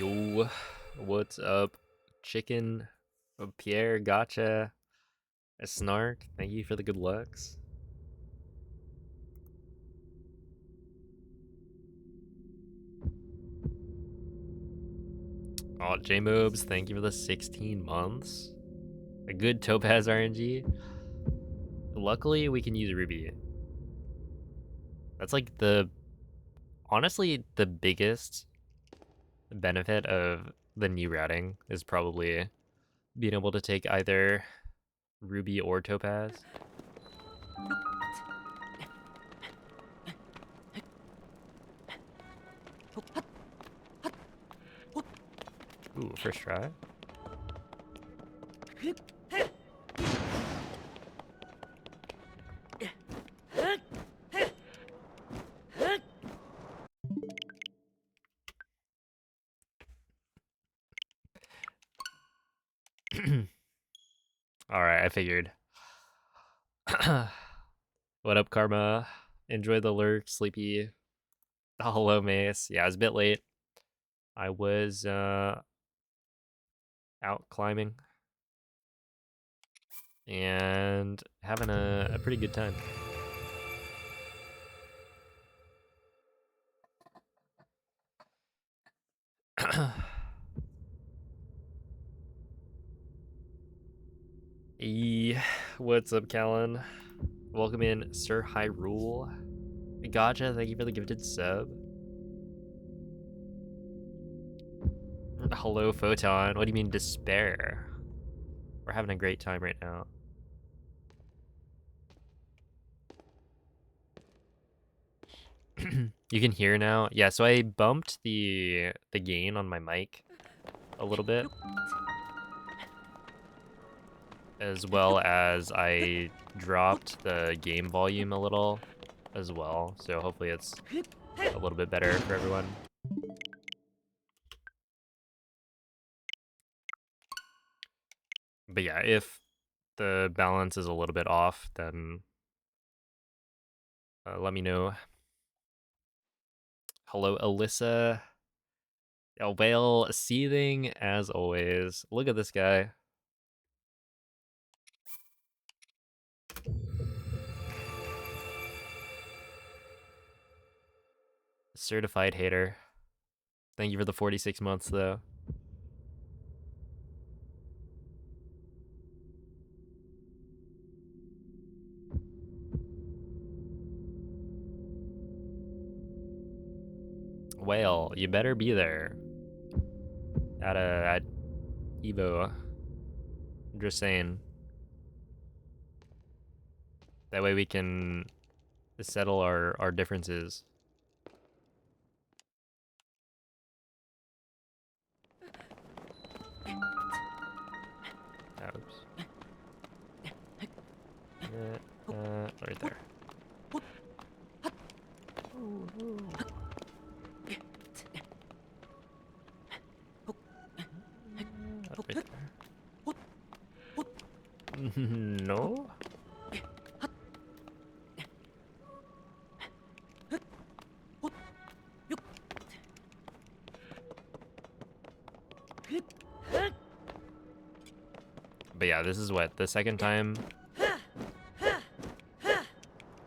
Yo, what's up, chicken? Pierre, gotcha. A snark. Thank you for the good looks. Oh, J-Mobs, thank you for the 16 months. A good Topaz RNG. Luckily, we can use Ruby. That's like honestly, the biggest benefit of the new routing is probably being able to take either Ruby or Topaz. Ooh, first try. Alright, I figured. What up, Karma? Enjoy the lurk, Sleepy. Oh, hello, Mace. Yeah, I was a bit late. I was out climbing and having a pretty good time. What's up, Callan? Welcome in, Sir Hyrule. Gotcha, thank you for the gifted sub. Hello, Photon. What do you mean, despair? We're having a great time right now. You can hear now? Yeah, so I bumped the gain on my mic a little bit, as well as I dropped the game volume a little as well, so hopefully it's a little bit better for everyone. But yeah, if the balance is a little bit off, then let me know. Hello, Alyssa. A whale seething as always. Look at this guy. Certified hater. Thank you for the 46 months, though. Whale, you better be there. At Evo. I'm just saying. That way we can settle our differences. Oops. Right there. Right there. No? But yeah, this is what, the second time?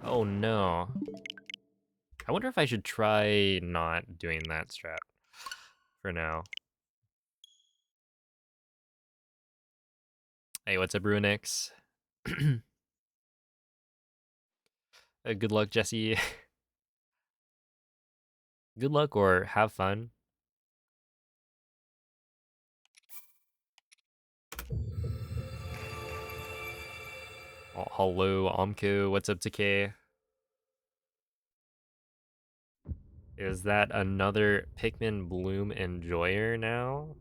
Oh no. I wonder if I should try not doing that strat for now. Hey, what's up, Ruinix? Good luck, Jesse. Good luck or have fun. Oh, hello, Omku. What's up, Takei? Is that another Pikmin Bloom Enjoyer now?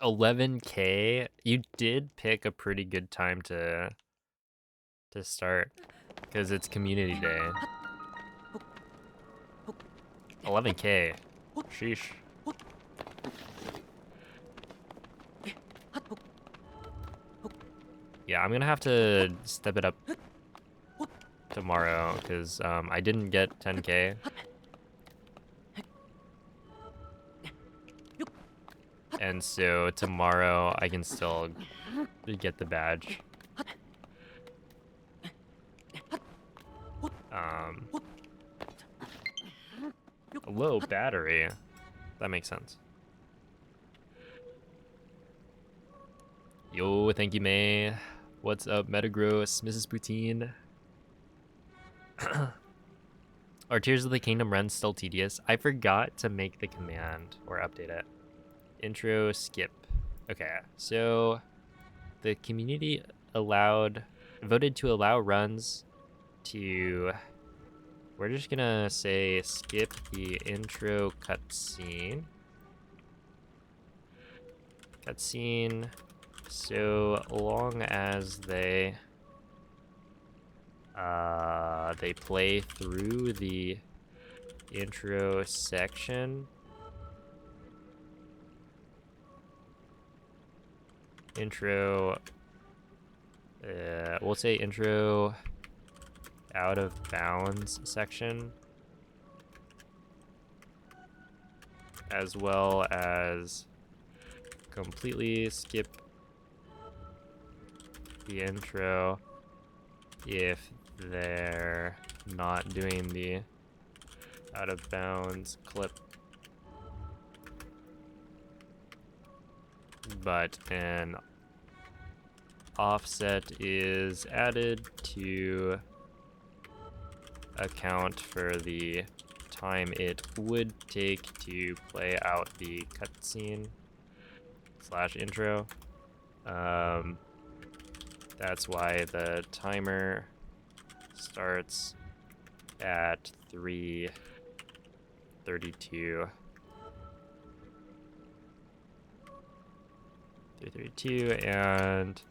$11K? You did pick a pretty good time to start, because it's community day. 11K. Sheesh. Yeah, I'm gonna have to step it up tomorrow because I didn't get 10K. And so tomorrow I can still get the badge. A low battery. That makes sense. Yo, thank you, May. What's up, Metagross, Mrs. Poutine? Are Tears of the Kingdom runs still tedious? I forgot to make the command or update it. Intro skip. Okay, so the community voted to allow runs to. We're just gonna say skip the intro cutscene. Cutscene, so long as they play through the intro section. Intro, we'll say intro out of bounds section, as well as completely skip the intro if they're not doing the out of bounds clip, but an offset is added to account for the time it would take to play out the cutscene / intro. That's why the timer starts at 3:32. 3:32, and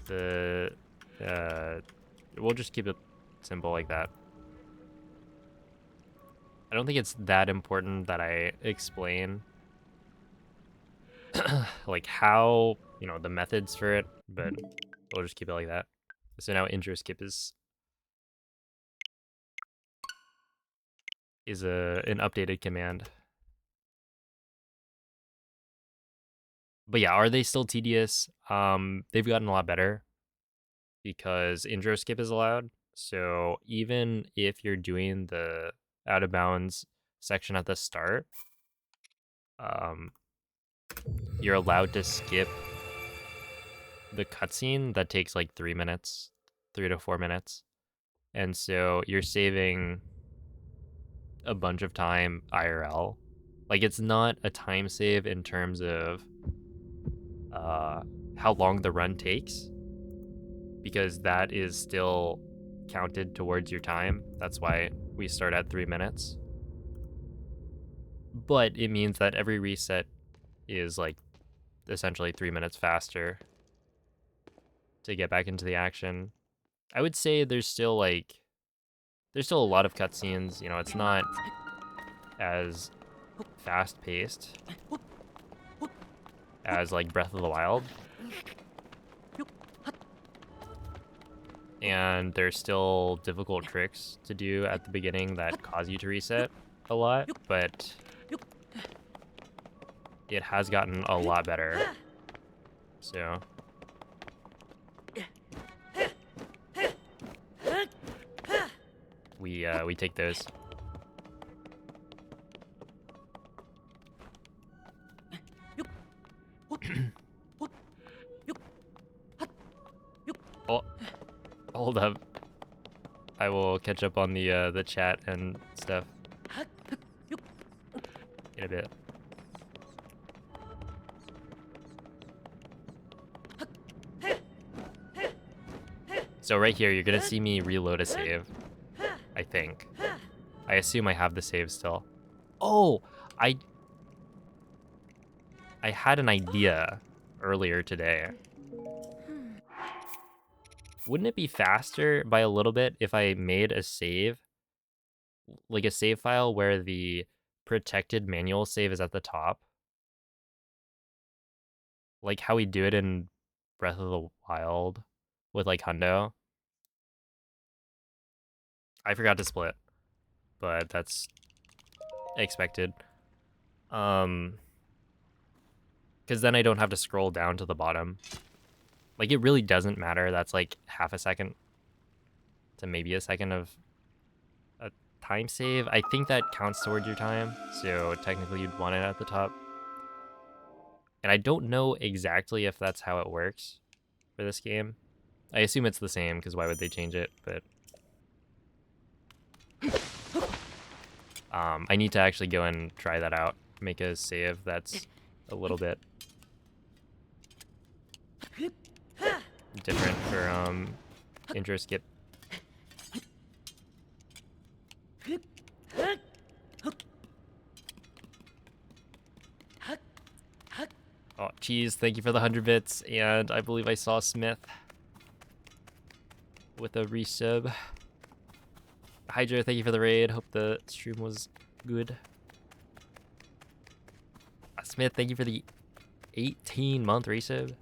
the we'll just keep it simple like that. I don't think it's that important that I explain like how, the methods for it, but we'll just keep it like that. So now intro skip is an updated command. But yeah, are they still tedious? They've gotten a lot better because intro skip is allowed. So even if you're doing the out of bounds section at the start, you're allowed to skip the cutscene that takes like 3 minutes, 3 to 4 minutes. And so you're saving a bunch of time IRL. Like, it's not a time save in terms of how long the run takes, because that is still counted towards your time. That's why we start at 3 minutes. But it means that every reset is like essentially 3 minutes faster to get back into the action. I would say there's still a lot of cutscenes. It's not as fast paced as like Breath of the Wild, and there's still difficult tricks to do at the beginning that cause you to reset a lot, but it has gotten a lot better. So we take those. Oh, hold up. I will catch up on the chat and stuff in a bit. So right here, you're gonna see me reload a save, I think. I assume I have the save still. Oh, I had an idea earlier today. Wouldn't it be faster by a little bit if I made a save like a save file where the protected manual save is at the top, like how we do it in Breath of the Wild with like Hundo. I forgot to split, but that's expected. Because then I don't have to scroll down to the bottom. Like, it really doesn't matter. That's like half a second to maybe a second of a time save. I think that counts towards your time, so technically you'd want it at the top. And I don't know exactly if that's how it works for this game. I assume it's the same, because why would they change it? But I need to actually go and try that out. Make a save that's a little bit different for intro skip. Oh, geez, thank you for the 100 bits, and I believe I saw Smith with a resub. Hydra, thank you for the raid. Hope the stream was good. Smith, thank you for the 18-month resub.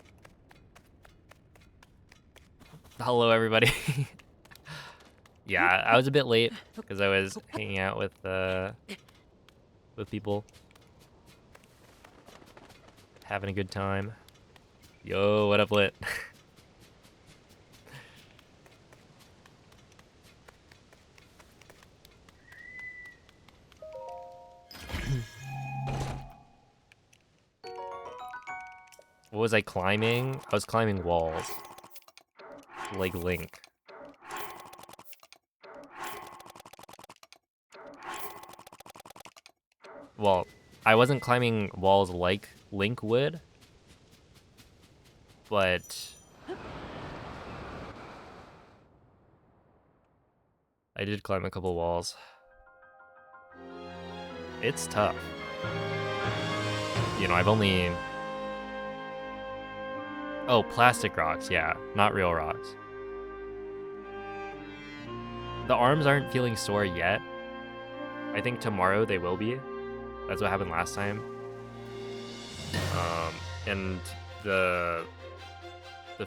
Hello, everybody. Yeah, I was a bit late because I was hanging out with people, having a good time. Yo, what up, Lit? What was I climbing? I was climbing walls. Like Link. Well, I wasn't climbing walls like Link would, but I did climb a couple walls. It's tough. You know, I've only... Oh, plastic rocks, yeah, not real rocks. The arms aren't feeling sore yet. I think tomorrow they will be. That's what happened last time. And the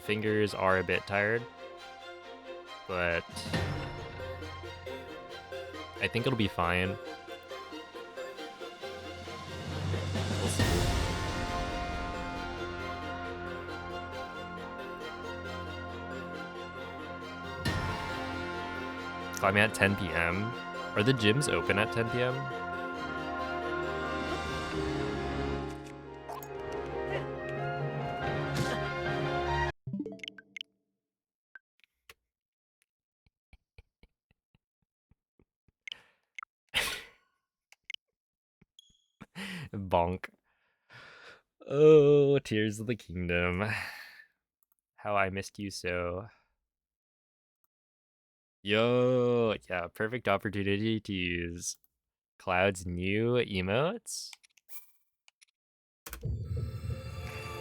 fingers are a bit tired, but I think it'll be fine. We'll see. Climbing at 10 p.m. Are the gyms open at 10 p.m.? Bonk. Oh, Tears of the Kingdom. How I missed you so. Yo, yeah, perfect opportunity to use Cloud's new emotes.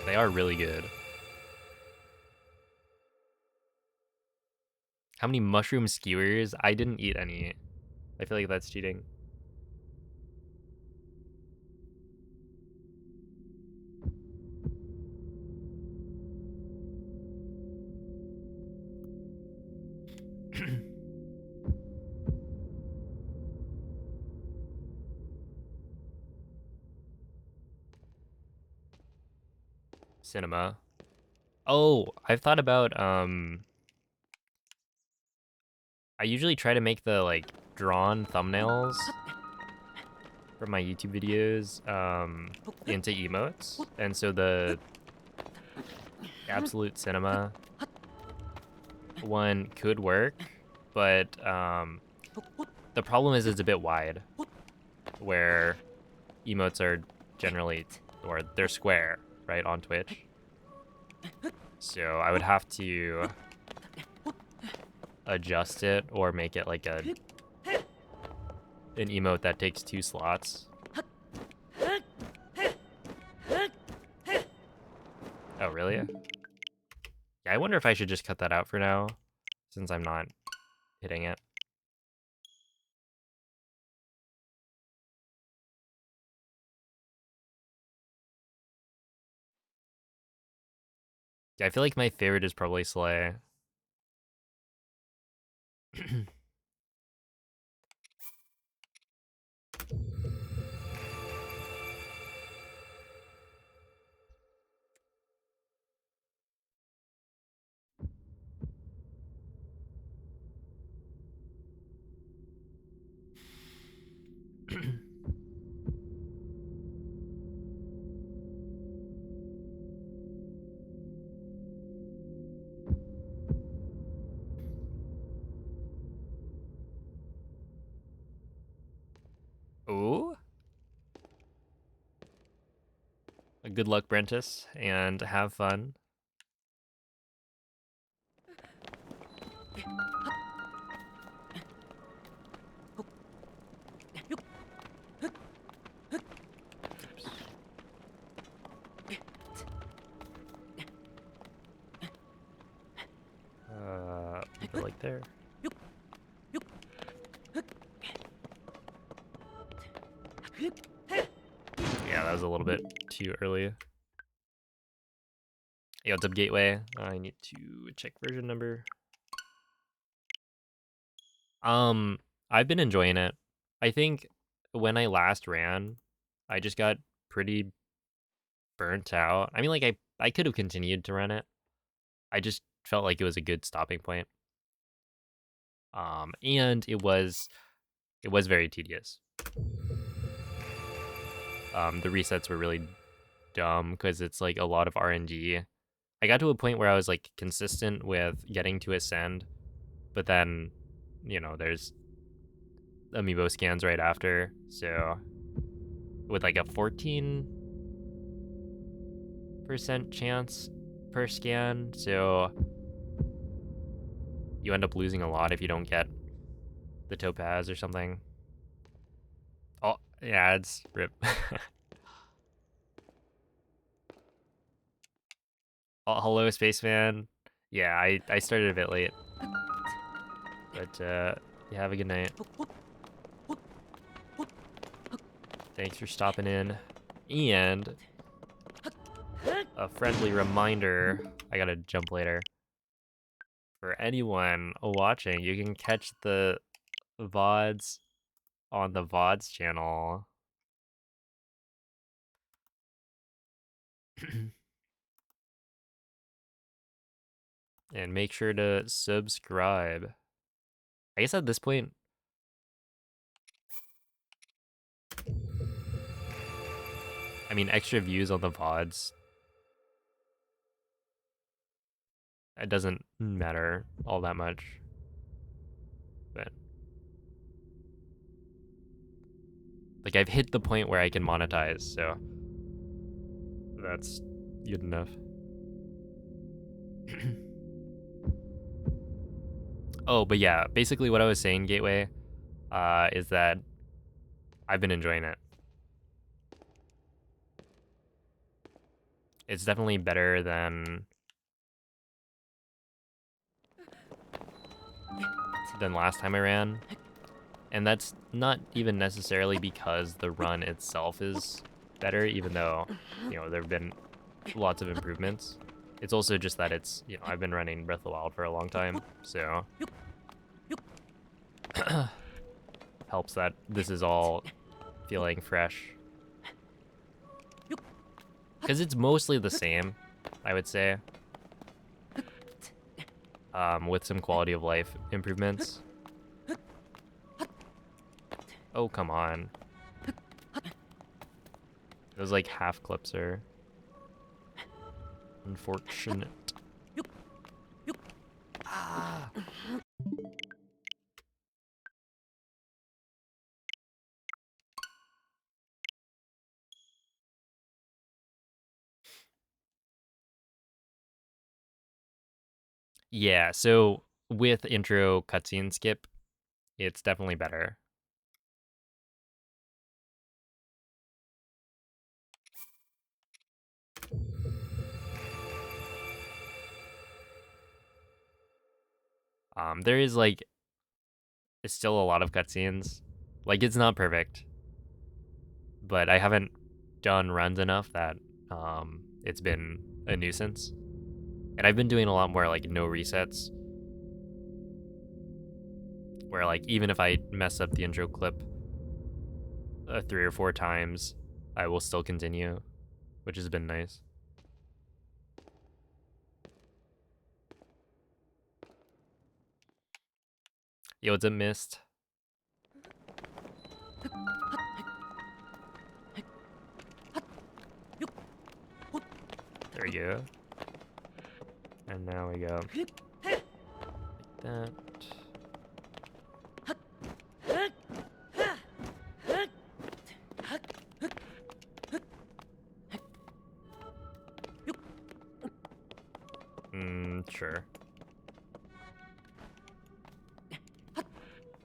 They are really good. How many mushroom skewers? I didn't eat any. I feel like that's cheating. Cinema. Oh, I've thought about I usually try to make the like drawn thumbnails for my YouTube videos into emotes, and so the Absolute Cinema one could work, but the problem is it's a bit wide, where emotes are generally, or they're square, right, on Twitch. So I would have to adjust it or make it like an emote that takes 2 slots. Oh, really? Yeah, I wonder if I should just cut that out for now, since I'm not hitting it. Yeah, I feel like my favorite is probably Slay. Ooh. Good luck, Brentus, and have fun. Leave it like there. Yeah, that was a little bit too early. Hey, what's up, Gateway? I need to check version number. I've been enjoying it. I think when I last ran, I just got pretty burnt out. I mean, like I could have continued to run it. I just felt like it was a good stopping point. And it was very tedious. The resets were really dumb because it's like a lot of RNG. I got to a point where I was like consistent with getting to Ascend, but then, you know, there's amiibo scans right after. So with like a 14% chance per scan, so you end up losing a lot if you don't get the topaz or something. Oh, yeah, it's rip. Oh, hello, Spaceman. Yeah, I started a bit late. But, yeah, have a good night. Thanks for stopping in. And a friendly reminder, I gotta jump later. For anyone watching, you can catch the VODs on the VODs channel. And make sure to subscribe. I guess at this point, I mean, extra views on the VODs, it doesn't matter all that much. But like, I've hit the point where I can monetize, so that's good enough. Oh, but yeah, basically what I was saying, Gateway, is that I've been enjoying it. It's definitely better than last time I ran. And that's not even necessarily because the run itself is better, even though, you know, there have been lots of improvements. It's also just that it's, you know, I've been running Breath of the Wild for a long time, so helps that this is all feeling fresh. Because it's mostly the same, I would say, with some quality of life improvements. Oh, come on. Those like half clips are unfortunate. Ah. Yeah, so with intro cutscene skip, it's definitely better. There is like still a lot of cutscenes. Like it's not perfect, but I haven't done runs enough that it's been a nuisance. And I've been doing a lot more like no resets, where like even if I mess up the intro clip 3 or 4 times, I will still continue, which has been nice. Yo, it's a mist. There we go. And now we go like that. Sure.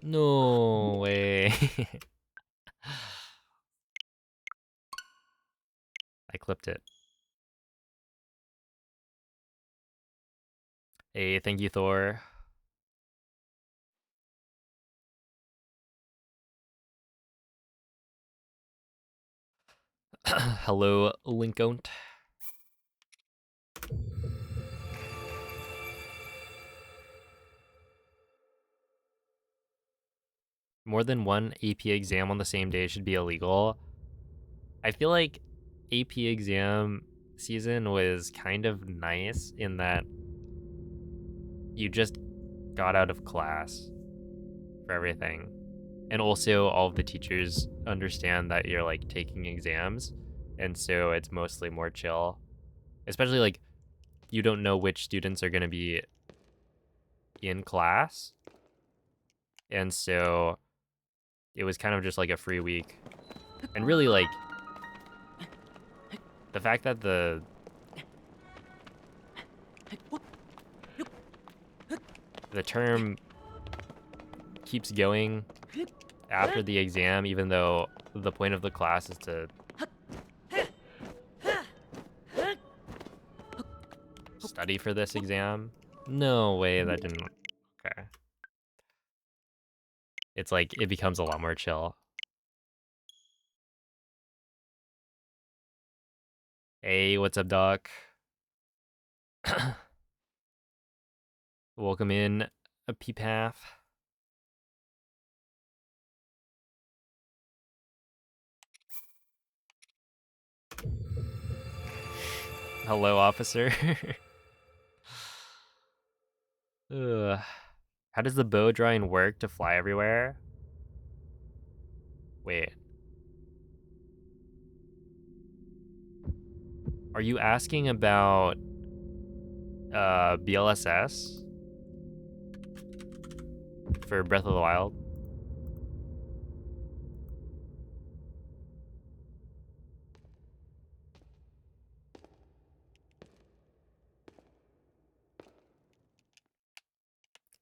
No way. I clipped it. Hey, thank you, Thor. Hello, Linkount. More than one AP exam on the same day should be illegal. I feel like AP exam season was kind of nice in that you just got out of class for everything. And also all of the teachers understand that you're like taking exams, and so it's mostly more chill. Especially like you don't know which students are going to be in class. And so it was kind of just like a free week. And really like the fact that the term keeps going after the exam, even though the point of the class is to study for this exam. No way, that didn't. Okay. It's like it becomes a lot more chill. Hey, what's up, Doc? Welcome in, a PPAF. Hello, officer. Ugh. How does the bow drawing work to fly everywhere? Wait. Are you asking about BLSS for Breath of the Wild?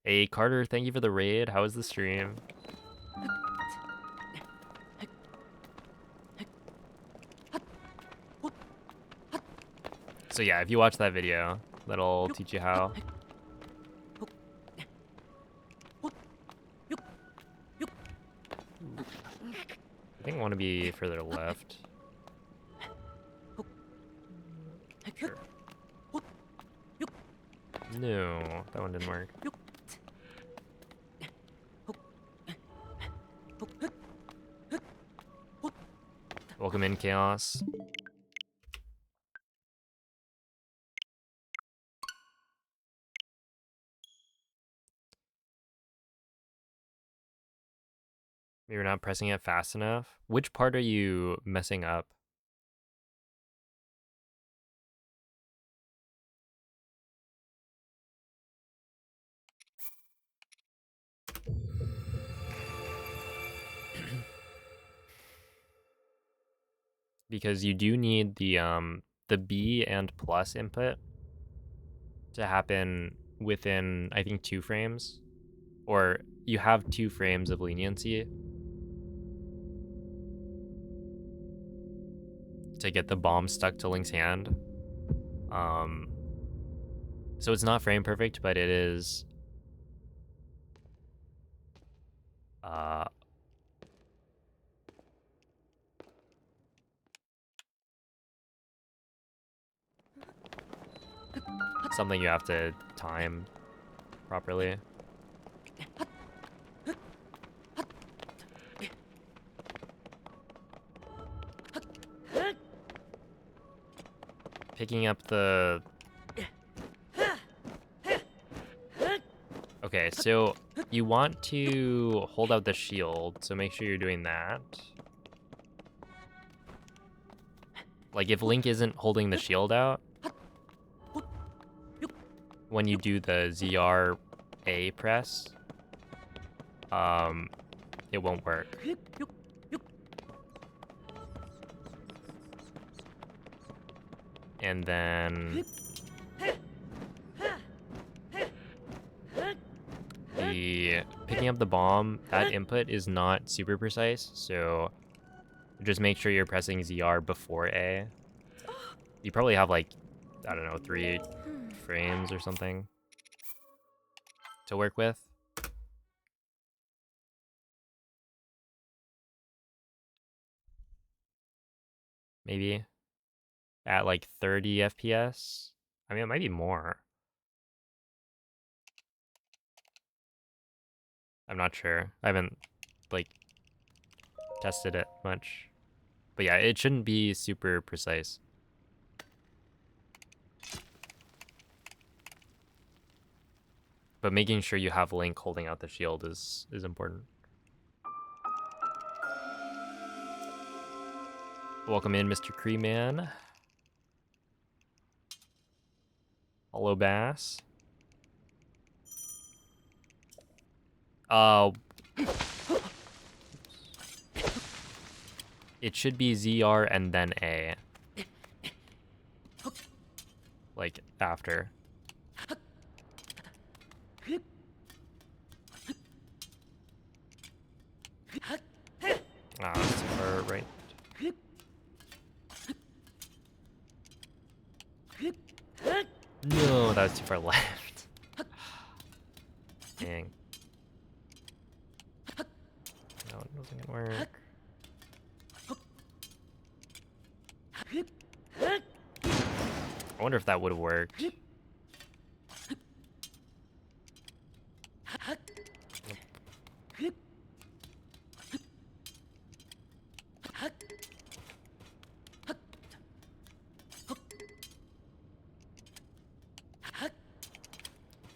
Hey, Carter, thank you for the raid. How was the stream? So yeah, if you watch that video, that'll teach you how. I think I want to be further left. Sure. No, that one didn't work. Welcome in, Chaos. You're not pressing it fast enough. Which part are you messing up? Because you do need the B and plus input to happen within, I think, 2 frames, or you have 2 frames of leniency to get the bomb stuck to Link's hand. So it's not frame perfect, but it is uh something you have to time properly. Picking up the... Okay, so you want to hold out the shield, so make sure you're doing that. Like, if Link isn't holding the shield out, when you do the ZR-A press, it won't work. And then the picking up the bomb, that input is not super precise, so just make sure you're pressing ZR before A. You probably have like, I don't know, 3 frames or something to work with. Maybe at like 30 FPS. I mean, it might be more. I'm not sure. I haven't like tested it much. But yeah, it shouldn't be super precise. But making sure you have Link holding out the shield is important. Welcome in, Mr. Creeman. Hello, Bass. It should be ZR and then A. Like, after. Ah, that's too far right. No, that was too far left. Dang. No, it doesn't work. I wonder if that would have worked.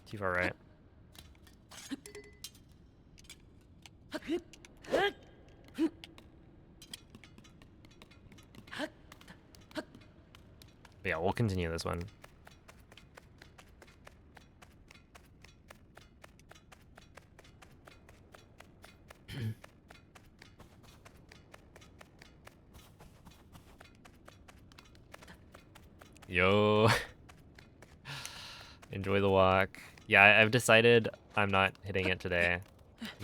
Too far right. But yeah, we'll continue this one. Yo. Enjoy the walk. Yeah, I've decided I'm not hitting it today,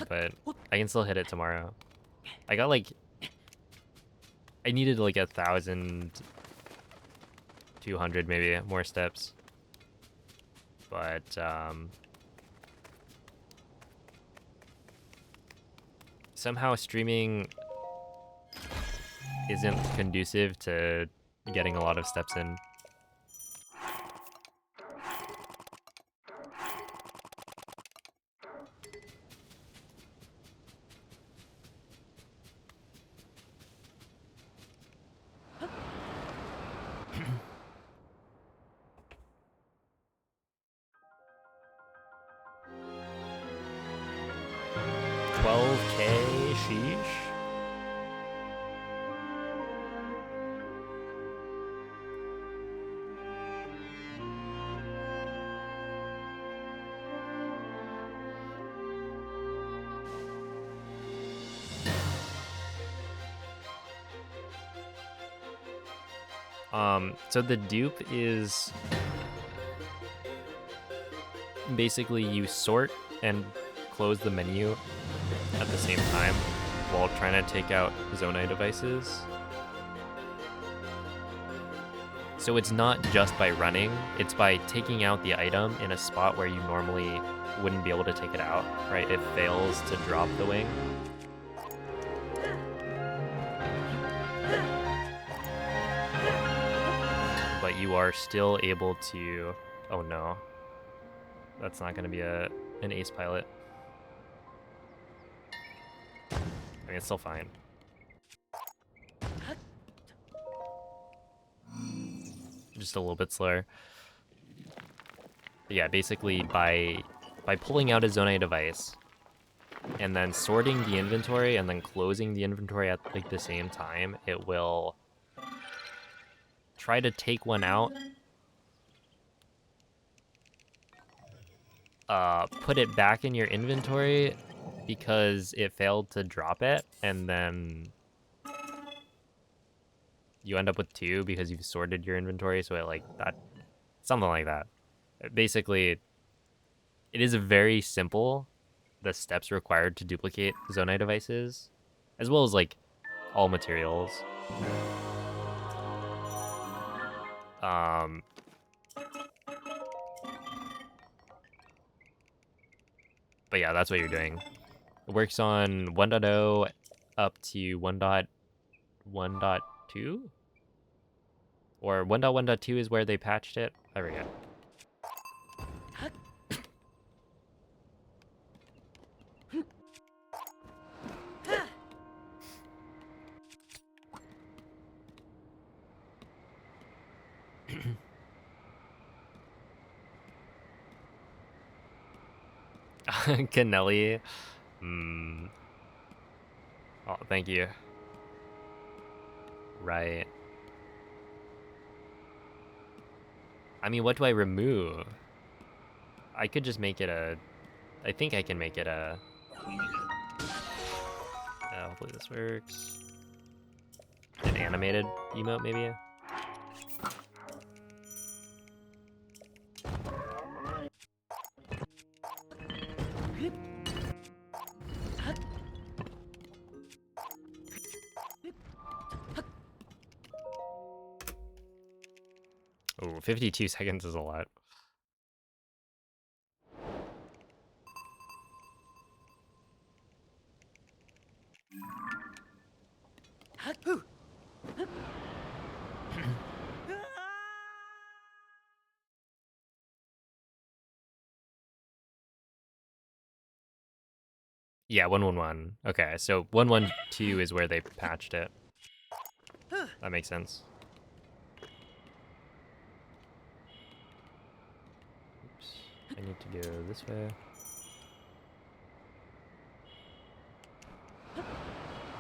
but I can still hit it tomorrow. I got like... I needed like 1,200 maybe more steps. But, somehow streaming isn't conducive to getting a lot of steps in. So the dupe is basically you sort and close the menu at the same time while trying to take out Zonai devices. So it's not just by running, it's by taking out the item in a spot where you normally wouldn't be able to take it out, right? It fails to drop the wing. But you are still able to Oh no. That's not gonna be an ace pilot. I mean, it's still fine. Just a little bit slower. But yeah, basically by pulling out a Zonai device and then sorting the inventory and then closing the inventory at like the same time, it will try to take one out, put it back in your inventory because it failed to drop it, and then you end up with 2 because you've sorted your inventory, so it like that, something like that. Basically, it is very simple, the steps required to duplicate Zonai devices, as well as like all materials. Um, but yeah, that's what you're doing. It works on 1.0 up to 1.1.2? Or 1.1.2 is where they patched it? I forget. Canelli. Oh, thank you. Right. I mean, what do I remove? I could just make it a... I think I can make it a... hopefully this works. An animated emote, maybe? Oh, 52 seconds is a lot. Yeah, 111. Okay, so 112 is where they patched it. That makes sense. Oops. I need to go this way.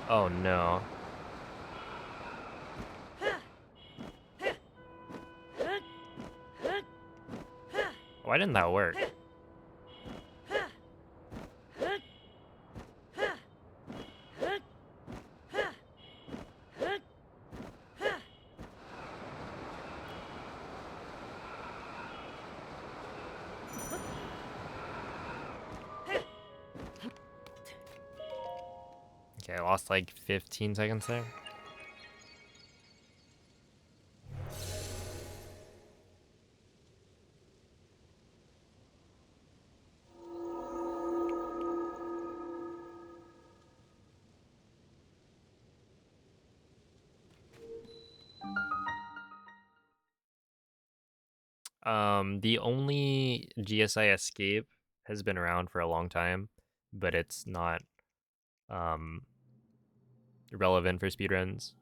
Oh no. Why didn't that work? Okay, I lost like 15 seconds there. The only GSI escape has been around for a long time, but it's not relevant for speedruns.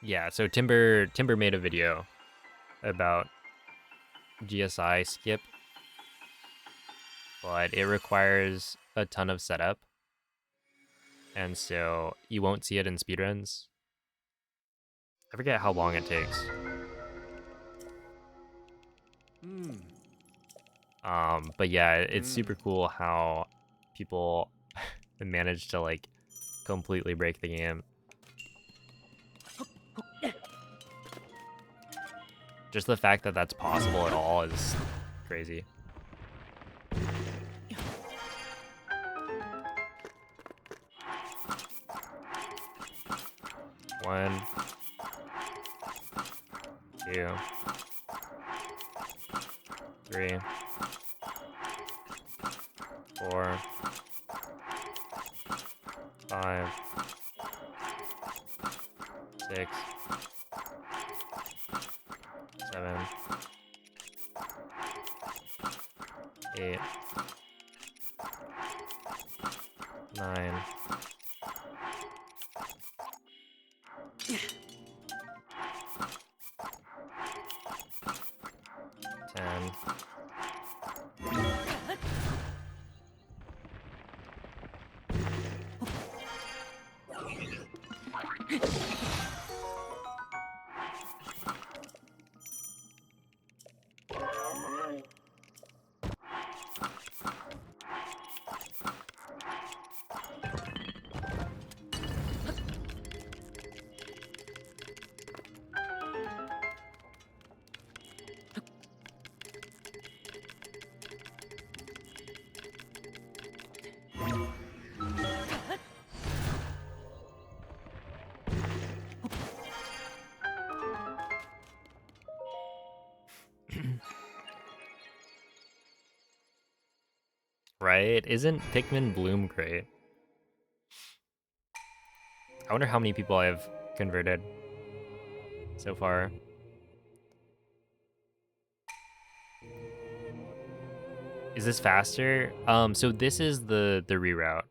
Yeah, so Timber made a video about GSI skip, but it requires a ton of setup, and so you won't see it in speedruns. I forget how long it takes. But yeah, it's super cool how people manage to like completely break the game. Just the fact that that's possible at all is crazy. One, two, three, 8, 9, 10. Right? Isn't Pikmin Bloom great? I wonder how many people I've converted so far. Is this faster? So this is the reroute.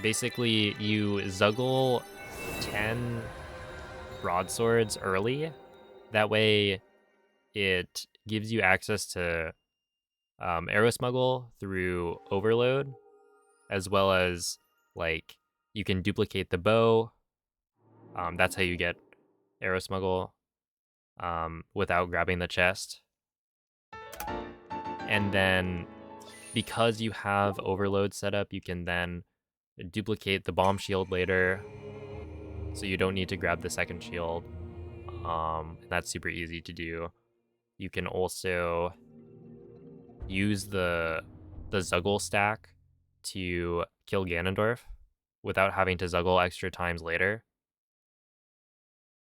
Basically, you Zuggle 10 broadswords early. That way, it gives you access to arrow smuggle through overload, as well as like you can duplicate the bow. That's how you get arrow smuggle without grabbing the chest. And then because you have overload set up, you can then duplicate the bomb shield later, so you don't need to grab the second shield. That's super easy to do. You can also use the Zuggle stack to kill Ganondorf without having to Zuggle extra times later.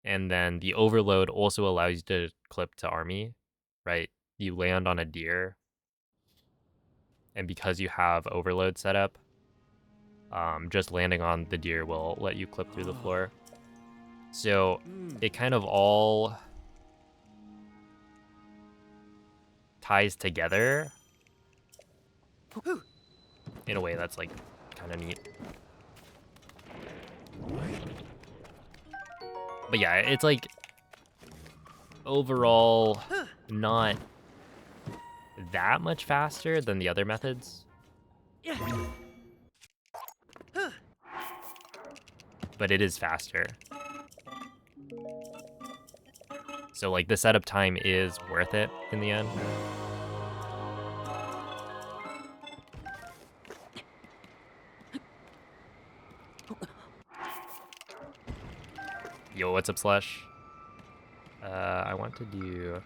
And then the overload also allows you to clip to army, right? You land on a deer, and because you have overload set up, just landing on the deer will let you clip through the floor. So it kind of all ties together in a way that's like kind of neat. But yeah, it's like overall not that much faster than the other methods. But it is faster. So like the setup time is worth it in the end. Yo, what's up, Slush? I want to do...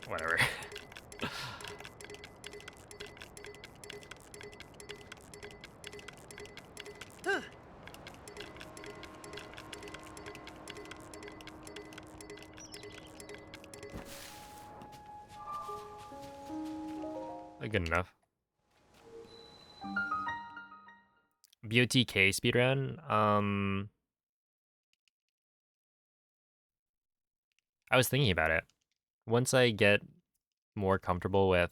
Whatever. Good enough. BOTK speedrun. I was thinking about it. Once I get more comfortable with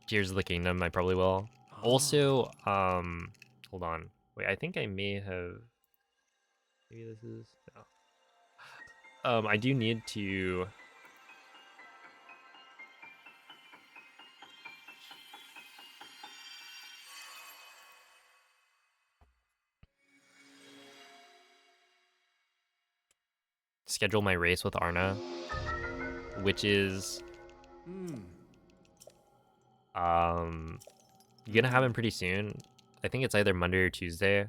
Tears of the Kingdom, I probably will. Also, hold on. Wait, I think I may have... Maybe this is... No. I do need to... schedule my race with Arna, which is... gonna happen pretty soon. I think it's either Monday or Tuesday.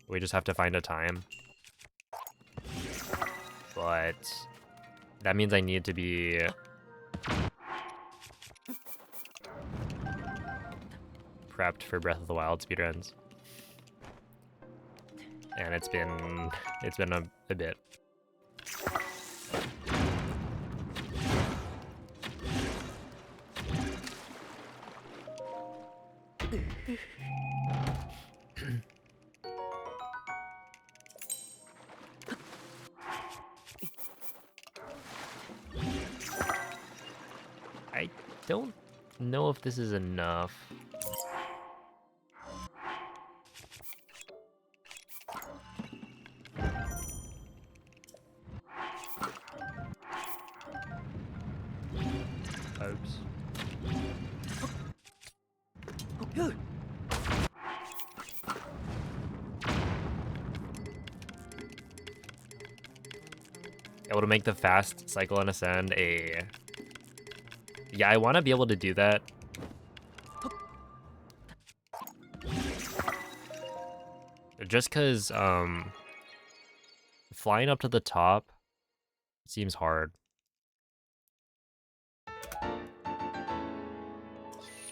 We just have to find a time. But that means I need to be prepped for Breath of the Wild speedruns. And it's been a bit. I don't know if this is enough. Oops. Able to make the fast cycle and ascend a... Yeah, I want to be able to do that. Just because flying up to the top seems hard.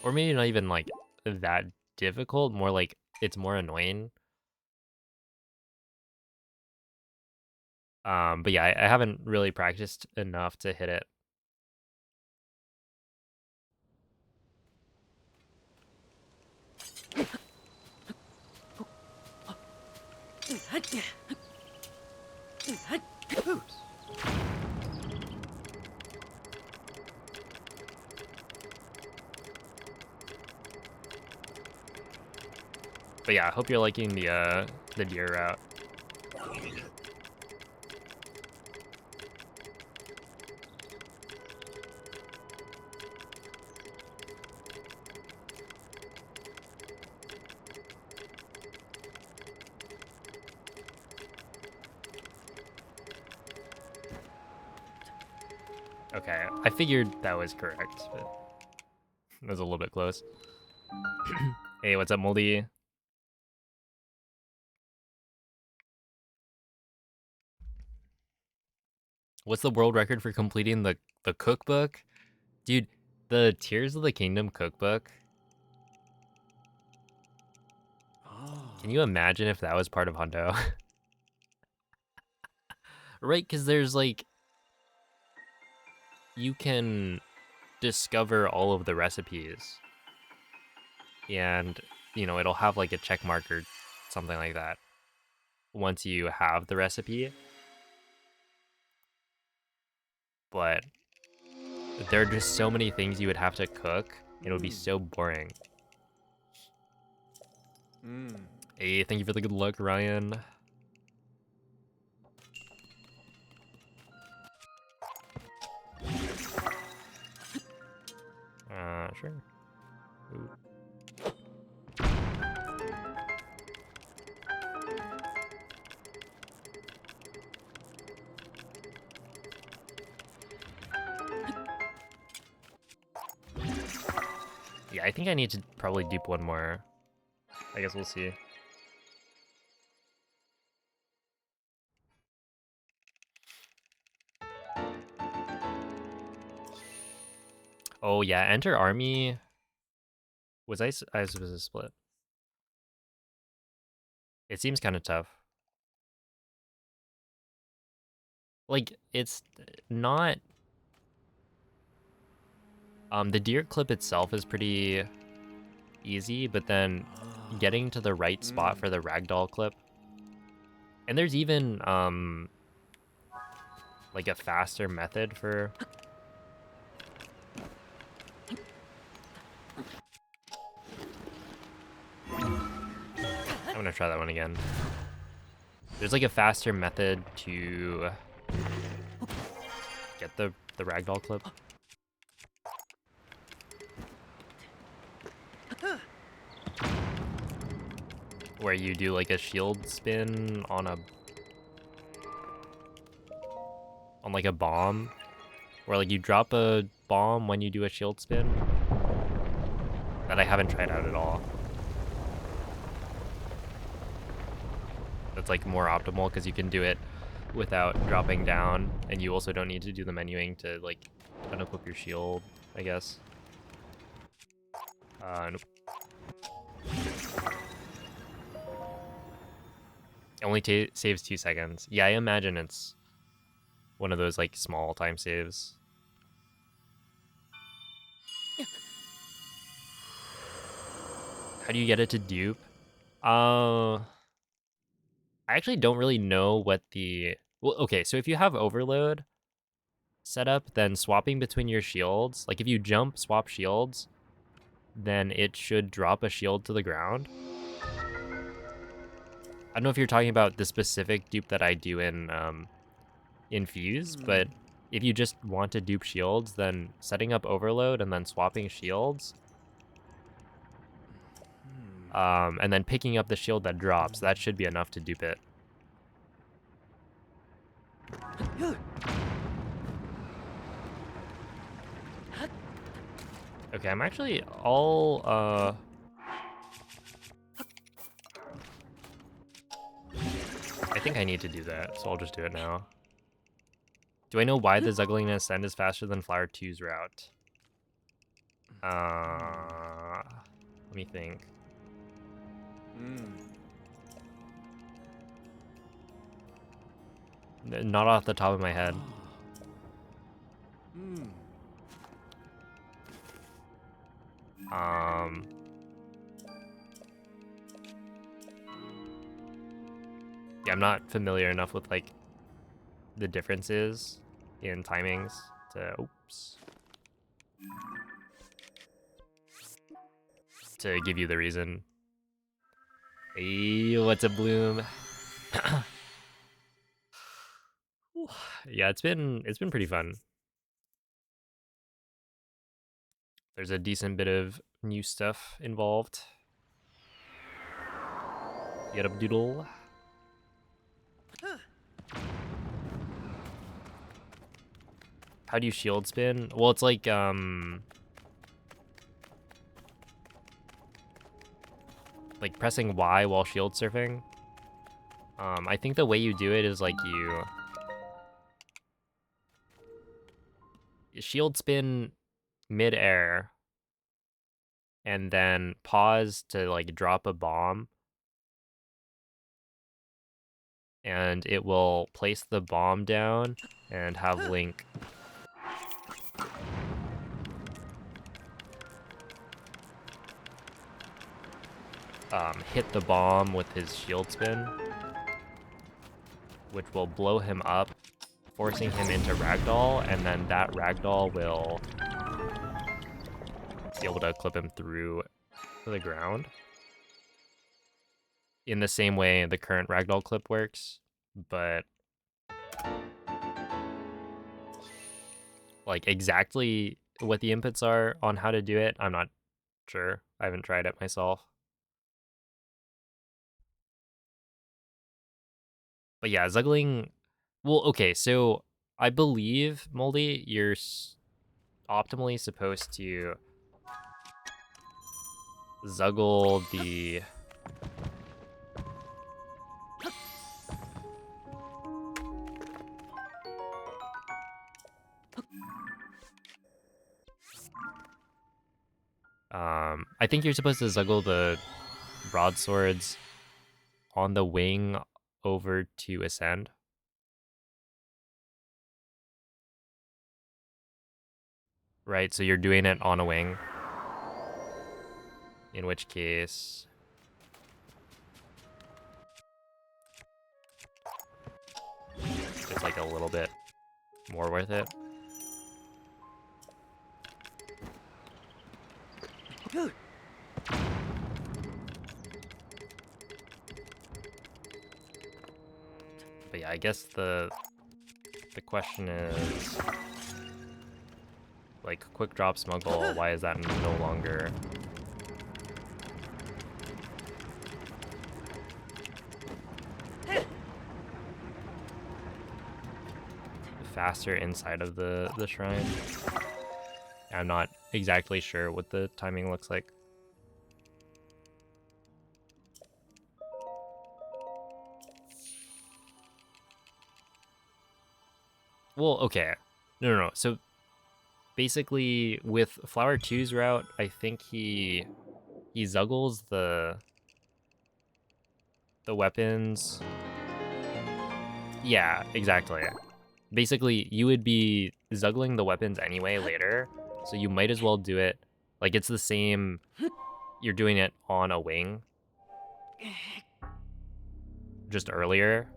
Or maybe not even like that difficult, more like it's more annoying. But yeah, I haven't really practiced enough to hit it. Oops. But yeah, I hope you're liking the deer route. Okay, I figured that was correct, but it was a little bit close. Hey, what's up, Moldy? What's the world record for completing the cookbook? Dude, the Tears of the Kingdom cookbook. Can you imagine if that was part of Hundo? Right, because there's like... You can discover all of the recipes. And, you know, it'll have like a check mark or something like that once you have the recipe. But there are just so many things you would have to cook. It would be so boring. Hey, thank you for the good luck, Ryan. Sure. Ooh. Yeah, I think I need to probably dupe one more. I guess we'll see. Oh yeah, enter army. Was I supposed to split? It seems kind of tough. Like, it's not... the deer clip itself is pretty easy, but then getting to the right spot for the ragdoll clip. And there's even, like a faster method for... I'm gonna try that one again. There's like a faster method to get the ragdoll clip. Where you do like a shield spin on like a bomb. Where like you drop a bomb when you do a shield spin. That I haven't tried out at all. That's like more optimal because you can do it without dropping down, and you also don't need to do the menuing to like unequip your shield, I guess. Nope. It only saves 2 seconds. Yeah, I imagine it's one of those like small time saves. How do you get it to dupe? I actually don't really know what the... Well, okay, so if you have overload set up, then swapping between your shields, like if you jump, swap shields, then it should drop a shield to the ground. I don't know if you're talking about the specific dupe that I do in Fuse, but if you just want to dupe shields, then setting up overload and then swapping shields, and then picking up the shield that drops, that should be enough to dupe it. Okay, I'm actually all I think I need to do that, so I'll just do it now. Do I know why the Zuggling Ascend is faster than Flower 2's route? Let me think. Not off the top of my head. Yeah, I'm not familiar enough with like the differences in timings to give you the reason. Hey, what's a bloom? Yeah, it's been pretty fun. There's a decent bit of new stuff involved. Get up, doodle. How do you shield spin? Well, it's like pressing Y while shield surfing. I think the way you do it is like you shield spin mid-air and then pause to like drop a bomb, and it will place the bomb down and have Link hit the bomb with his shield spin, which will blow him up, forcing him into ragdoll, and then that ragdoll will be able to clip him through to the ground. In the same way the current ragdoll clip works, but like exactly what the inputs are on how to do it, I'm not sure. I haven't tried it myself. But yeah, Zuggling... Well, okay, so I believe, Moldy, you're optimally supposed to Zuggle the... I think you're supposed to Zuggle the broadswords on the wing over to Ascend. Right, so you're doing it on a wing. In which case... it's like a little bit more worth it. But yeah, I guess the question is, like, quick drop smuggle, why is that no longer faster inside of the shrine? I'm not exactly sure what the timing looks like. Well, okay. No. So basically with Flower 2's route, I think he Zuggles the weapons. Yeah, exactly. basically you would be zuggling the weapons anyway later, so you might as well do it like it's the same. You're doing it on a wing just earlier.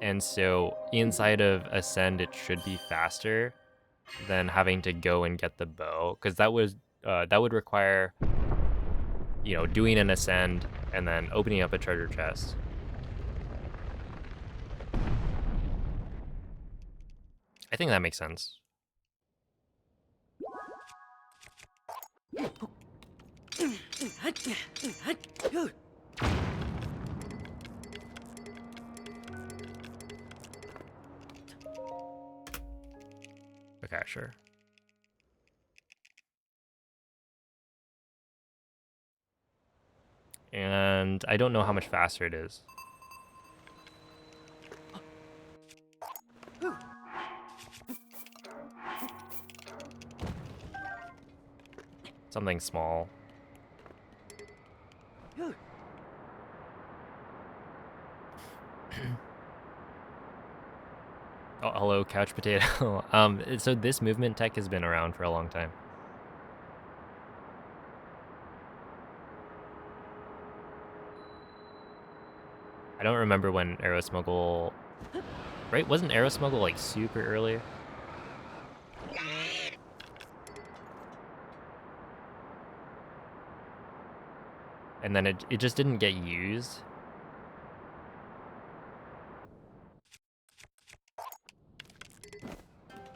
And so inside of Ascend, it should be faster than having to go and get the bow, because that would require, you know, doing an Ascend and then opening up a treasure chest. I think that makes sense. Okay, sure. And I don't know how much faster it is. Something small. Oh, hello, couch potato. So this movement tech has been around for a long time. I don't remember when Arrow Smuggle, right? Wasn't Arrow Smuggle like super early? And then it just didn't get used.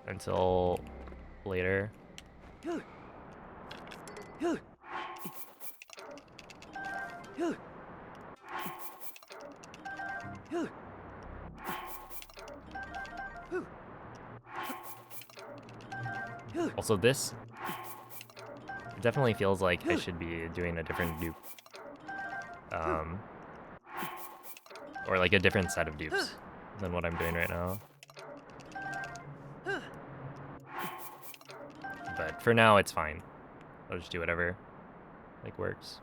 Until later. Also, this it definitely feels like I should be doing a different dupe. Or like a different set of dupes than what I'm doing right now. But for now, it's fine. I'll just do whatever like works.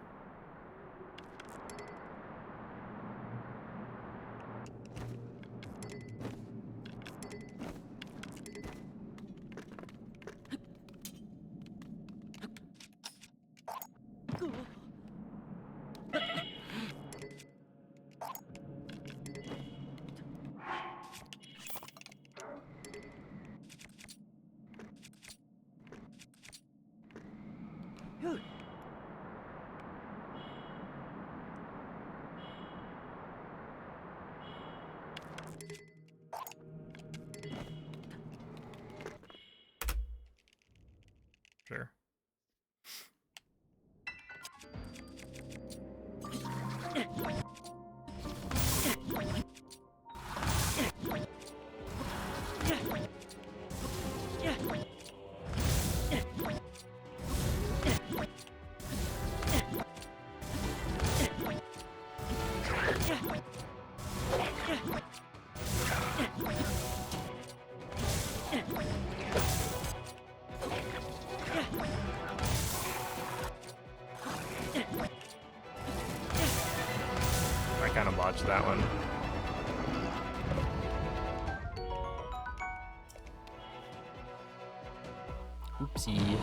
Sure. I kind of botched that one. Oopsie.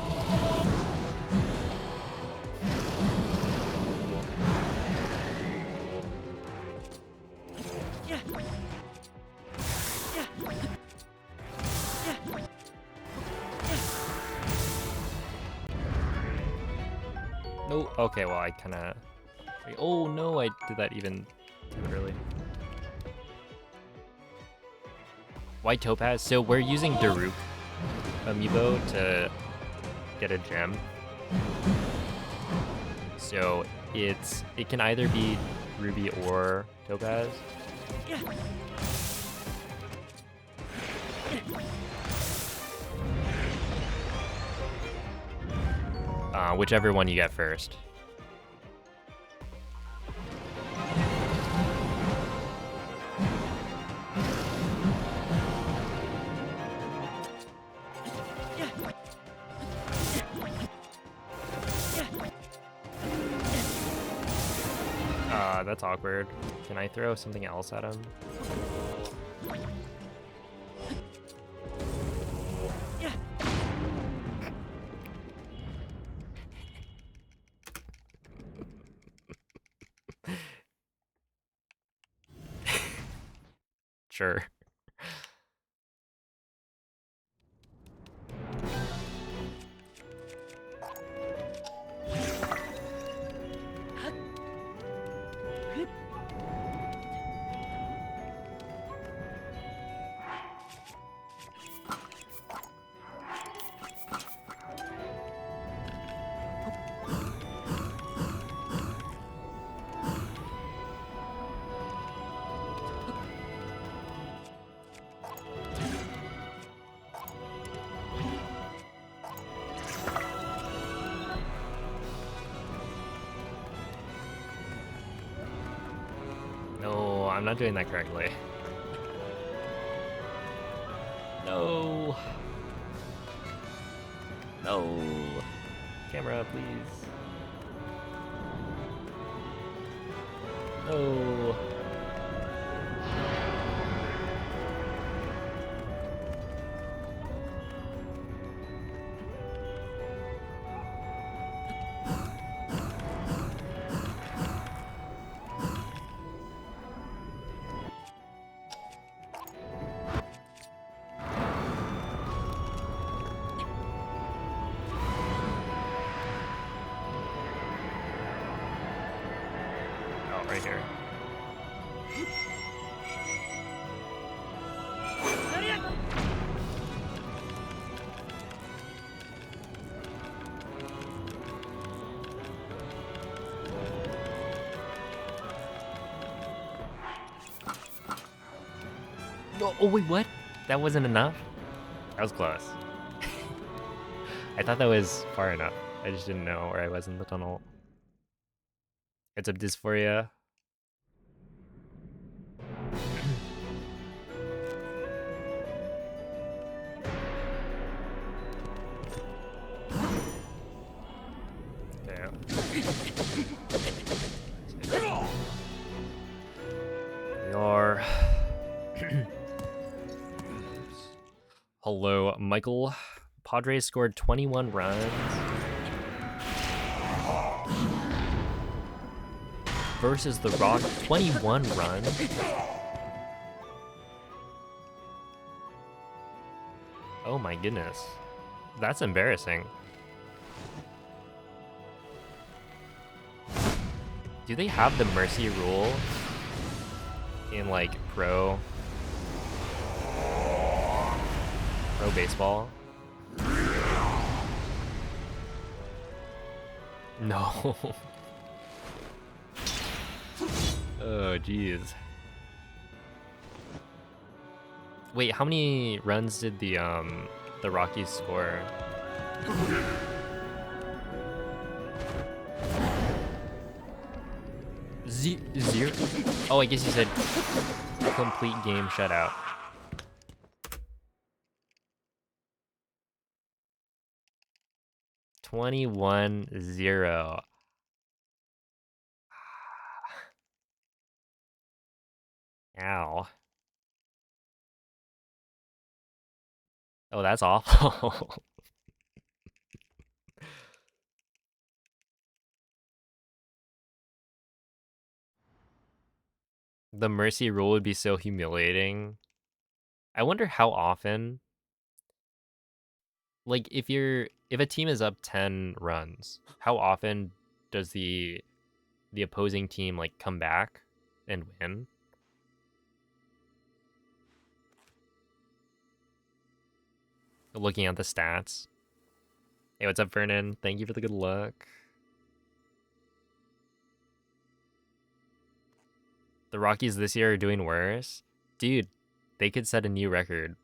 No, okay, well I kind of... Oh no, I did that even too early. White Topaz, so we're using Daruk amiibo to get a gem. So it can either be Ruby or Topaz. Whichever one you get first. That's awkward. Can I throw something else at him? Sure. No, I'm not doing that correctly. No. No. Camera, please. No. Oh, right here. No, oh wait, what? That wasn't enough? That was close. I thought that was far enough. I just didn't know where I was in the tunnel. It's a dysphoria. Damn. We are. Hello, Michael. Padres scored 21 runs versus the Rock. 21 runs. Oh my goodness. That's embarrassing. Do they have the mercy rule in like pro baseball? No. Oh jeez. Wait, how many runs did the Rockies score? Zero? Oh, I guess you said a complete game shutout. $21-0. Ow. Oh, that's awful. The mercy rule would be so humiliating. I wonder how often, like if a team is up 10 runs, how often does the opposing team like come back and win? Looking at the stats. Hey, what's up, Vernon? Thank you for the good luck. The Rockies this year are doing worse. Dude, they could set a new record.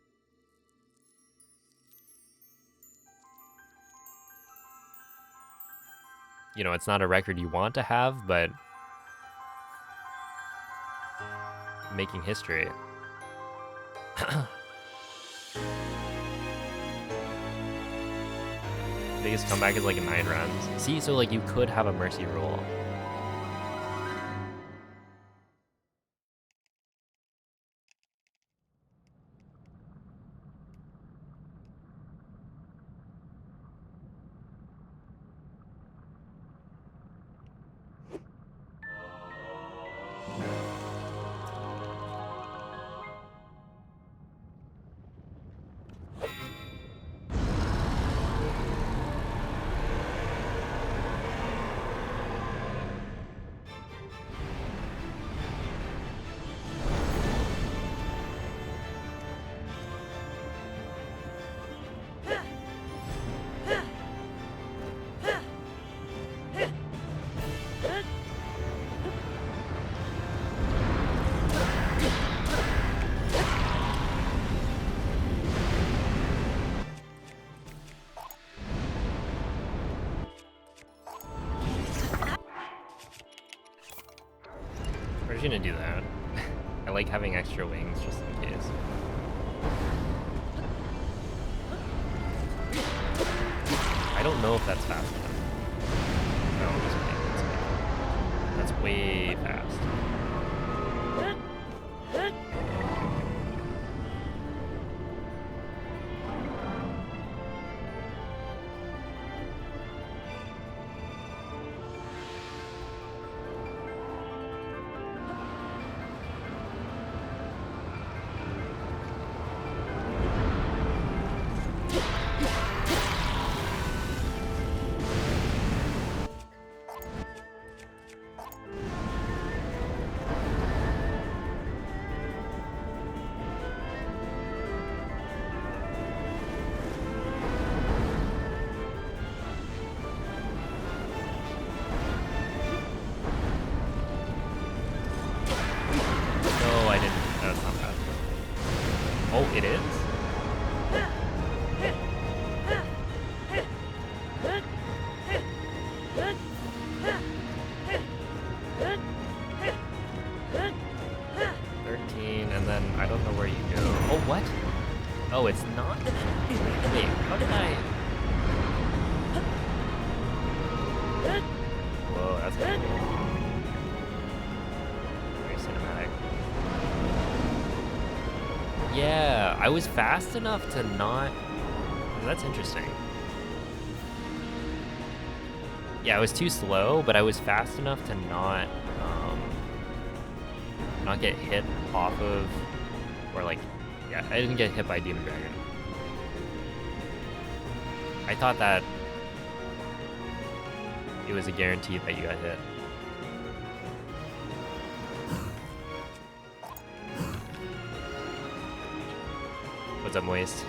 You know, it's not a record you want to have, but making history. Biggest comeback is like 9 runs. See, so like you could have a mercy rule. just gonna do that. I like having extra wings just in case. I don't know if that's fast enough. No, I'm just kidding. That's way fast. No, I didn't. That's not bad. Oh, it is? And then I don't know where you go. Oh, what? Oh, it's not? Wait, how did I... Whoa, that's pretty cool. Very cinematic. Yeah, I was fast enough to not... That's interesting. Yeah, I was too slow, but I was fast enough to not get hit off of, or like, yeah, I didn't get hit by Demon Dragon. I thought that it was a guarantee that you got hit. What's up, Moist?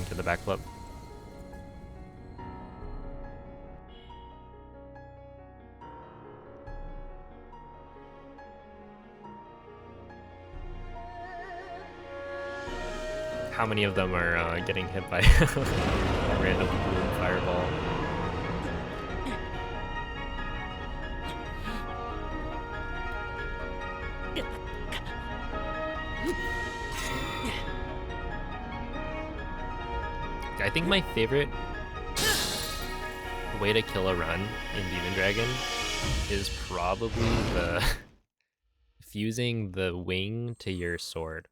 To the backflip. How many of them are getting hit by a random blue fireball? I think my favorite way to kill a run in Demon Dragon is probably the fusing the wing to your sword.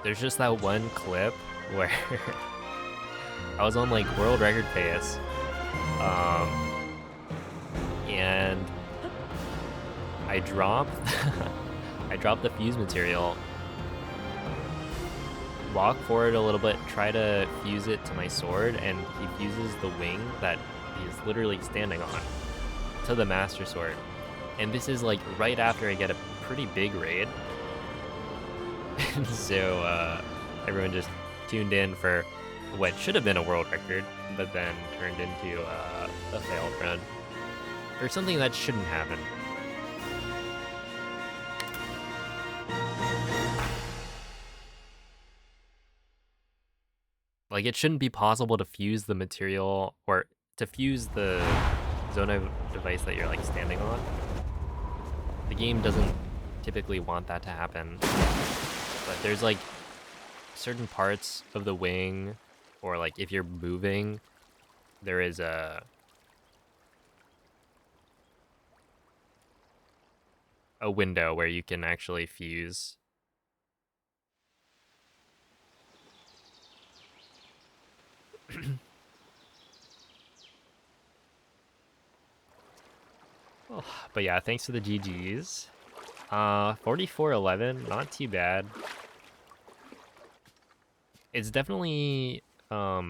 There's just that one clip where I was on like world record pace, and I dropped the fuse material, walk forward a little bit, try to fuse it to my sword, and he fuses the wing that he's literally standing on to the Master Sword. And this is like right after I get a pretty big raid. And so everyone just tuned in for what should have been a world record, but then turned into a failed run. Or something that shouldn't happen. Like, it shouldn't be possible to fuse the material, or to fuse the Zona device that you're, like, standing on. The game doesn't typically want that to happen. But there's, like, certain parts of the wing, or, like, if you're moving, there is a window where you can actually fuse. Oh, but yeah, thanks for the GGs. 44-11, not too bad. It's definitely, I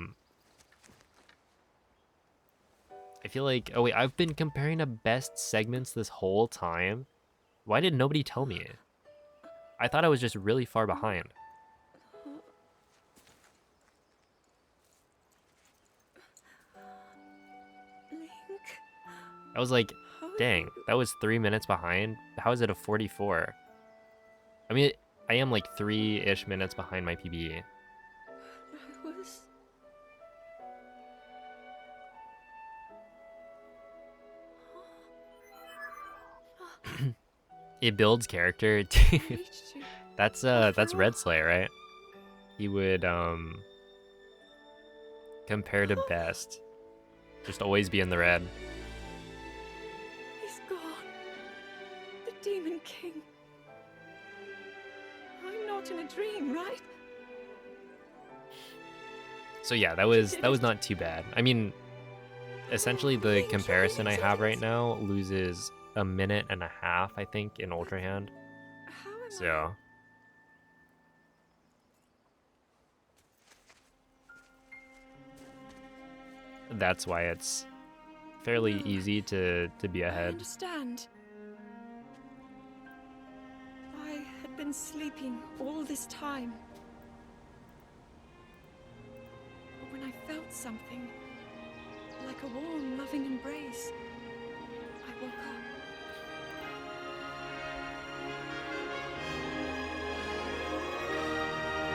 feel like, oh wait, I've been comparing to best segments this whole time. Why did nobody tell me? I thought I was just really far behind. I was like, How are dang, you? that was 3 minutes behind. How is it a 44? I mean, I am like 3-ish minutes behind my PB. I was. It builds character, I dude. reached you. That's After that's all. Red Slayer, right? He would compare to best. Just always be in the red. He's gone. The Demon King. I'm not in a dream, right? So yeah, You that did was it. not too bad. I mean, essentially the Thank you, comparison I have right Elizabeth. now loses a minute and a half, I think, in Ultra Hand. How am I? So that's why it's fairly No, easy to be I ahead. understand. I had been sleeping all this time. But when I felt something, like a warm, loving embrace, I woke up.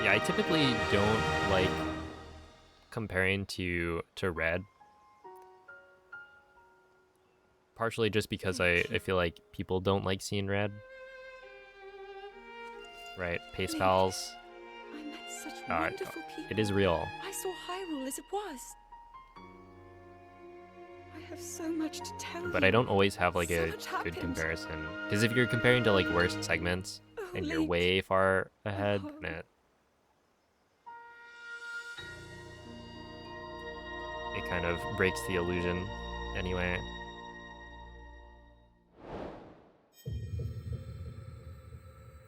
Yeah, I typically don't like comparing to red. Partially just because Thank I you. feel like people don't like seeing red. Right? Pace Link, pals. I met such Uh, wonderful it people. is real. I saw Hyrule as it was. I have so much to tell But I you. don't always have like So a much good happened. comparison. Because if you're comparing to like worst segments Oh, and you're Link. way far ahead, Oh. then it kind of breaks the illusion anyway.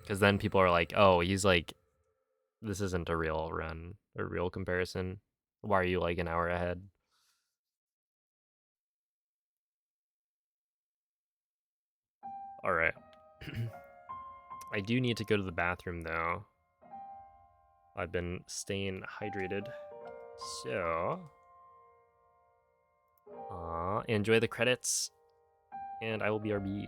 Because then people are like, oh, he's like, this isn't a real run, a real comparison. Why are you like an hour ahead? All right. I do need to go to the bathroom though. I've been staying hydrated. So, enjoy the credits, and I will BRB.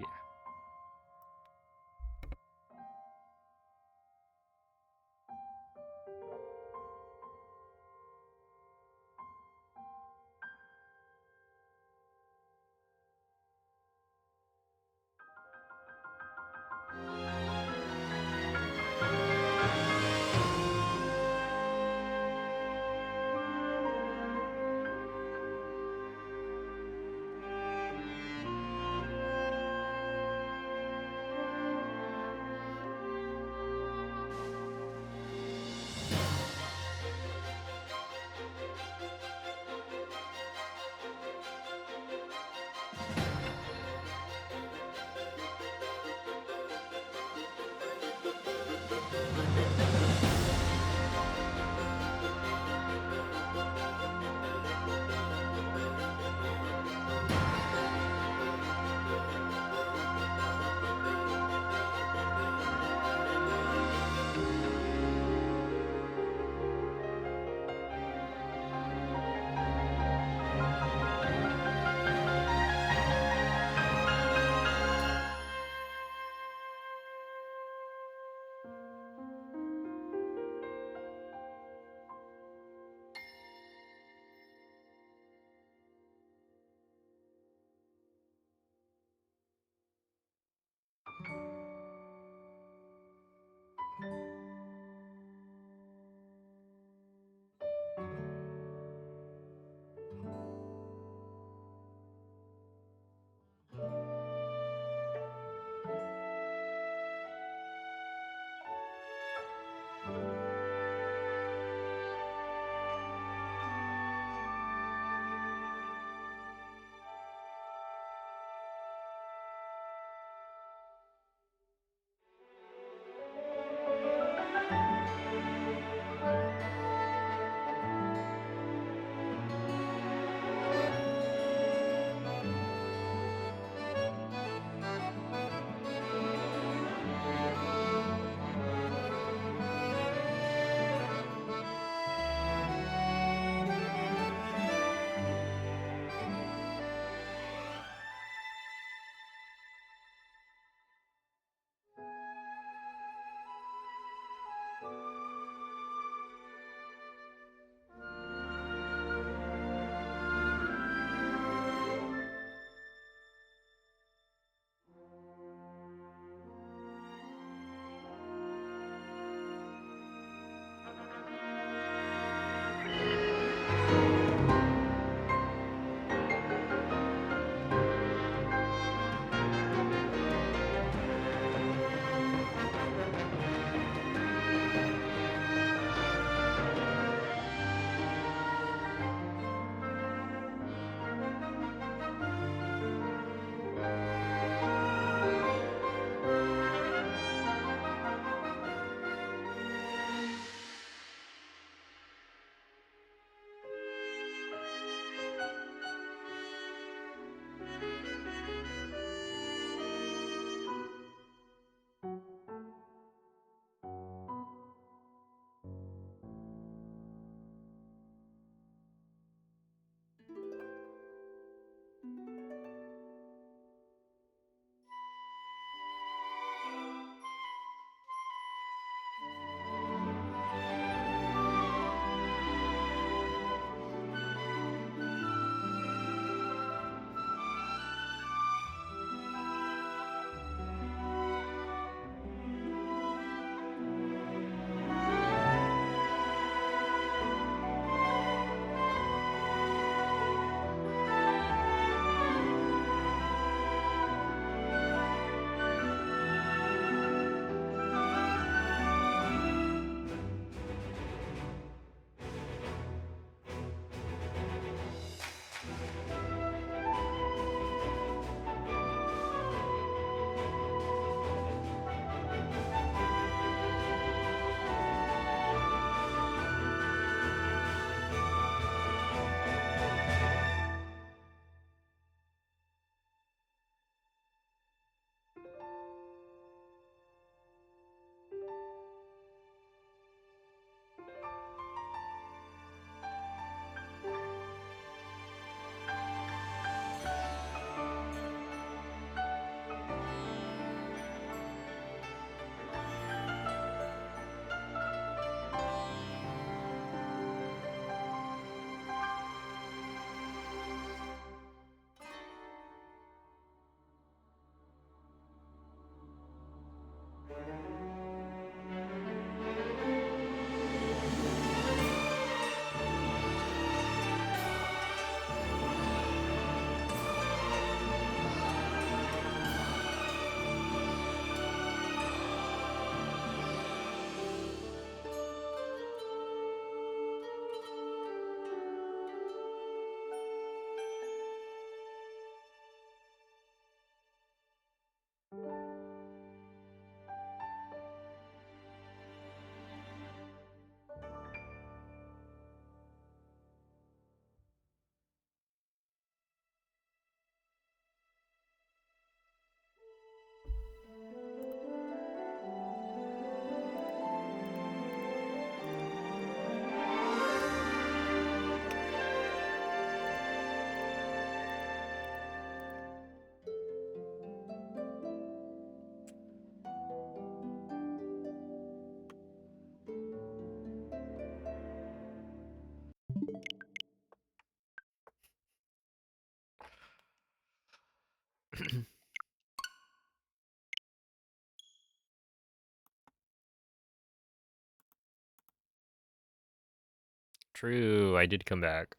True, I did come back.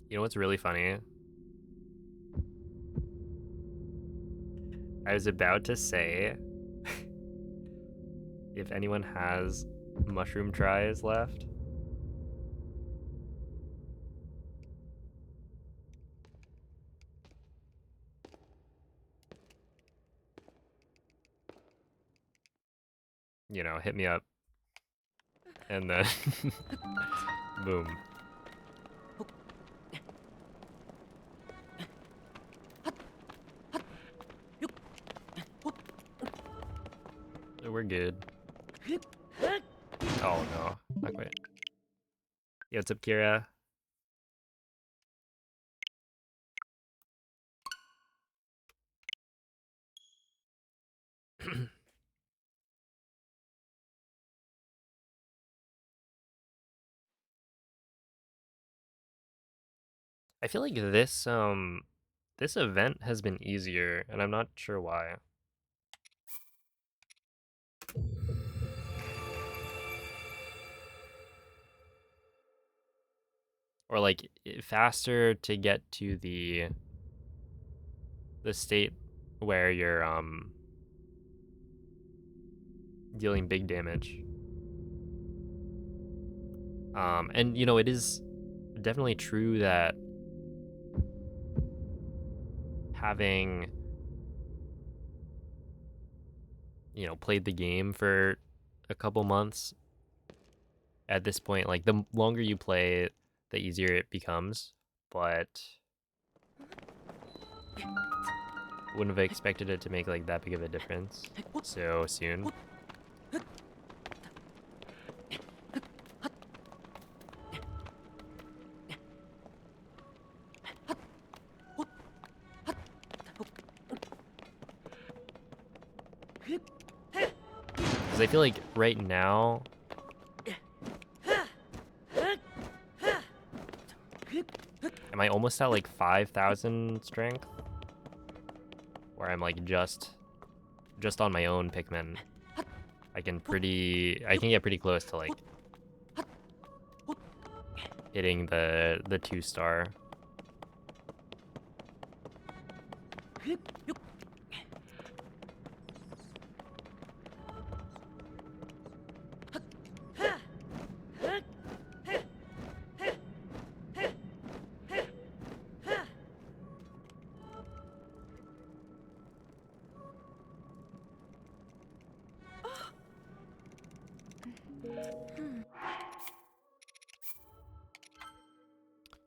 You know what's really funny? I was about to say if anyone has mushroom tries left. You know, hit me up. And then boom. We're good. Oh no, not quite. Yo, what's up, Kira? I feel like this event has been easier, and I'm not sure why. Or like faster to get to the state where you're dealing big damage. And you know, it is definitely true that having, you know, played the game for a couple months at this point, like the longer you play, the easier it becomes. But wouldn't have expected it to make like that big of a difference so soon. Because I feel like right now, am I almost at like 5,000 strength? Where I'm like just on my own Pikmin. I can get pretty close to like hitting the 2-star.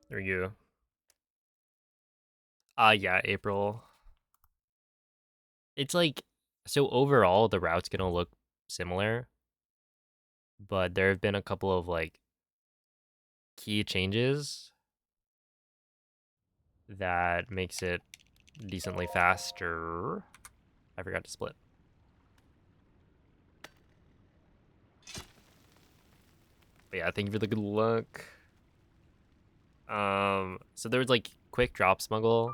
There we go. Yeah, April. It's like, so overall the route's gonna look similar, but there have been a couple of like key changes that makes it decently faster. I forgot to split. But yeah, thank you for the good luck. So there was like quick drop smuggle.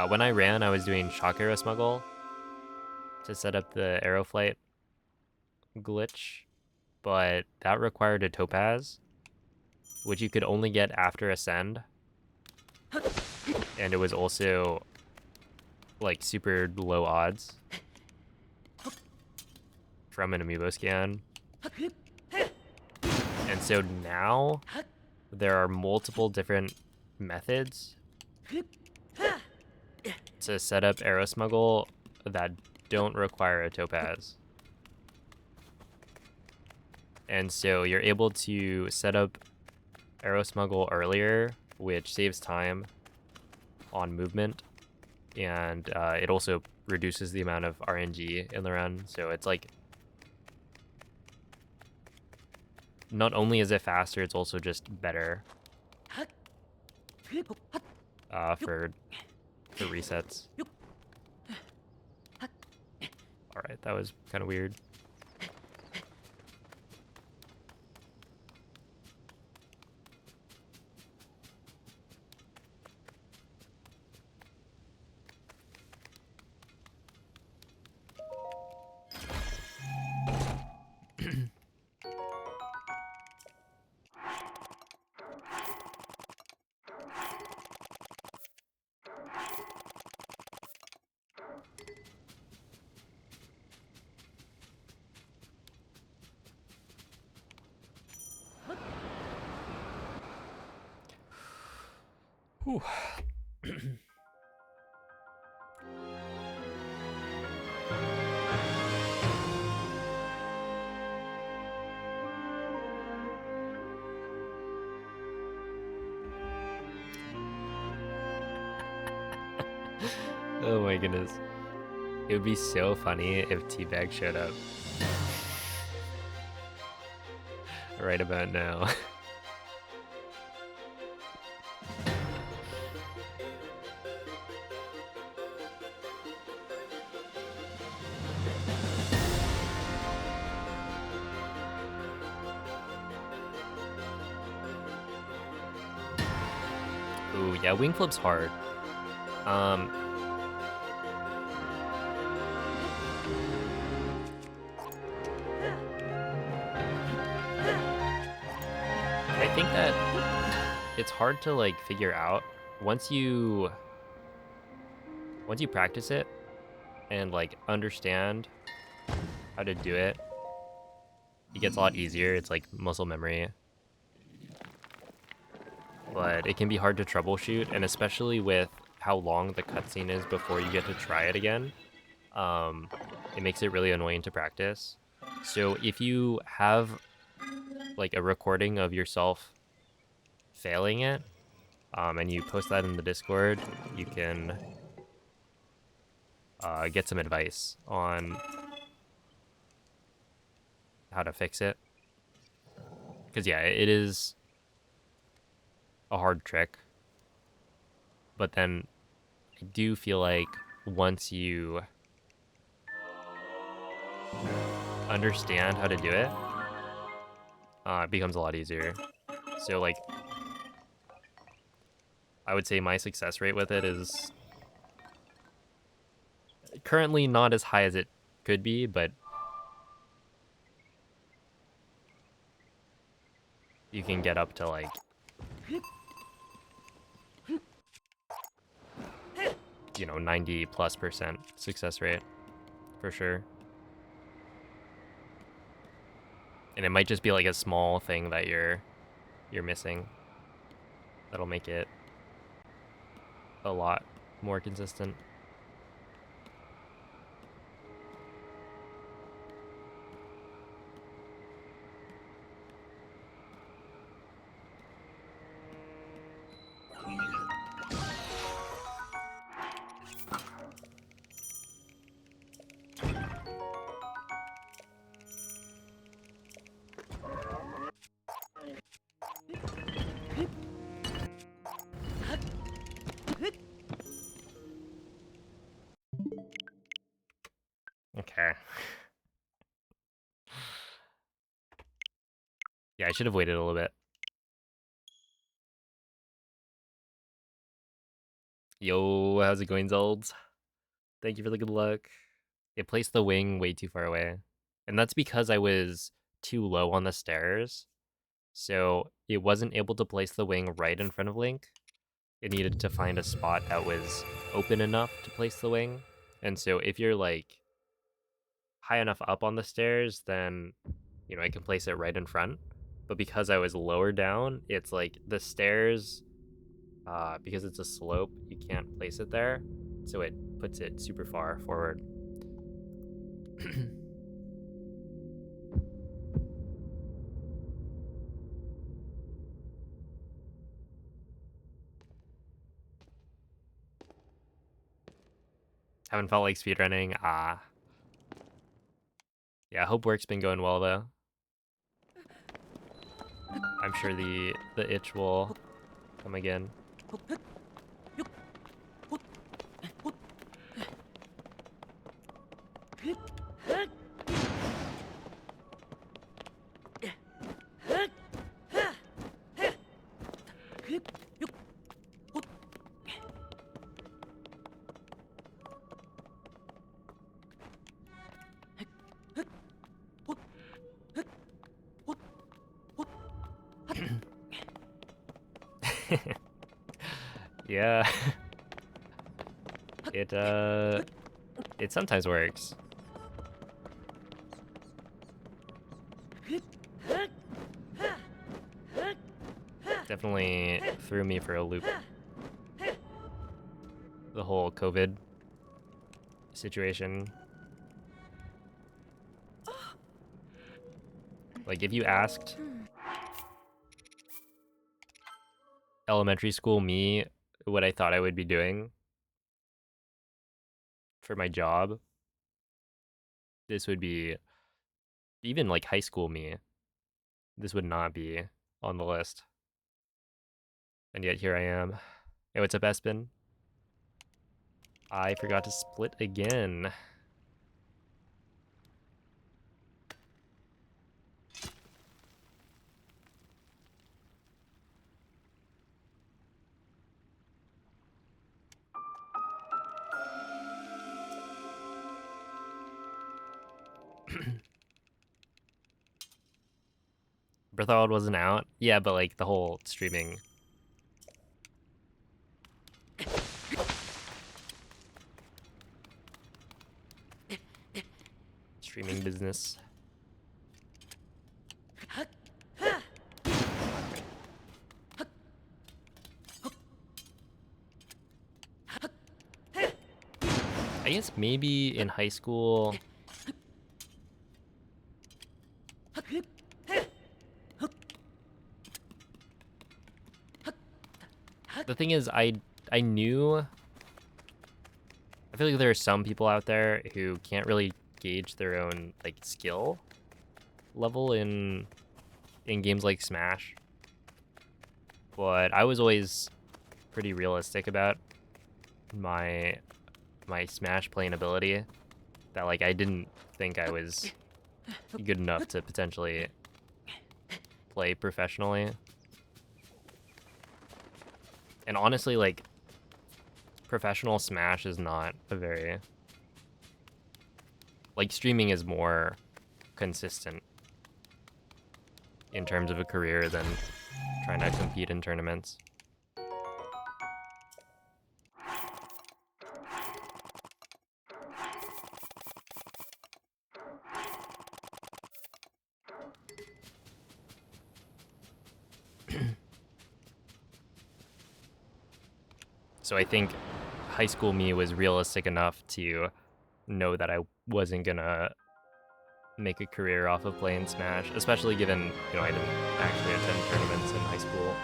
When I ran, I was doing shock arrow smuggle to set up the arrow flight glitch, but that required a topaz, which you could only get after ascend. And it was also like super low odds from an amiibo scan. And so now there are multiple different methods to set up arrow smuggle that don't require a topaz. And so you're able to set up arrow smuggle earlier, which saves time on movement, and it also reduces the amount of RNG in the run. So it's like not only is it faster, it's also just better for resets. All right, that was kind of weird. Whew. Oh my goodness. It would be so funny if Teabag showed up right about now. Ooh, yeah, wing flip's hard. I think that it's hard to like figure out once you practice it and like understand how to do it. It gets a lot easier. It's like muscle memory. But it can be hard to troubleshoot, and especially with how long the cutscene is before you get to try it again, it makes it really annoying to practice. So if you have like a recording of yourself failing it, and you post that in the Discord, you can get some advice on how to fix it. Because yeah, it is a hard trick. But then I do feel like once you understand how to do it, it becomes a lot easier. So like, I would say my success rate with it is currently not as high as it could be, but you can get up to like 90+% success rate for sure. And it might just be like a small thing that you're missing that'll make it a lot more consistent. Okay. Yeah, I should have waited a little bit. Yo, how's it going, Zolds? Thank you for the good luck. It placed the wing way too far away. And that's because I was too low on the stairs. So it wasn't able to place the wing right in front of Link. It needed to find a spot that was open enough to place the wing. And so if you're like high enough up on the stairs, then I can place it right in front. But because I was lower down, it's like the stairs, because it's a slope, you can't place it there. So it puts it super far forward. Haven't felt like speedrunning. Yeah, hope work's been going well though. I'm sure the itch will come again. Yeah. It sometimes works. Definitely threw me for a loop. The whole COVID situation. Like, if you asked elementary school me what I thought I would be doing for my job, this would be, even like high school me, this would not be on the list. And yet here I am. Hey, what's up, Espen? I forgot to split again. Breath of the Wild wasn't out. Yeah, but like the whole streaming. Streaming business. I guess maybe in high school. The thing is, I knew. I feel like there are some people out there who can't really gauge their own like skill level in games like Smash. But I was always pretty realistic about my Smash playing ability. That like I didn't think I was good enough to potentially play professionally. And honestly, like, professional Smash is not a very... Like, streaming is more consistent in terms of a career than trying to compete in tournaments. So I think high school me was realistic enough to know that I wasn't gonna make a career off of playing Smash, especially given, you know, I didn't actually attend tournaments in high school.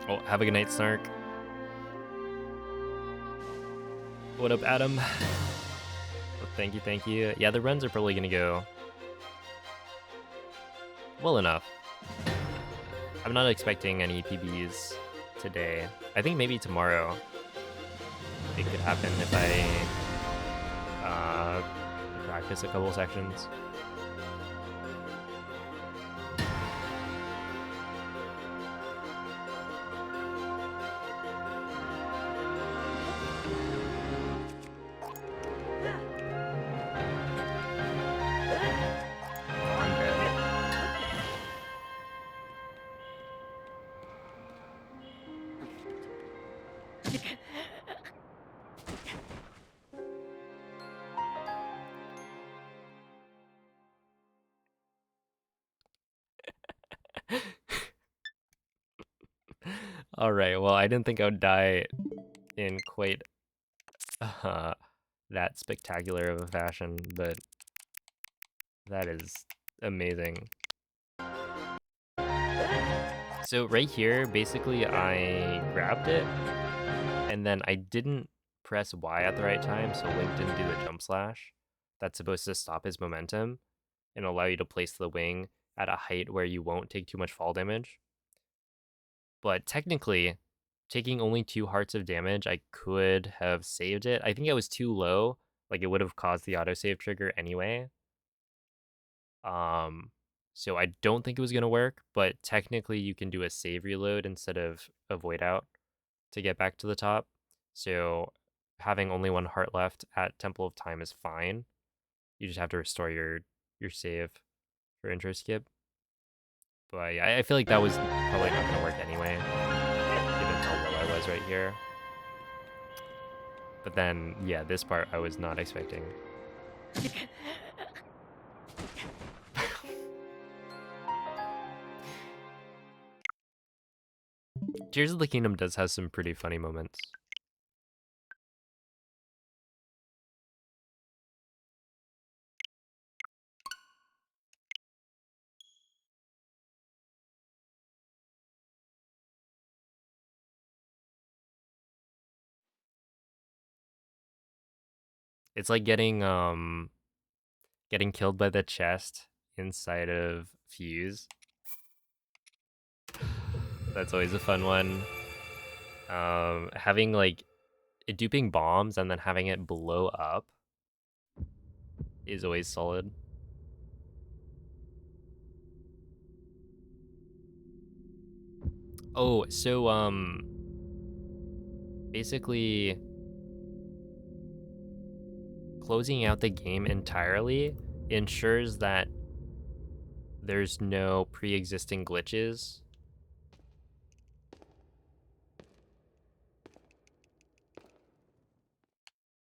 Oh, have a good night, Snark. What up, Adam? Oh, thank you, thank you. Yeah, the runs are probably gonna go well enough. I'm not expecting any PBs today. I think maybe tomorrow it could happen if I practice a couple sections. All right, well, I didn't think I would die in quite that spectacular of a fashion, but that is amazing. So right here, basically I grabbed it, and then I didn't press Y at the right time, so Link didn't do the jump slash. That's supposed to stop his momentum and allow you to place the wing at a height where you won't take too much fall damage. But technically, taking only 2 hearts of damage, I could have saved it. I think it was too low. Like, it would have caused the autosave trigger anyway. So I don't think it was going to work, but technically you can do a save reload instead of a void out to get back to the top. So having only 1 heart left at Temple of Time is fine. You just have to restore your save for intro skip. But yeah, I feel like that was probably not going to work anyway, given how low I was right here. But then, yeah, this part I was not expecting. Tears of the Kingdom does have some pretty funny moments. It's like getting killed by the chest inside of Fuse. That's always a fun one. Having like duping bombs and then having it blow up is always solid. Oh, so basically closing out the game entirely ensures that there's no pre-existing glitches.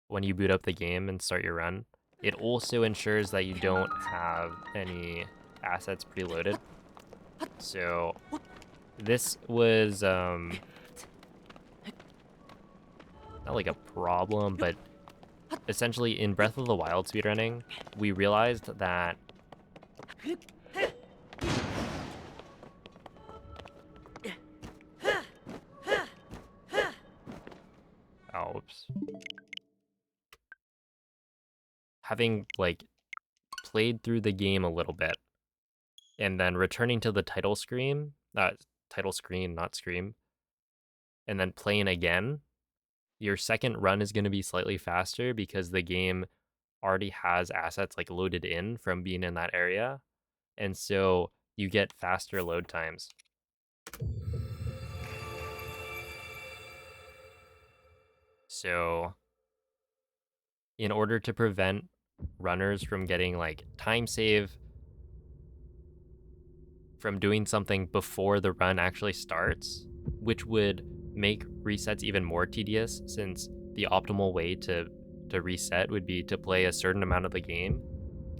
When you boot up the game and start your run. It also ensures that you don't have any assets preloaded. So this was not like a problem, but essentially in Breath of the Wild speedrunning, we realized that oops. Having like played through the game a little bit and then returning to the title screen, not screen, and then playing again, your second run is going to be slightly faster because the game already has assets like loaded in from being in that area. And so you get faster load times. So in order to prevent runners from getting like time save from doing something before the run actually starts, which would make resets even more tedious since the optimal way to reset would be to play a certain amount of the game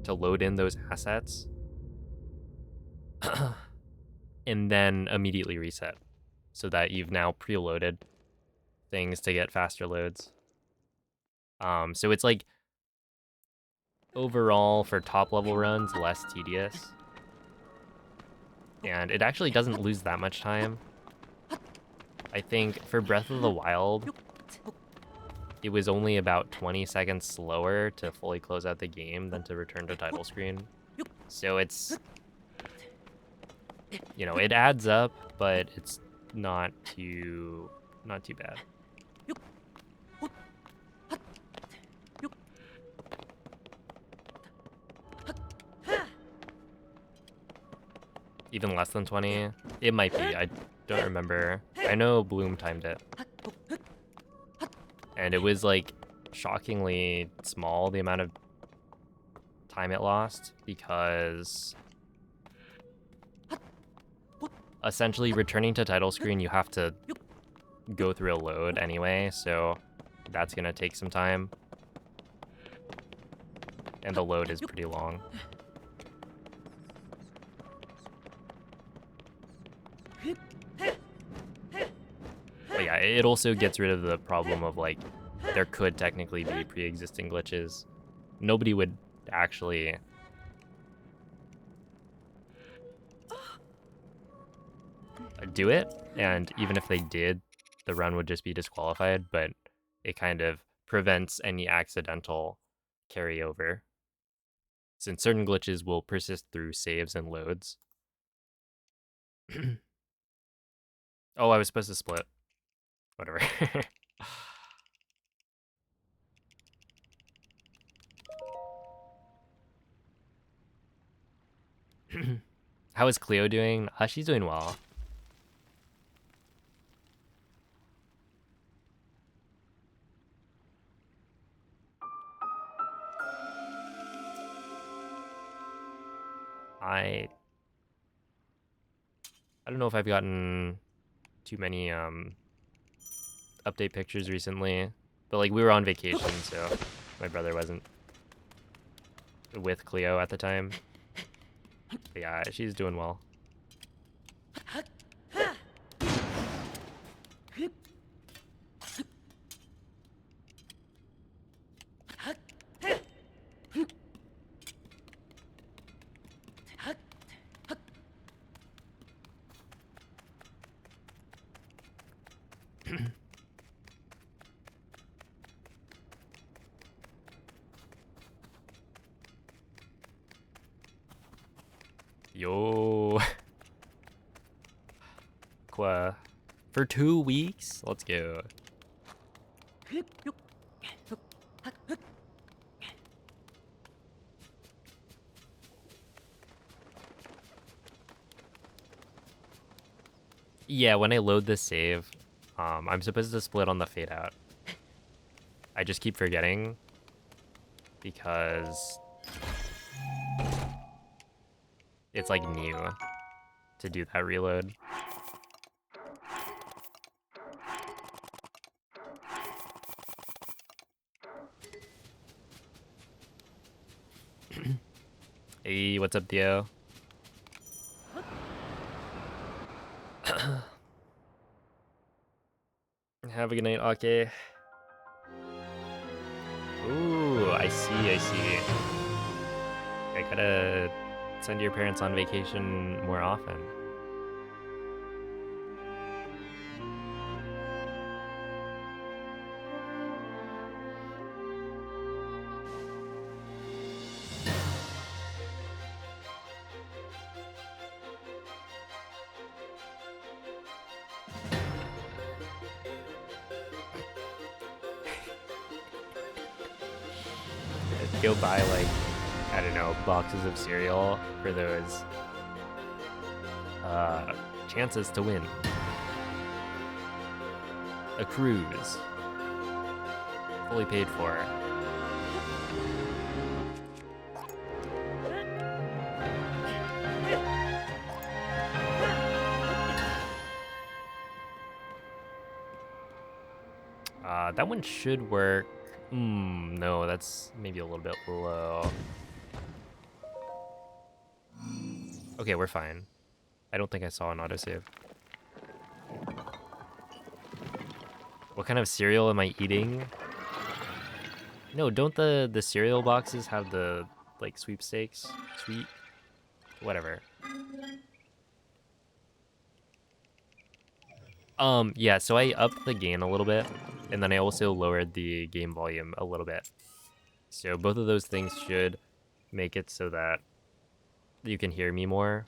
to load in those assets and then immediately reset so that you've now preloaded things to get faster loads. So it's like overall for top level runs less tedious, and it actually doesn't lose that much time. I think for Breath of the Wild, it was only about 20 seconds slower to fully close out the game than to return to title screen. So it's, you know, it adds up, but it's not too bad. Even less than 20? It might be, I don't remember. I know Bloom timed it. And it was like shockingly small, the amount of time it lost, because essentially returning to title screen, you have to go through a load anyway, so that's gonna take some time. And the load is pretty long. But yeah, it also gets rid of the problem of like, there could technically be pre-existing glitches. Nobody would actually do it, and even if they did, the run would just be disqualified, but it kind of prevents any accidental carryover, since certain glitches will persist through saves and loads. Oh, I was supposed to split. Whatever. How is Cleo doing? She's doing well. I don't know if I've gotten too many update pictures recently, but like we were on vacation, so my brother wasn't with Cleo at the time. But yeah, she's doing well. Yo. Qua. For 2 weeks? Let's go. Yeah, when I load this save, I'm supposed to split on the fade out. I just keep forgetting because it's like new to do that reload. Hey, what's up, Dio? Have a good night, okay. Ooh, I see. I gotta send your parents on vacation more often. Go buy like, I don't know, boxes of cereal for those chances to win. A cruise. Fully paid for. That one should work. No, that's maybe a little bit low. Okay, we're fine. I don't think I saw an autosave. What kind of cereal am I eating? No, don't the cereal boxes have the like sweepstakes? Sweet? Whatever. Yeah, so I upped the gain a little bit, and then I also lowered the game volume a little bit. So both of those things should make it so that you can hear me more.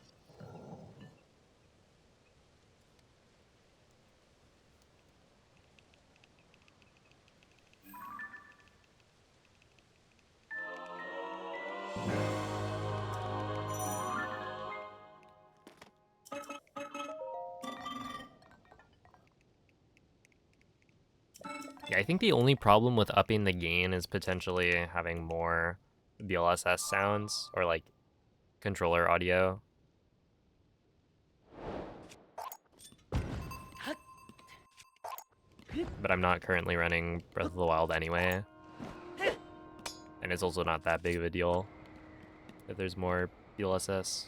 Yeah, I think the only problem with upping the gain is potentially having more DLSS sounds or like controller audio. But I'm not currently running Breath of the Wild anyway. And it's also not that big of a deal if there's more DLSS.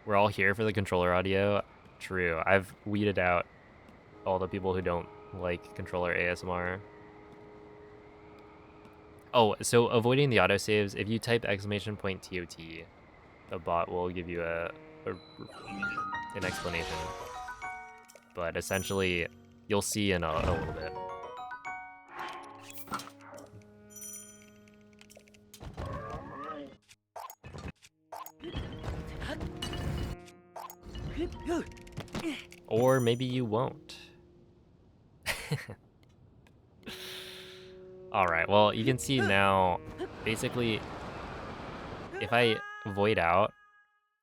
We're all here for the controller audio. True. I've weeded out all the people who don't like controller ASMR. Oh, so avoiding the autosaves, if you type !TOT, the bot will give you a an explanation. But essentially, you'll see in a little bit. Or maybe you won't. Alright, well, you can see now, basically, if I void out,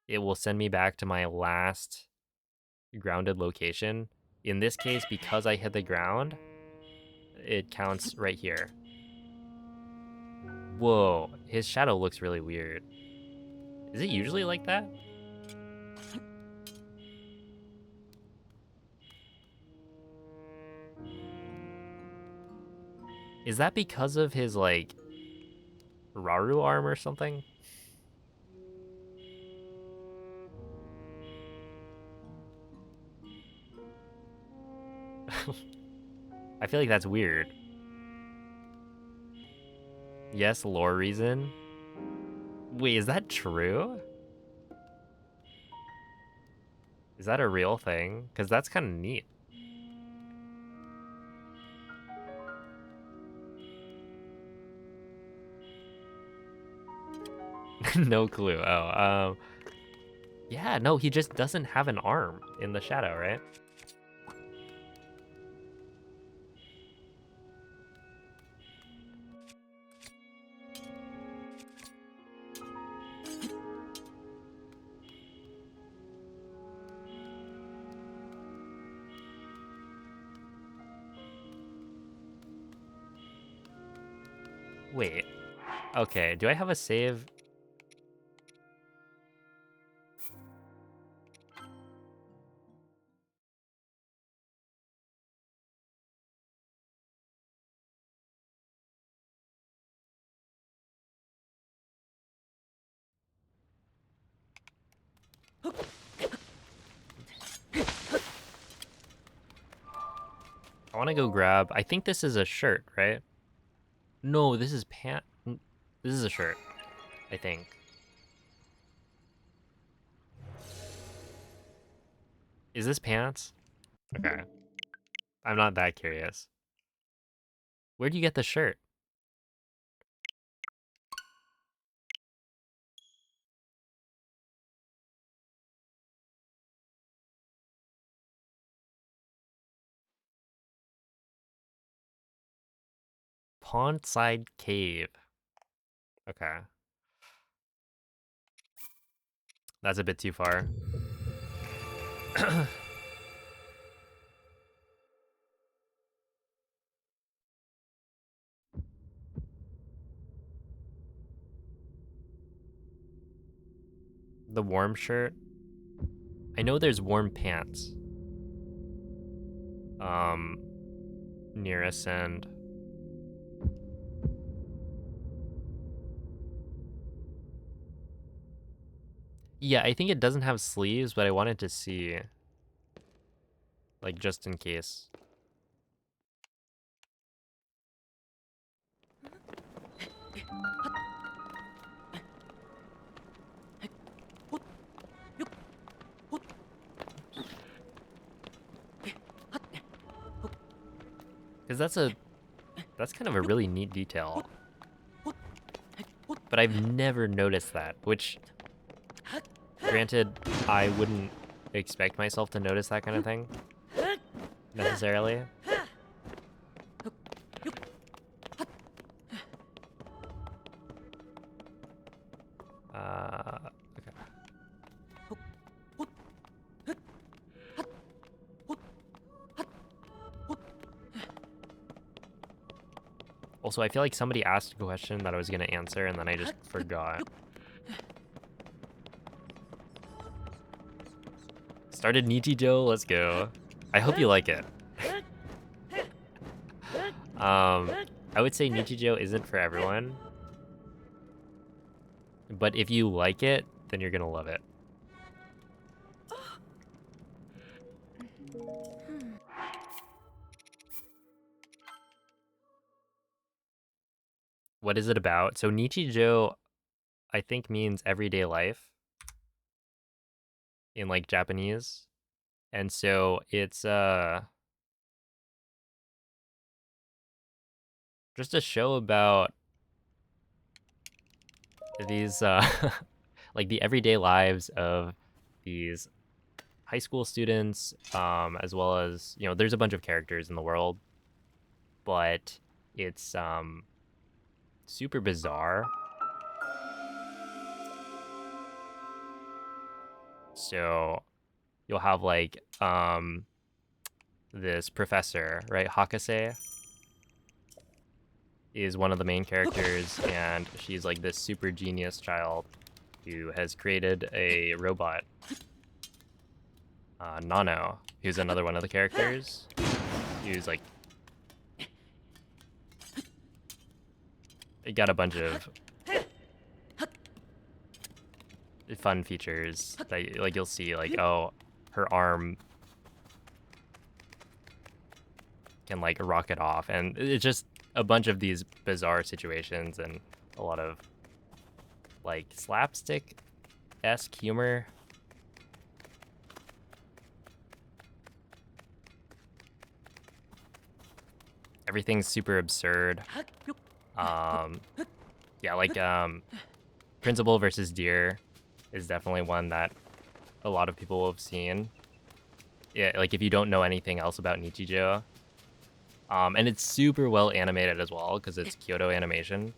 it will send me back to my last grounded location. In this case, because I hit the ground, it counts right here. Whoa, his shadow looks really weird. Is it usually like that? Is that because of his, like, Raru arm or something? I feel like that's weird. Yes, lore reason. Wait, is that true? Is that a real thing? Because that's kind of neat. No clue. Oh, yeah, no, he just doesn't have an arm in the shadow, right? Wait. Okay, do I have a save? I want to go grab. I think this is a shirt, right? No, this is pant. This is a shirt, I think. Is this pants? Okay. I'm not that curious. Where do you get the shirt? Pondside Cave. Okay. That's a bit too far. The warm shirt. I know there's warm pants. Near Ascend. Yeah, I think it doesn't have sleeves, but I wanted to see. Like, just in case. Because that's kind of a really neat detail. But I've never noticed that, which, granted, I wouldn't expect myself to notice that kind of thing, necessarily. Okay. Also, I feel like somebody asked a question that I was gonna answer, and then I just forgot. Started Nichijou, let's go. I hope you like it. I would say Nichijou isn't for everyone, but if you like it, then you're gonna love it. What is it about? So Nichijou, I think, means everyday life. in like Japanese. And so it's just a show about these like the everyday lives of these high school students, as well as, you know, there's a bunch of characters in the world, but it's super bizarre. So you'll have like this professor, right? Hakase is one of the main characters, and she's like this super genius child who has created a robot. Nano, who's another one of the characters, who's like, it got a bunch of fun features that like you'll see, like, oh, her arm can like rocket off, and it's just a bunch of these bizarre situations and a lot of like slapstick-esque humor. Everything's super absurd. Yeah, like Principal versus Deer is definitely one that a lot of people have seen. Yeah, like if you don't know anything else about Nichijou. And it's super well animated as well because it's Kyoto Animation.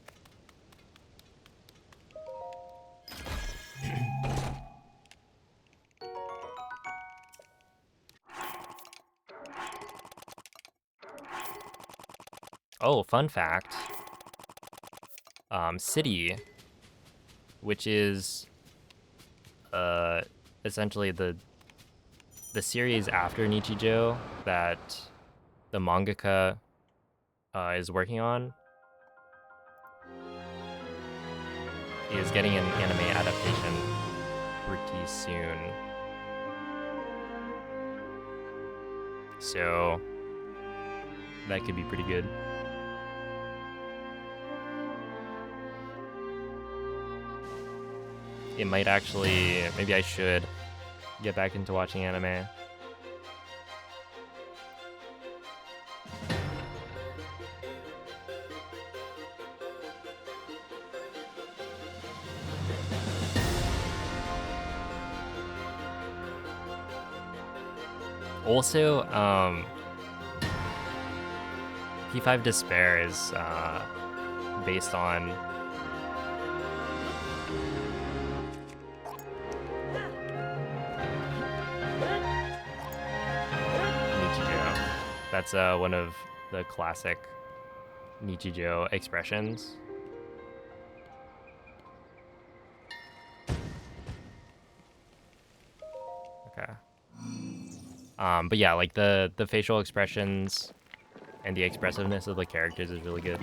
Oh, fun fact. City, which is essentially the series after Nichijou that the mangaka is working on, is getting an anime adaptation pretty soon. So that could be pretty good. It might actually, maybe I should get back into watching anime. Also, P5 Despair is based on Nichijou. That's one of the classic Nichijou expressions. Okay. But yeah, like the facial expressions and the expressiveness of the characters is really good.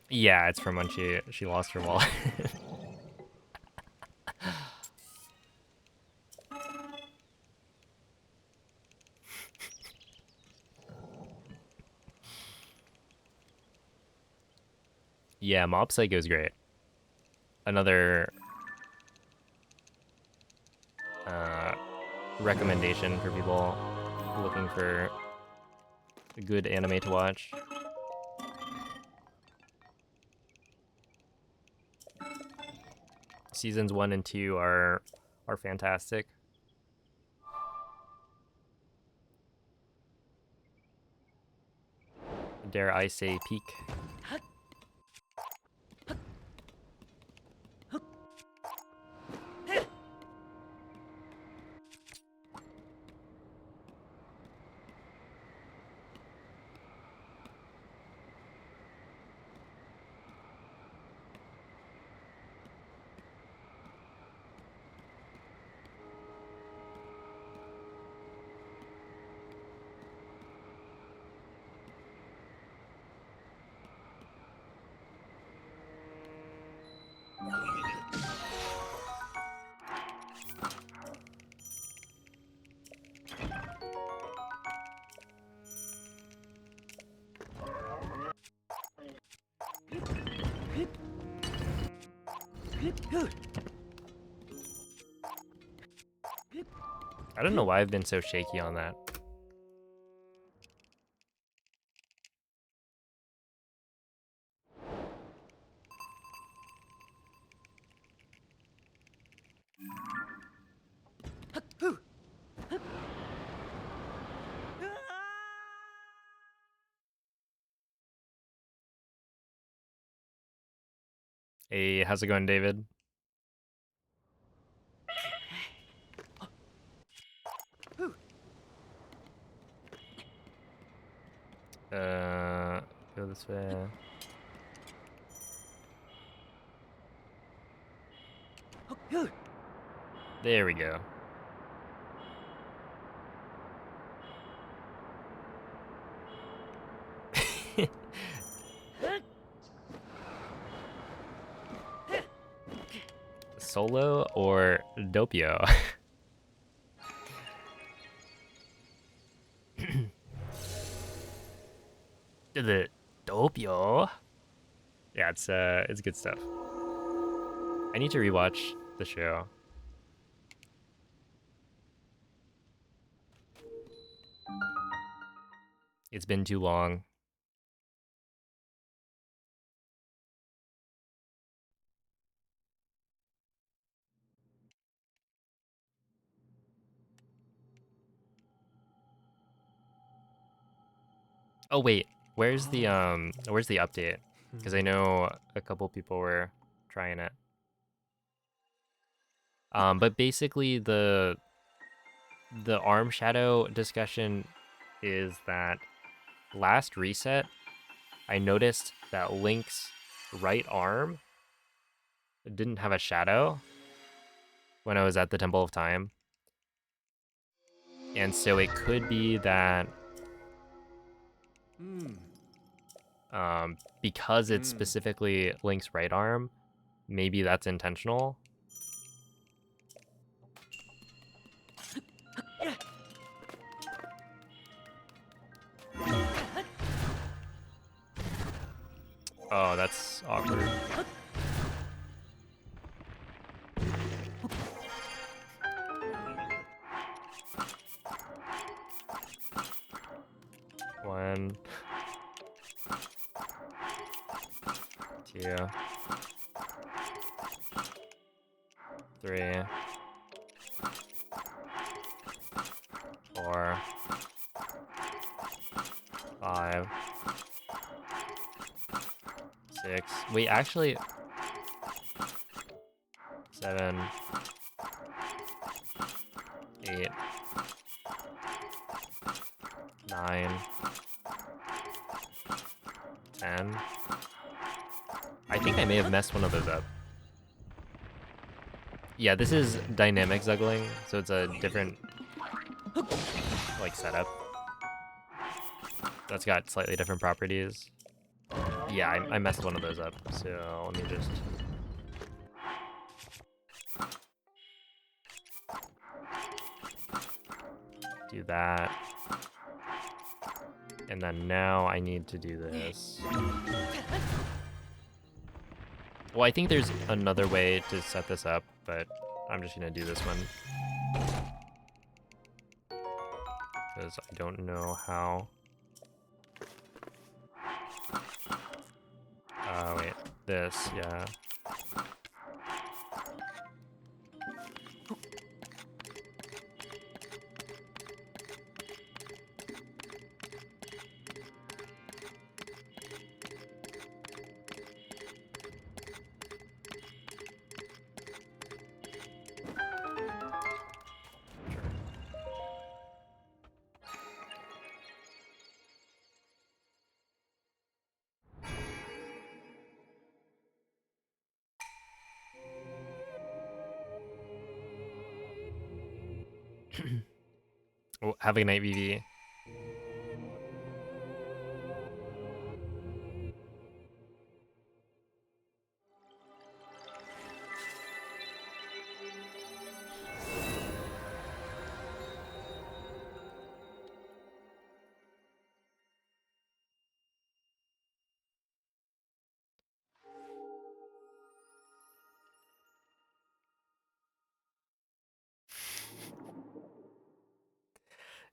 Yeah, it's from when she lost her wallet. Yeah, Mob Psycho is great. Another recommendation for people looking for a good anime to watch. Seasons 1 and 2 are fantastic. Dare I say peak. I don't know why I've been so shaky on that. Hey, how's it going, David? Go this way. There we go. Solo or Doppio? The Doppio? Yeah, it's good stuff. I need to rewatch the show. It's been too long. Oh wait, where's the update? Because I know a couple people were trying it. But basically the arm shadow discussion is that last reset, I noticed that Link's right arm didn't have a shadow when I was at the Temple of Time. And so it could be that because it's specifically Link's right arm, maybe that's intentional. Oh, that's awkward. One, two, three, four, five, six. Wait, actually, 7, 8, 9, 10. I think I may have messed one of those up. Yeah, this is dynamic zuggling, so it's a different like setup. That's got slightly different properties. Yeah, I messed one of those up, so let me just... do that. And then now I need to do this. Well, I think there's another way to set this up, but I'm just gonna do this one. Because I don't know how. Oh, wait. This, yeah. Oh, have a good night, Vivi.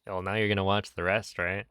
Well, now you're gonna watch the rest, right?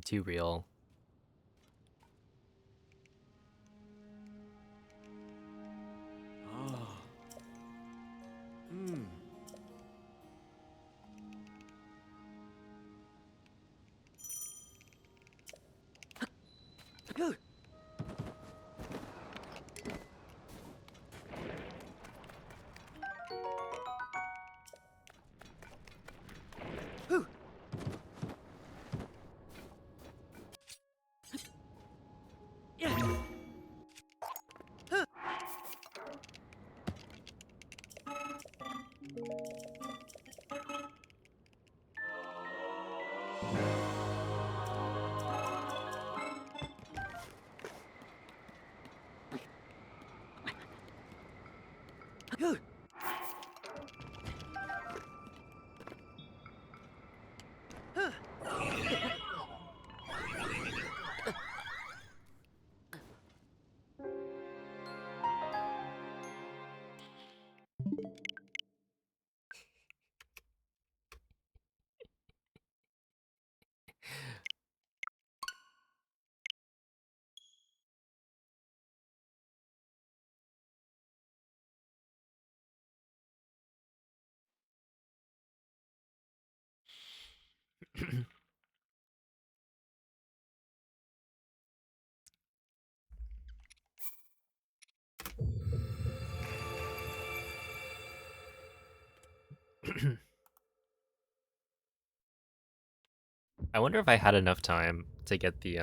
Too real. Ah. Hmm. I wonder if I had enough time to get the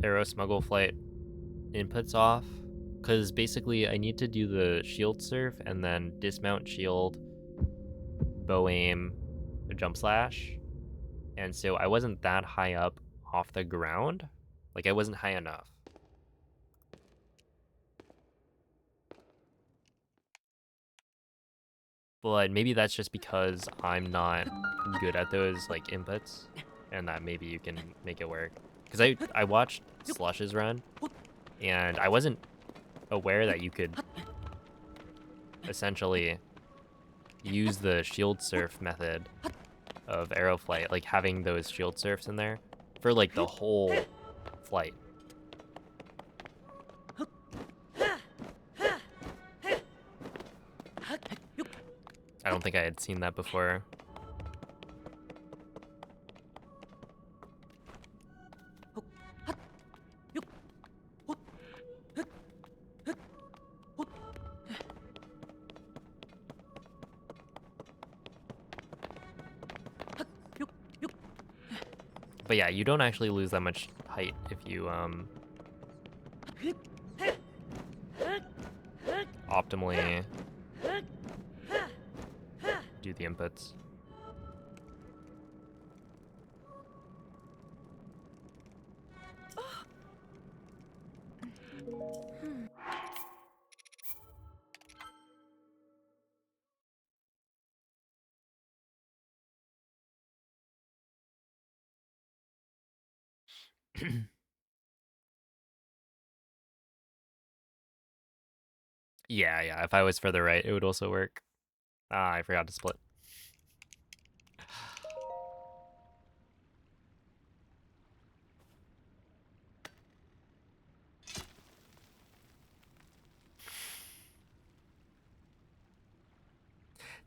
Arrow Smuggle Flight inputs off, because basically I need to do the shield surf and then dismount shield, bow aim, jump slash, and so I wasn't that high up off the ground. Like, I wasn't high enough. But maybe that's just because I'm not good at those like inputs, and that maybe you can make it work. Because I watched Slush's run, and I wasn't aware that you could essentially use the shield surf method of arrow flight, like having those shield surfs in there for like the whole flight. I don't think I had seen that before. But yeah, you don't actually lose that much height if you optimally do the inputs. Yeah, if I was further right, it would also work. Ah, I forgot to split.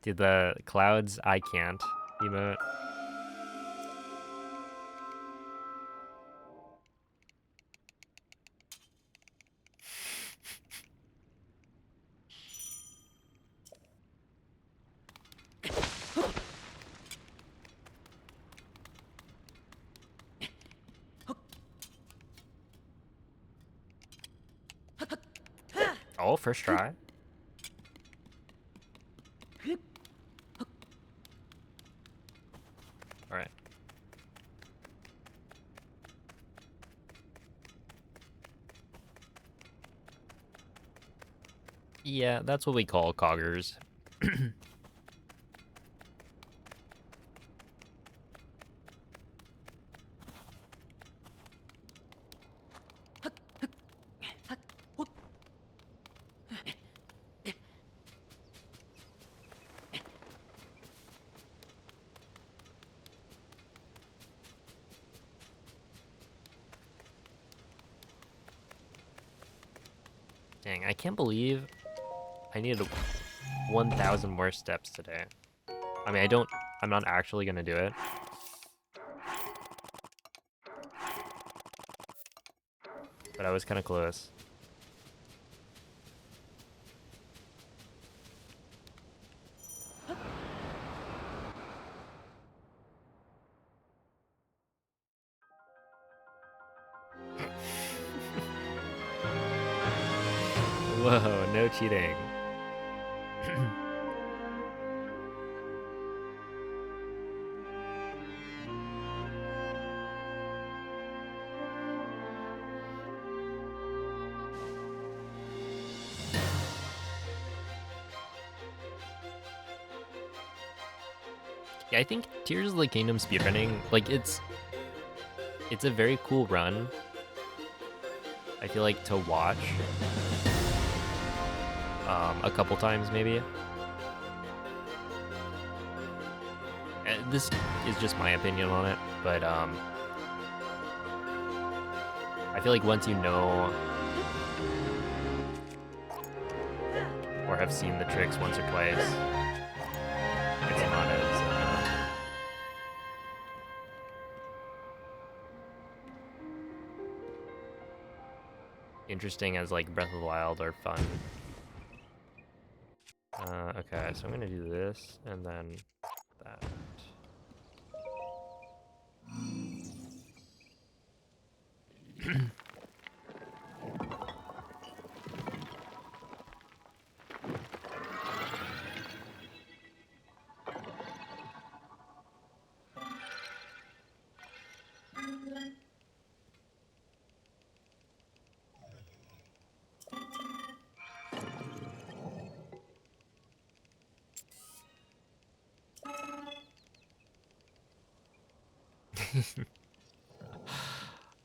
Dude, the clouds I can't emote. Oh, first try. All right. Yeah, that's what we call coggers. Dang, I can't believe I needed 1,000 more steps today. I mean, I'm not actually gonna do it. But I was kind of close. Whoa, no cheating. Yeah, I think Tears of the Kingdom speedrunning, like it's a very cool run. I feel like to watch a couple times maybe. This is just my opinion on it, but I feel like once you know or have seen the tricks once or twice, it's not as interesting as like Breath of the Wild or fun. Okay, so I'm gonna do this and then that.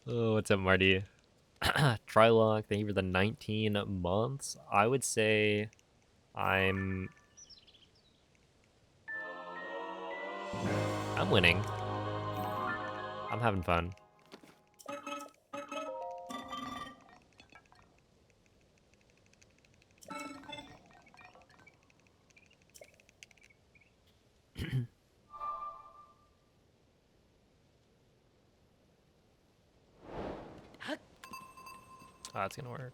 Oh, what's up, Marty? Trilog, thank you for the 19 months. I would say I'm winning. I'm having fun. Oh, that's gonna work.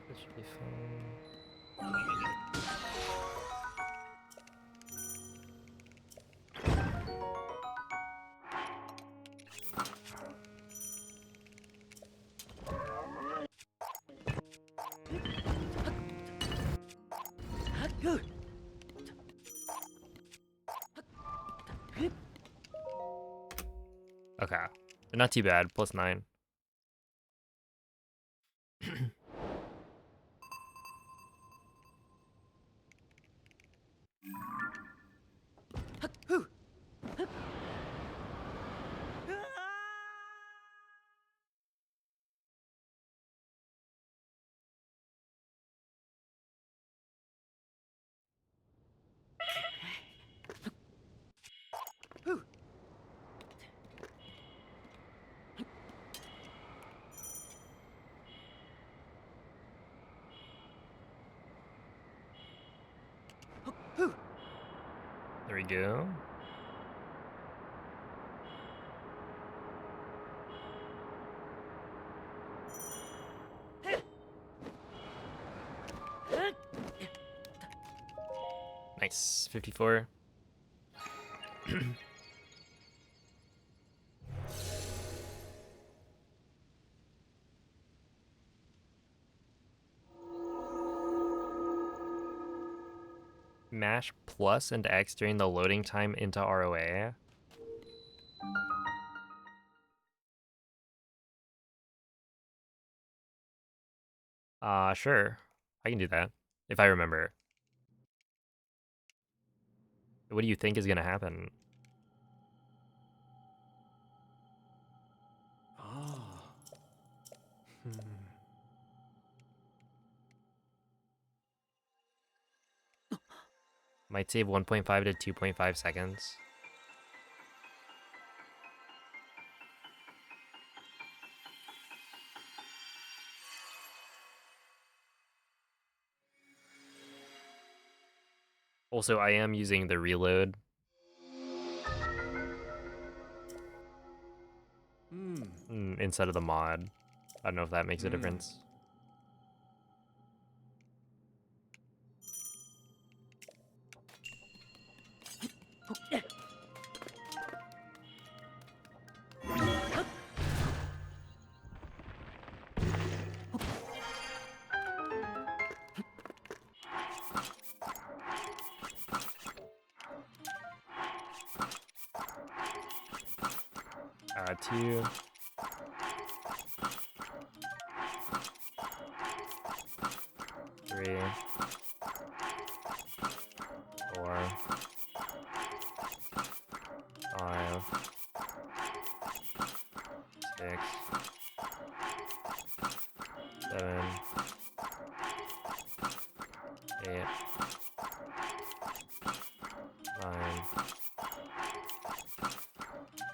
This should be fun. Okay, not too bad. +9. we go. Nice. 54. Mash plus and X during the loading time into ROA. Sure. I can do that if I remember. What do you think is gonna happen? Ah. Hmm. Might save 1.5 to 2.5 seconds. Also, I am using the reload. Instead of the mod. I don't know if that makes a difference. Two. Three. 4. 5. 6. 7. 8. 9.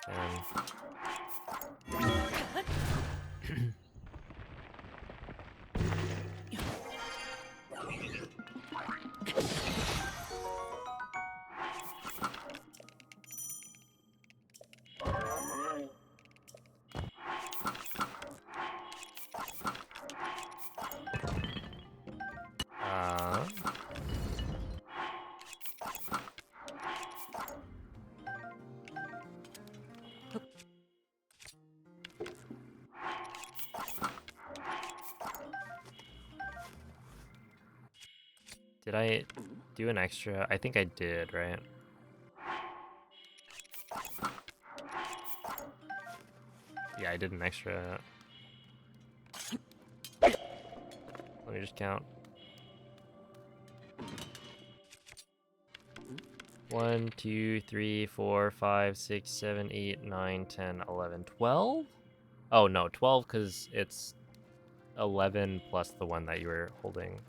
10. Did I do an extra? I think I did, right? Yeah, I did an extra. Let me just count. 1, 2, 3, 4, 5, 6, 7, 8, 9, 10, 11, 12? Oh no, 12 because it's 11 plus the one that you were holding.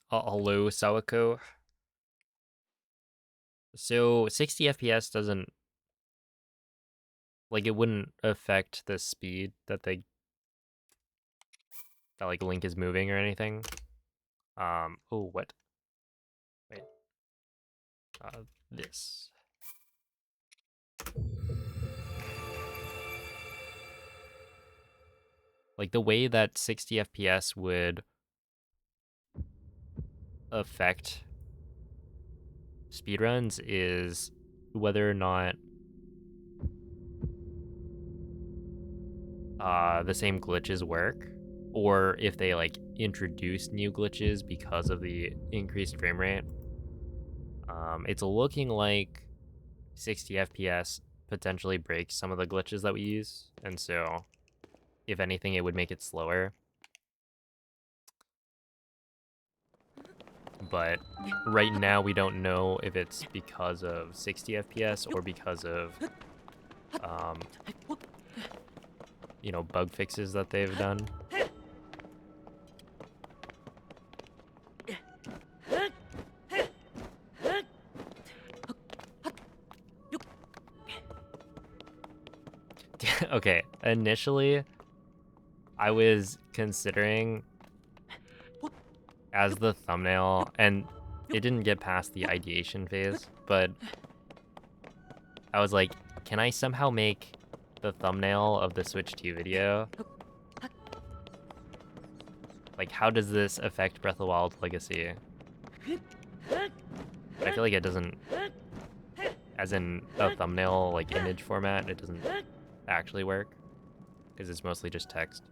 Hello, Sawako. So 60 FPS doesn't like it wouldn't affect the speed that like Link is moving or anything. Oh, what? Wait. This. Like the way that 60 FPS would affect speedruns is whether or not the same glitches work, or if they like introduce new glitches because of the increased frame rate. It's looking like 60 FPS potentially breaks some of the glitches that we use, and so if anything, it would make it slower. But right now, we don't know if it's because of 60 FPS or because of, you know, bug fixes that they've done. Okay, initially, I was considering as the thumbnail, and it didn't get past the ideation phase, but I was like, can I somehow make the thumbnail of the Switch 2 video? Like, how does this affect Breath of the Wild Legacy? But I feel like it doesn't, as in a thumbnail, like image format, it doesn't actually work, because it's mostly just text.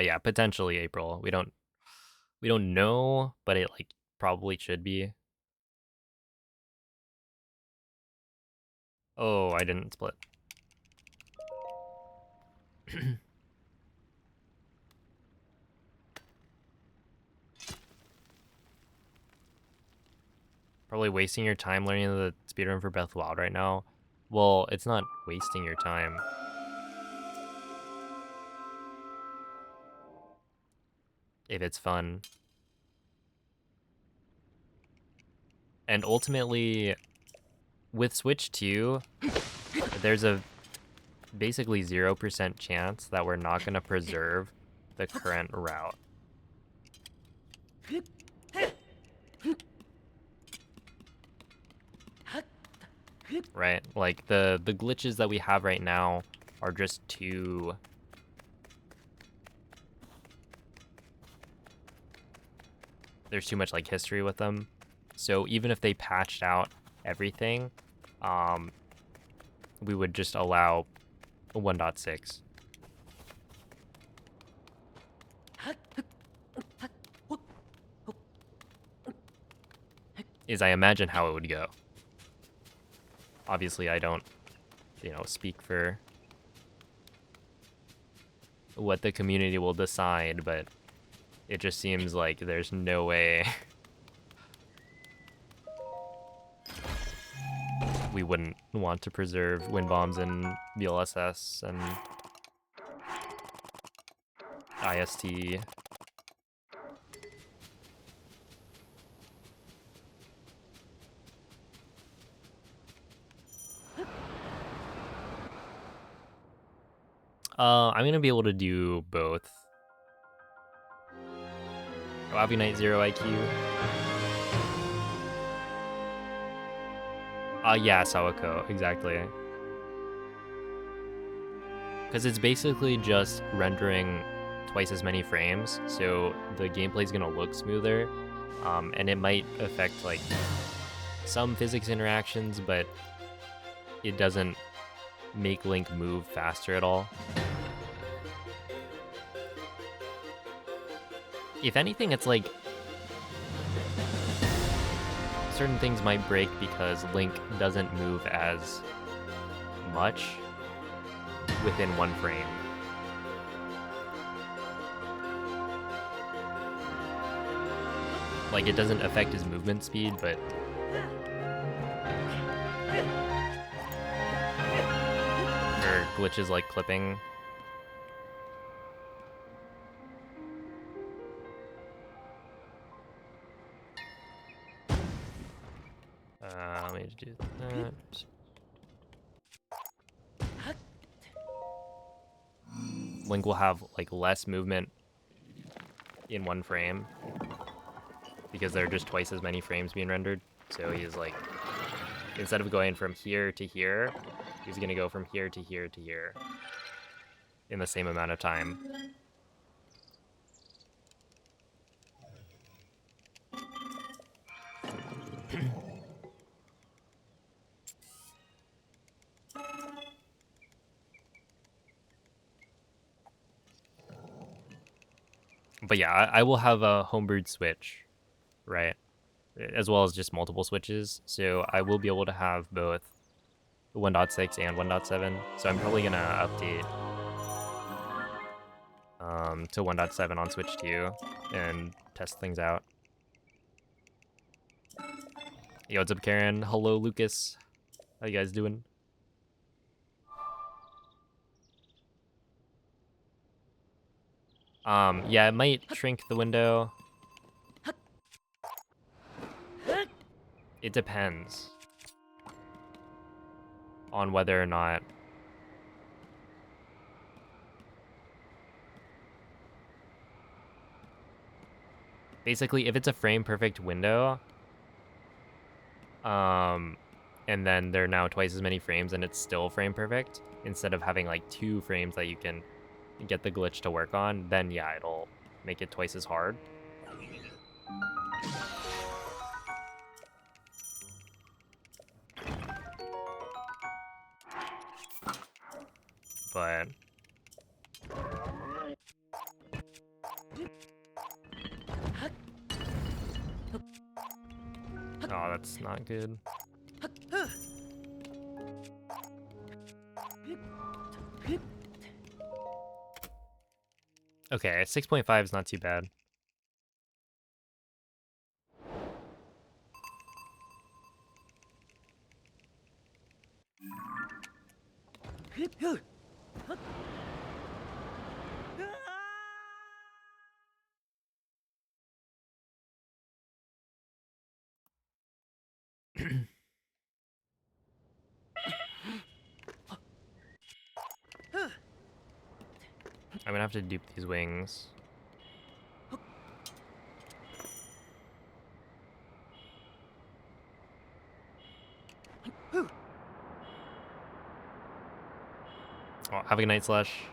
Yeah, potentially April. We don't know, but it like probably should be. Oh, I didn't split. Probably wasting your time learning the speedrun for Breath of the Wild right now. Well, it's not wasting your time. If it's fun. And ultimately, with Switch 2, there's a basically 0% chance that we're not going to preserve the current route. Right? Like, the glitches that we have right now are just too... There's too much, like, history with them. So even if they patched out everything, we would just allow 1.6. Is I imagine how it would go. Obviously, I don't, you know, speak for what the community will decide, but it just seems like there's no way we wouldn't want to preserve wind bombs and BLSS and IST. I'm gonna be able to do both. Wabi Knight 0 IQ. Yeah, Sawako, exactly. Because it's basically just rendering twice as many frames, so the gameplay is gonna look smoother, and it might affect like some physics interactions, but it doesn't make Link move faster at all. If anything, it's like certain things might break because Link doesn't move as much within one frame. Like, it doesn't affect his movement speed, but... Or glitches like clipping. Let me do that. Link will have like less movement in one frame because there are just twice as many frames being rendered. So he's like, instead of going from here to here, he's gonna go from here to here to here in the same amount of time. But yeah, I will have a homebrewed Switch, right? As well as just multiple switches. So I will be able to have both 1.6 and 1.7. So I'm probably going to update to 1.7 on Switch 2 and test things out. Yo, what's up, Karen? Hello, Lucas. How you guys doing? Yeah, it might shrink the window. It depends on whether or not basically if it's a frame perfect window, and then there are now twice as many frames and it's still frame perfect, instead of having like 2 frames that you can get the glitch to work on, then yeah, it'll make it twice as hard. But oh, that's not good. Okay, 6.5 is not too bad. I'm gonna have to dupe these wings. Oh, have a good night, Slush.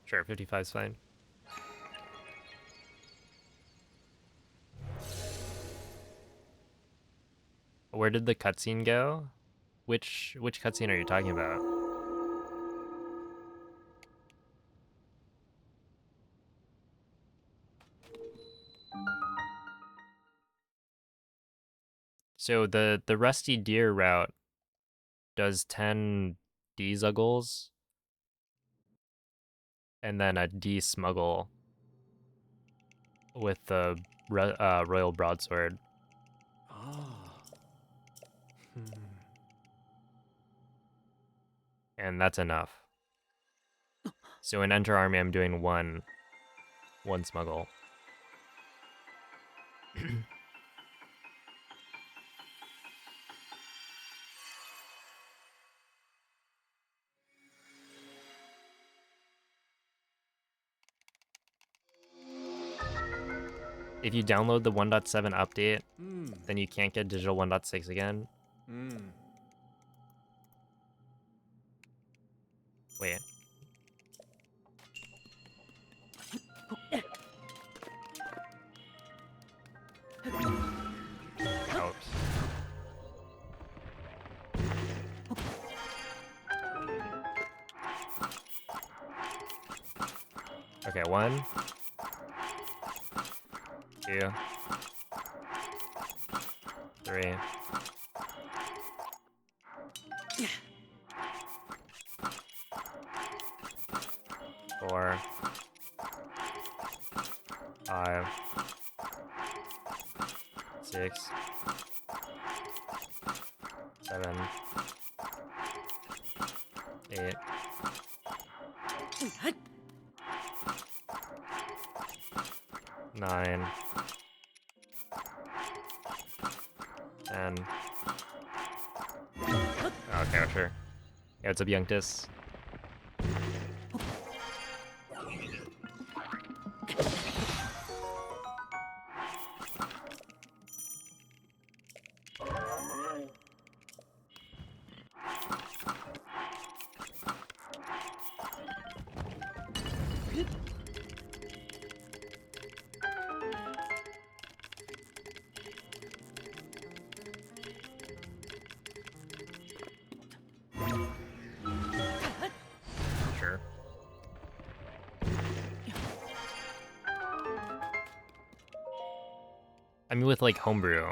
Sure, 55 is fine. Where did the cutscene go? Which cutscene are you talking about? So the Rusty Deer route does 10 D-Zuggles and then a D-Smuggle with the Royal Broadsword. Ah. Hmm. And that's enough. So in Enter Army, I'm doing one Smuggle. If you download the 1.7 update, then you can't get digital 1.6 again. Wait. Ouch. Okay, 1, 2, 3, 5, 6, 7, 8, 9, 10. Okay, sure. Yeah, what's up, Youngtus? Sure. I mean, with like Homebrew,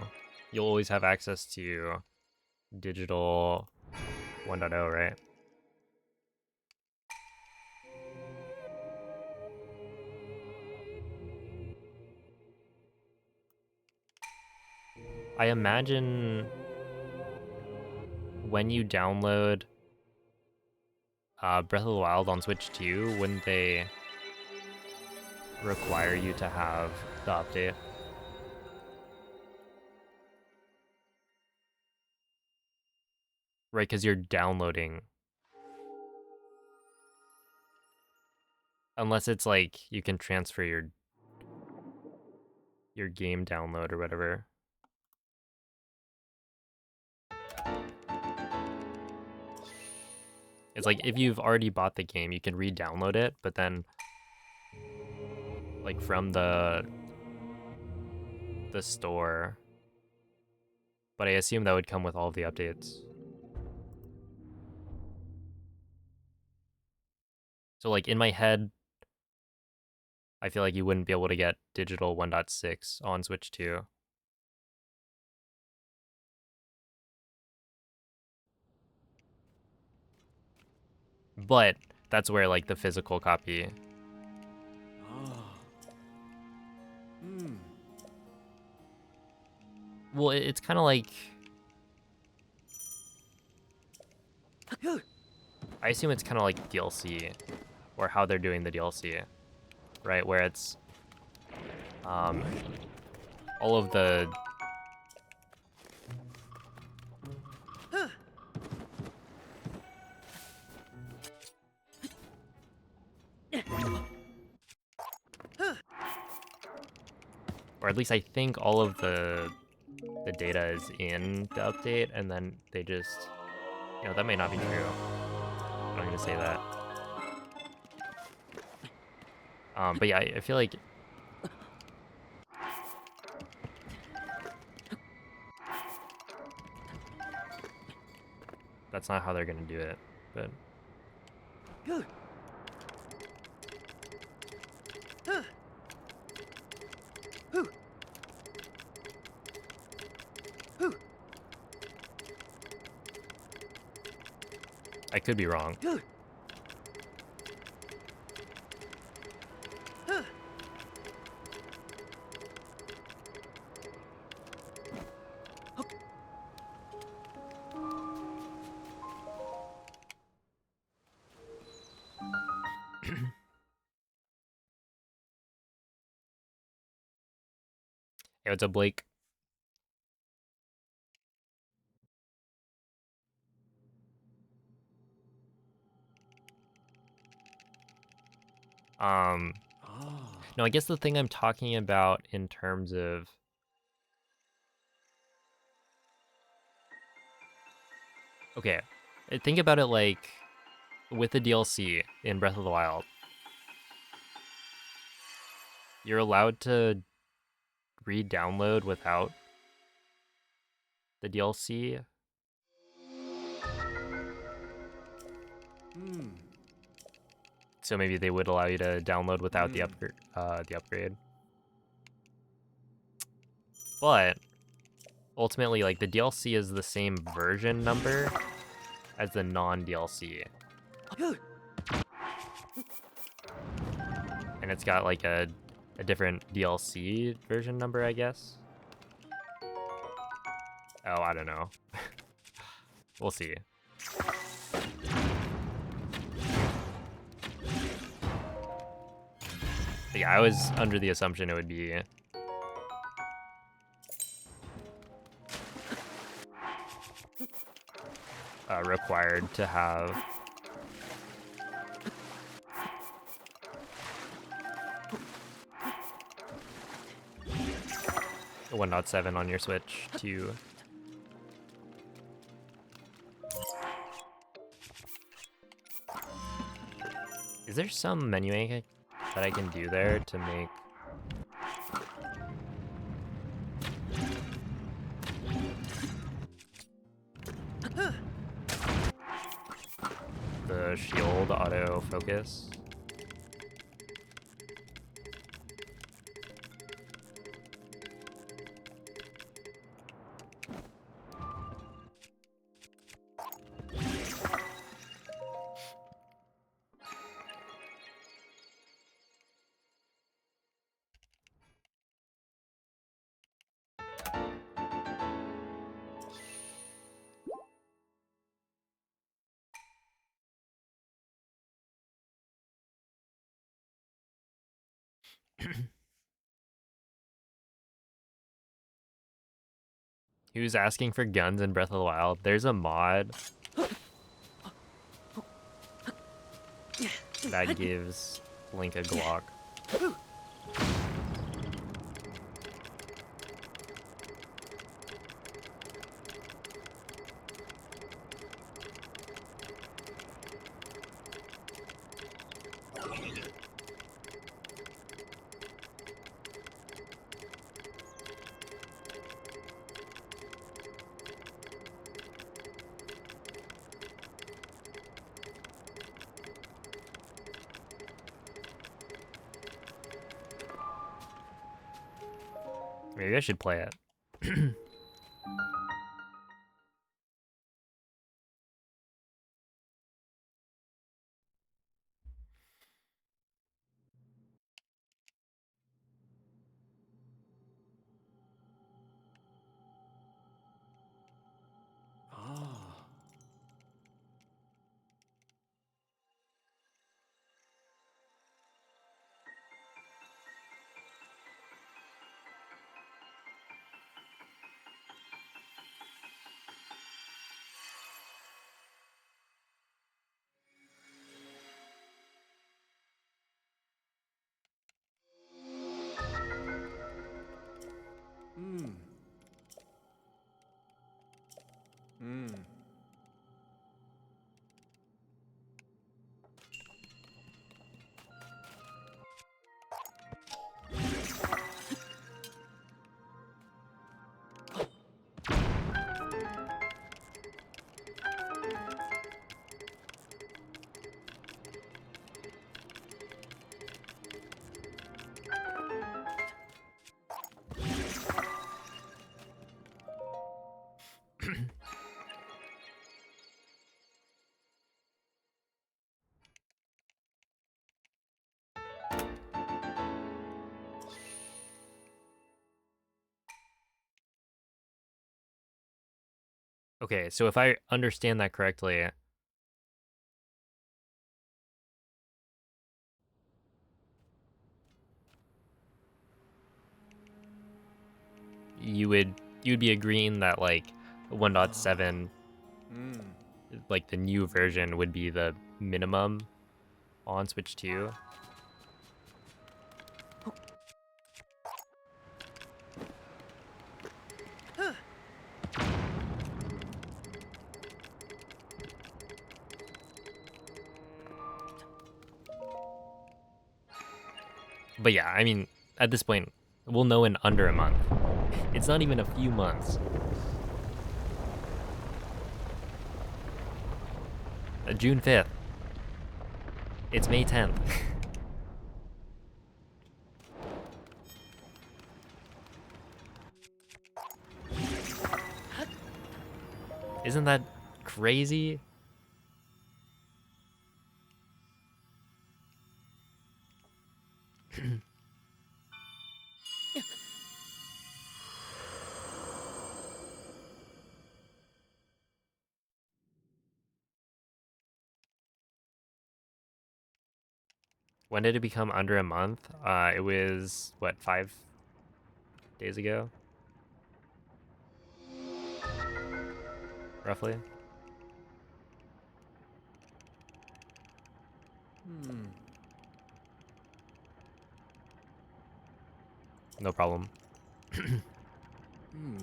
you'll always have access to digital 1.0, right? I imagine when you download Breath of the Wild on Switch 2, wouldn't they require you to have the update? Right, because you're downloading. Unless it's like you can transfer your game download or whatever. It's like if you've already bought the game, you can re-download it, but then like from the store. But I assume that would come with all of the updates. So like in my head, I feel like you wouldn't be able to get digital 1.6 on Switch 2. But that's where like the physical copy. Ah. Hmm. Well, it's kind of like, I assume it's kind of like DLC, or how they're doing the DLC, right? Where it's all of the or at least I think all of the data is in the update, and then they just, you know, that may not be true. I'm not gonna say that. But yeah, I feel like that's not how they're gonna do it, but I could be wrong. Hey, what's up, Blake? Ah. No, I guess the thing I'm talking about in terms of okay, think about it like with the DLC in Breath of the Wild. You're allowed to re-download without the DLC. Hmm. So maybe they would allow you to download without the upgrade. But ultimately, like the DLC is the same version number as the non-DLC. And it's got like a a different DLC version number, I guess. Oh, I don't know. We'll see. But yeah, I was under the assumption it would be required to have the 1.7 on your Switch to Is there some menuing that I can do there to make the shield autofocus? He was asking for guns in Breath of the Wild. There's a mod that gives Link a Glock. Maybe I should play it. Ah. Hmm. Hmm. Okay, so if I understand that correctly, you'd be agreeing that like 1.7, Hmm. like the new version would be the minimum on Switch 2. But yeah, I mean, at this point, we'll know in under a month. It's not even a few months. June 5th. It's May 10th. Isn't that crazy? When did it become under a month? It was, what, 5 days ago? Roughly? Hmm. No problem. Hmm.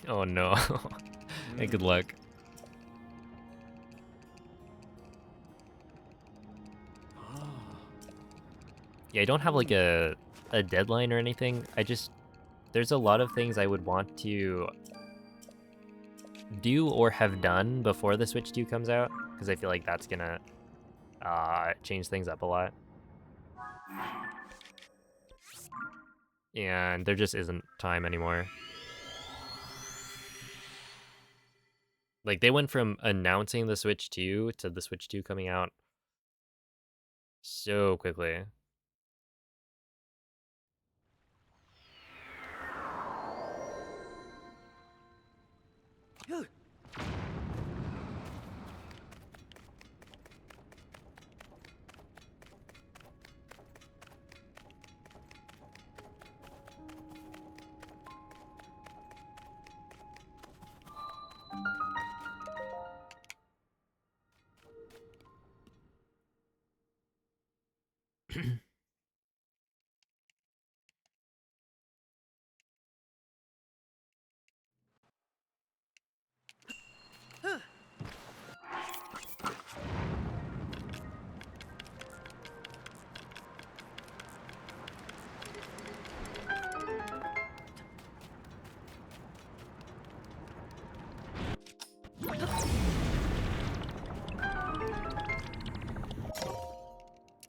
Oh no. Hey, good luck. Yeah, I don't have like a deadline or anything. There's a lot of things I would want to do or have done before the Switch 2 comes out, because I feel like that's gonna change things up a lot. And there just isn't time anymore. Like, they went from announcing the Switch 2 to the Switch 2 coming out so quickly.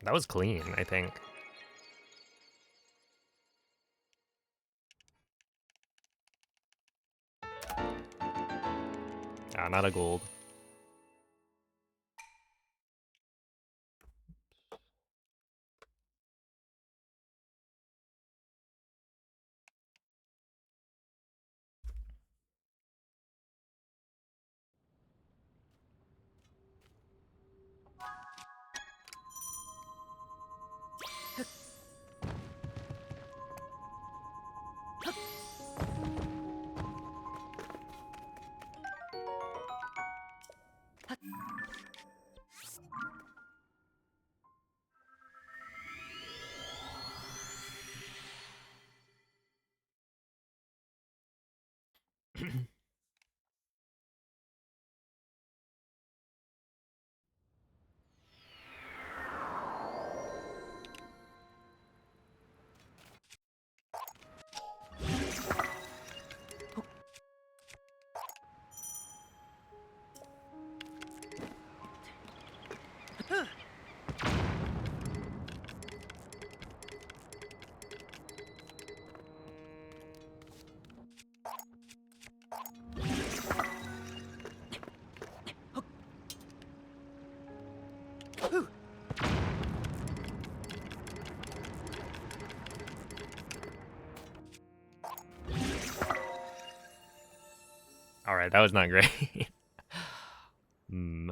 That was clean, I think. Ah, not a gold. All right, that was not great. Hmm.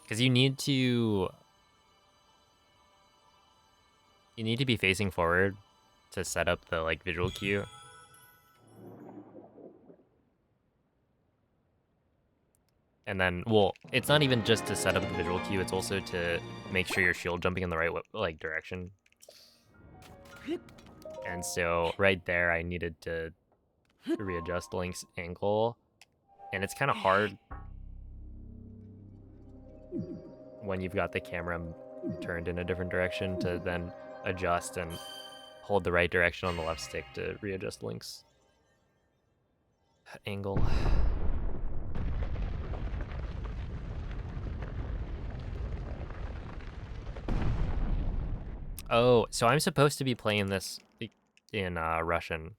Because you need to be facing forward to set up the like visual cue. And then, well, it's not even just to set up the visual cue, it's also to make sure you're shield jumping in the right like direction. And so right there, I needed to readjust Link's ankle. And it's kind of hard when you've got the camera turned in a different direction to then adjust and hold the right direction on the left stick to readjust Link's angle. Oh, so I'm supposed to be playing this in Russian.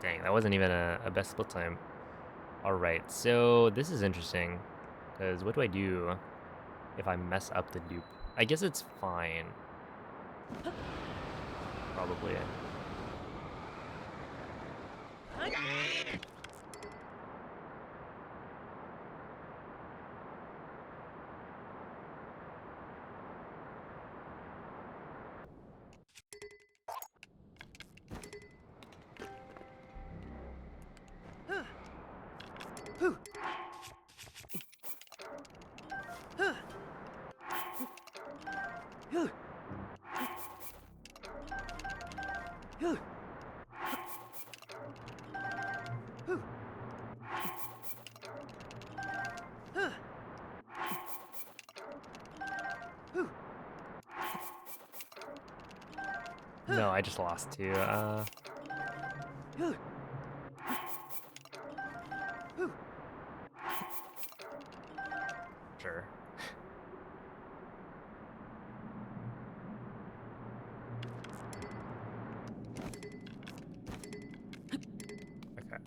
Dang, that wasn't even a best split time. Alright, so this is interesting. Because what do I do if I mess up the loop? I guess it's fine. Probably. No, I just lost two. Sure. Okay.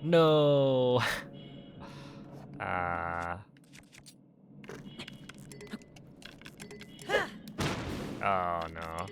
No. Oh no.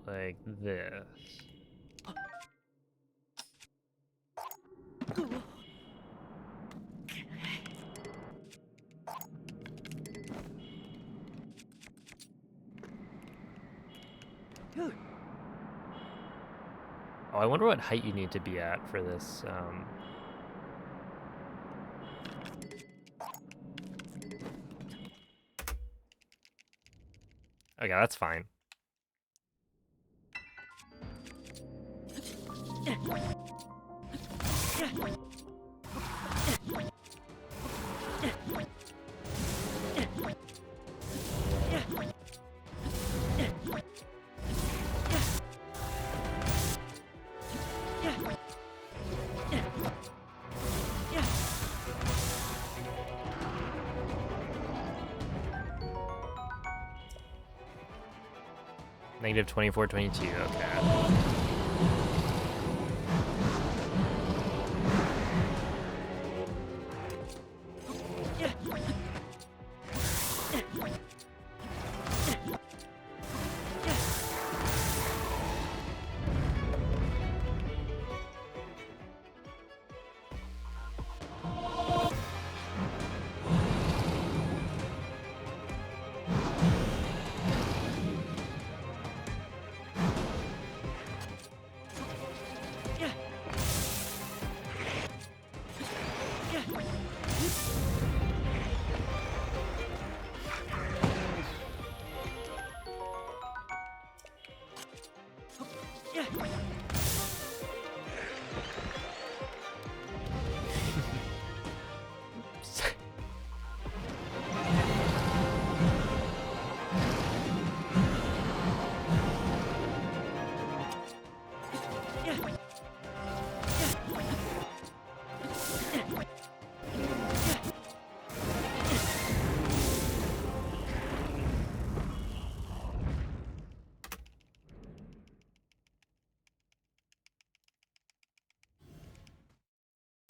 Like this. Oh, I wonder what height you need to be at for this. Okay, that's fine. Negative 24, 22, okay.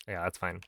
Yeah, that's fine.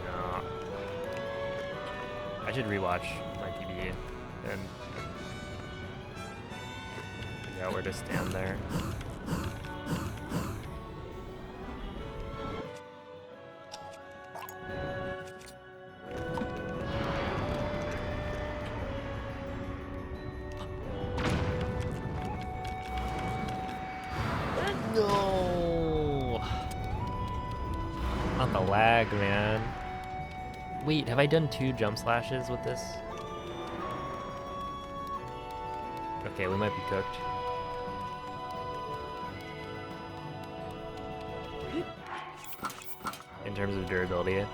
No. I should rewatch my PB and figure out where to stand there. No! Not the lag, man. Wait, have I done 2 jump slashes with this? Okay, we might be cooked. In terms of durability.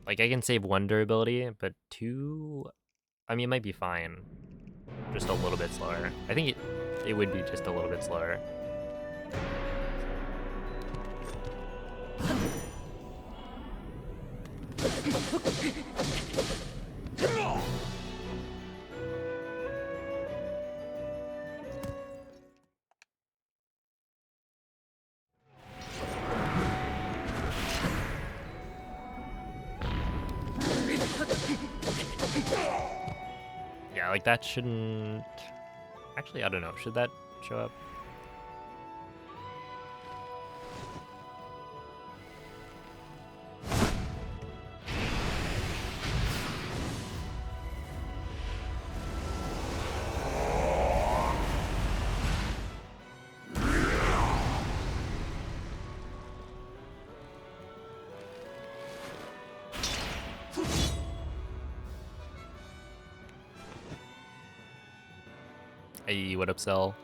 Like, I can save 1 durability, but 2... I mean, it might be fine. Just a little bit slower. I think it would be just a little bit slower. Yeah, like that shouldn't... Actually, I don't know. Should that show up? Hey, what up, Cell?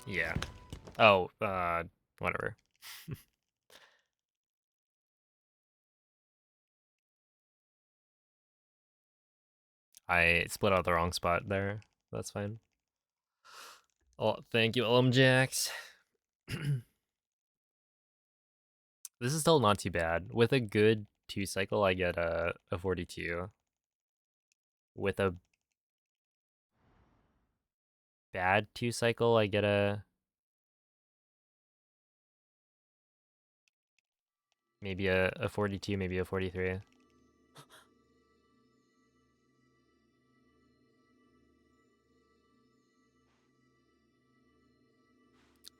Yeah. Oh, whatever. I split out the wrong spot there. That's fine. Oh, thank you, Jax. This is still not too bad. With a good 2 cycle, I get a 42. With a bad 2 cycle, I get a... maybe a 42, maybe a 43.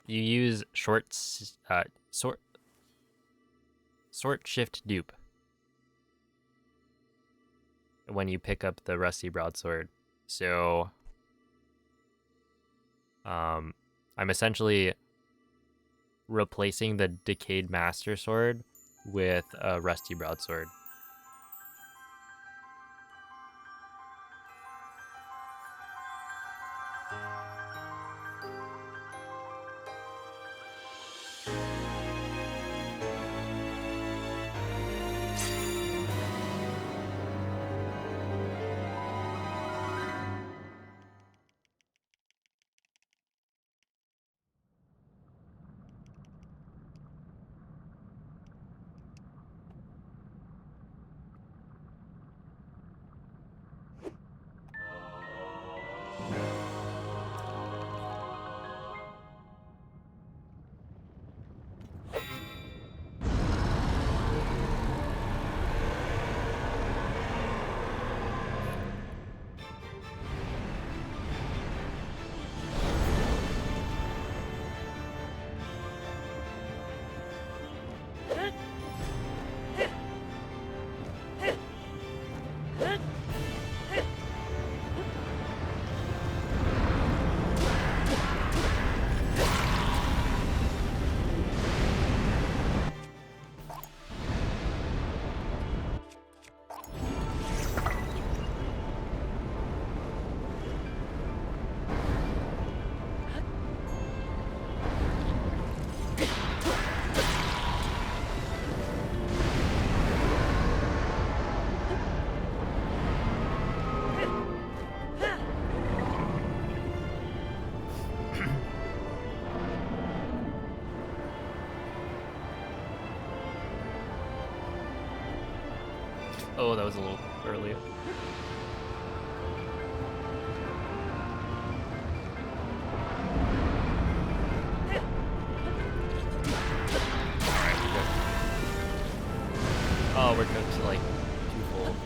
You use sort shift dupe when you pick up the rusty broadsword. So I'm essentially replacing the decayed master sword with a rusty broadsword. Oh, that was a little early. Alright, we're good. Oh, we're cooked to like 2 full.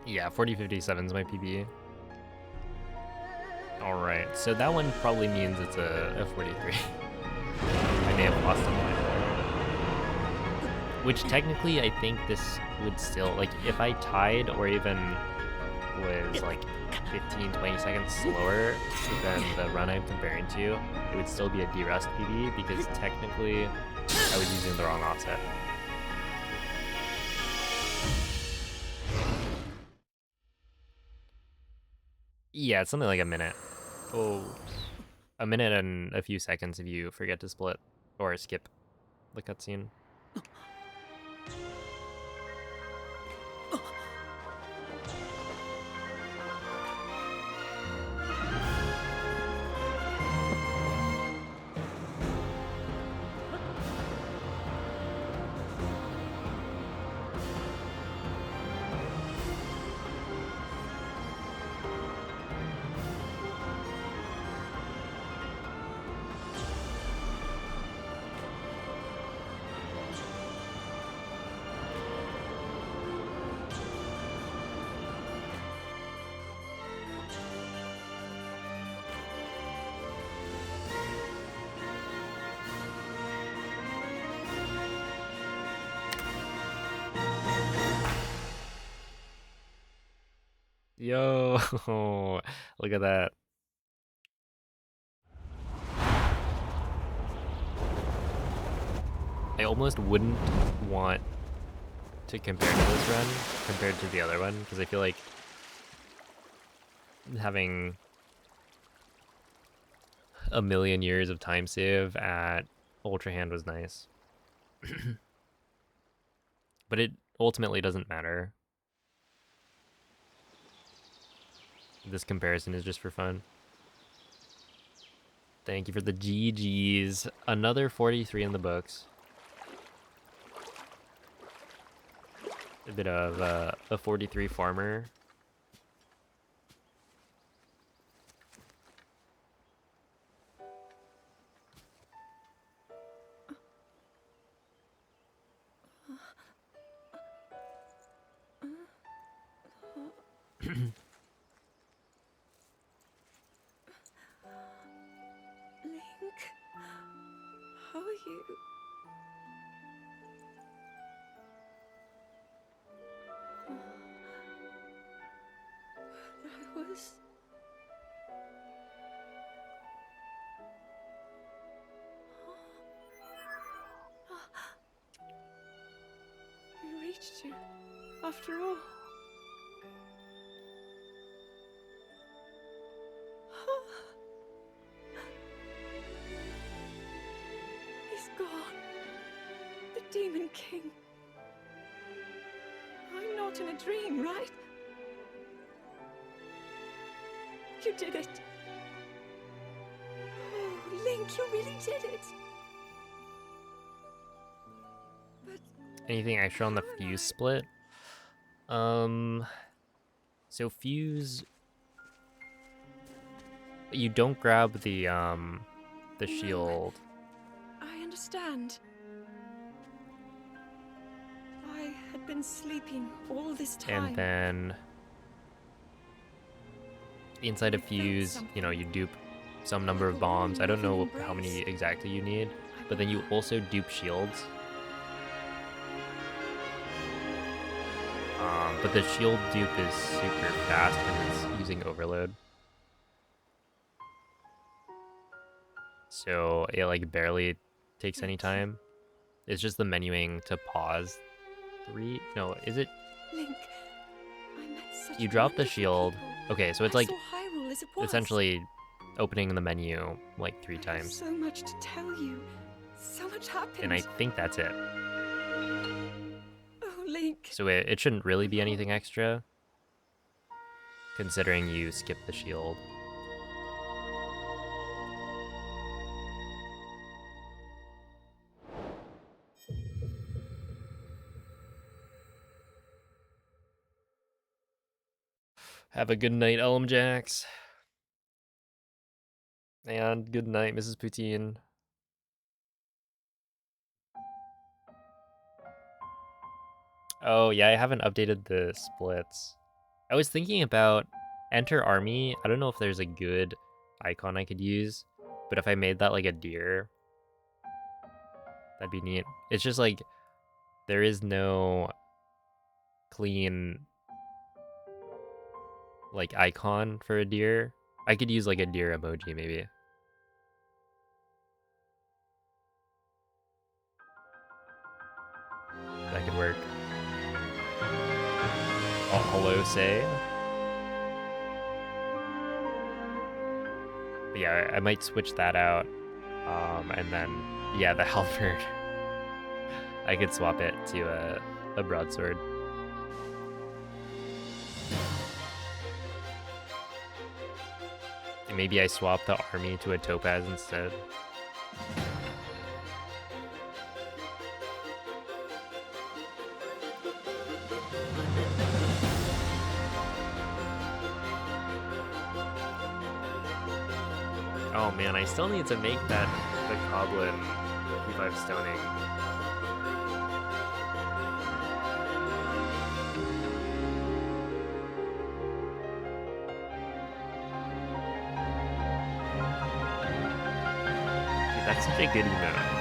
Yeah, 4057 is my PB. Alright, so that one probably means it's a 43. I may have lost a point there. Which technically I think this would still, like, if I tied or even was like 15, 20 seconds slower than the run I'm comparing to, it would still be a D-Rust PB because technically I was using the wrong offset. Yeah, it's something like a minute. Oh, a minute and a few seconds if you forget to split or skip the cutscene. Yo, look at that. I almost wouldn't want to compare to this run compared to the other one because I feel like having a million years of time save at Ultra Hand was nice. But it ultimately doesn't matter. This comparison is just for fun. Thank you for the GGs. Another 43 in the books. A bit of a 43 farmer. Link, how are you? I was... after all. He's gone. The Demon King. I'm not in a dream, right? You did it. Oh, Link, you really did it. But Anything extra on the how am fuse I- split? So fuse, you don't grab the No. shield. I understand. I had been sleeping all this time. And then inside a I felt fuse, you know, something. you dupe some number Like of a warm, bombs. I don't know loving how many embrace. exactly you need, I but then you woke up. also dupe shields. But the shield dupe is super fast when it's using overload. So it like barely takes any Thank you. time. It's just the menuing to pause. No, is it? Link, I met such You drop the wonderful shield. people. Okay, so it's I like saw Hyrule as it was. essentially opening the menu like 3 I have times. so much to tell you. So much happened. And I think that's it. Oh, Link. So it shouldn't really be anything extra, considering you skip the shield. Have a good night, Elmjax. And good night, Mrs. Poutine. Oh, yeah, I haven't updated the splits. I was thinking about enter army. I don't know if there's a good icon I could use, but if I made that like a deer, that'd be neat. It's just like there is no clean like icon for a deer. I could use like a deer emoji maybe. That could work. Oh, hello, say. But yeah, I might switch that out. And then, yeah, the halberd. I could swap it to a broadsword. And maybe I swap the army to a topaz instead. Oh man, I still need to make the Goblin P5 stoning. Dude, that's such a good emote.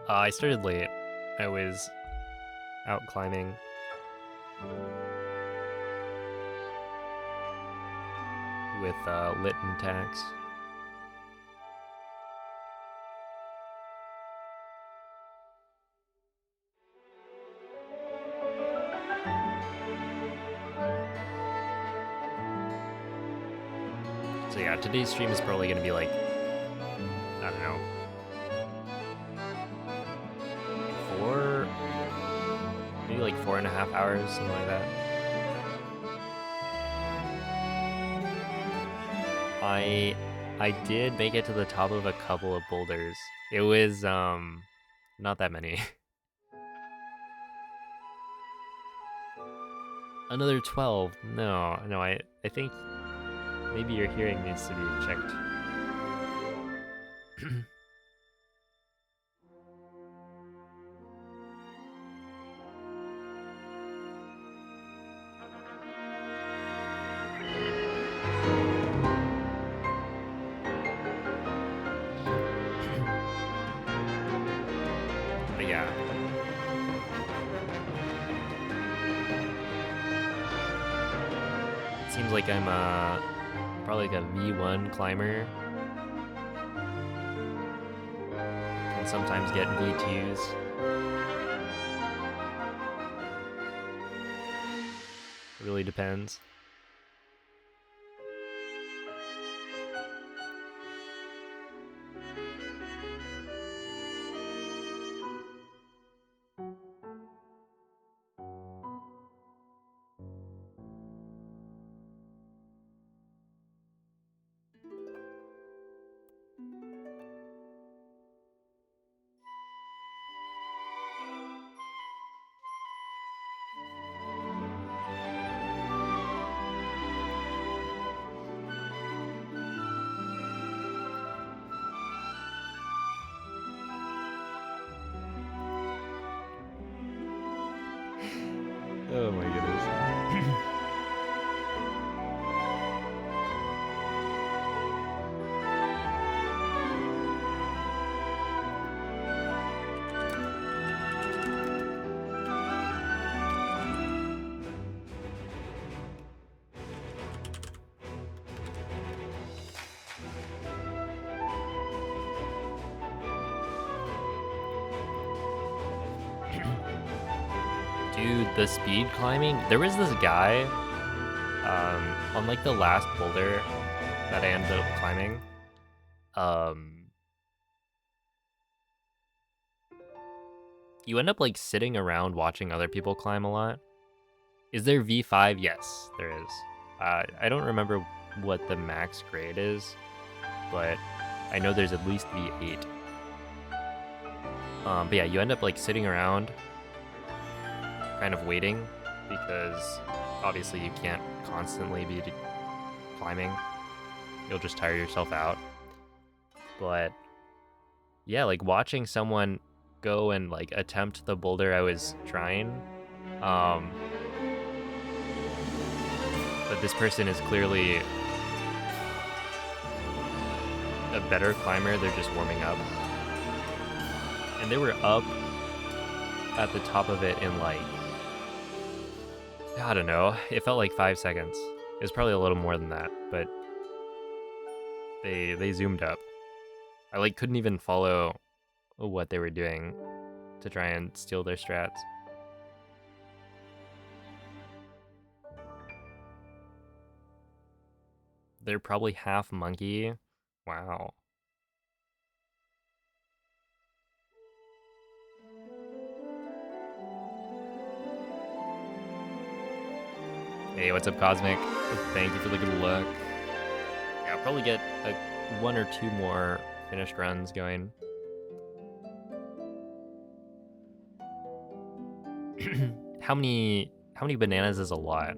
I started late. I was out climbing. With Lytton tax. So yeah, today's stream is probably gonna be like, I don't know, 4.5 hours, something like that. I did make it to the top of a couple of boulders. It was not that many. Another 12. No, I think maybe your hearing needs to be checked. Yeah. It seems like I'm probably like a V1 climber. Can sometimes get V2s. It really depends. Oh my goodness. Dude, the speed climbing. There was this guy on like the last boulder that I ended up climbing. You end up like sitting around watching other people climb a lot. Is there V5? Yes, there is. I don't remember what the max grade is, but I know there's at least V8. But yeah, you end up like sitting around, kind of waiting, because obviously you can't constantly be climbing. You'll just tire yourself out. But yeah, like watching someone go and like attempt the boulder I was trying, but this person is clearly a better climber. They're just warming up, and they were up at the top of it in like, I don't know, it felt like 5 seconds. It was probably a little more than that, but they zoomed up. I like couldn't even follow what they were doing to try and steal their strats. They're probably half monkey. Wow. Hey, what's up, Cosmic? Thank you for the good luck. Yeah, I'll probably get one or two more finished runs going. How many bananas is a lot?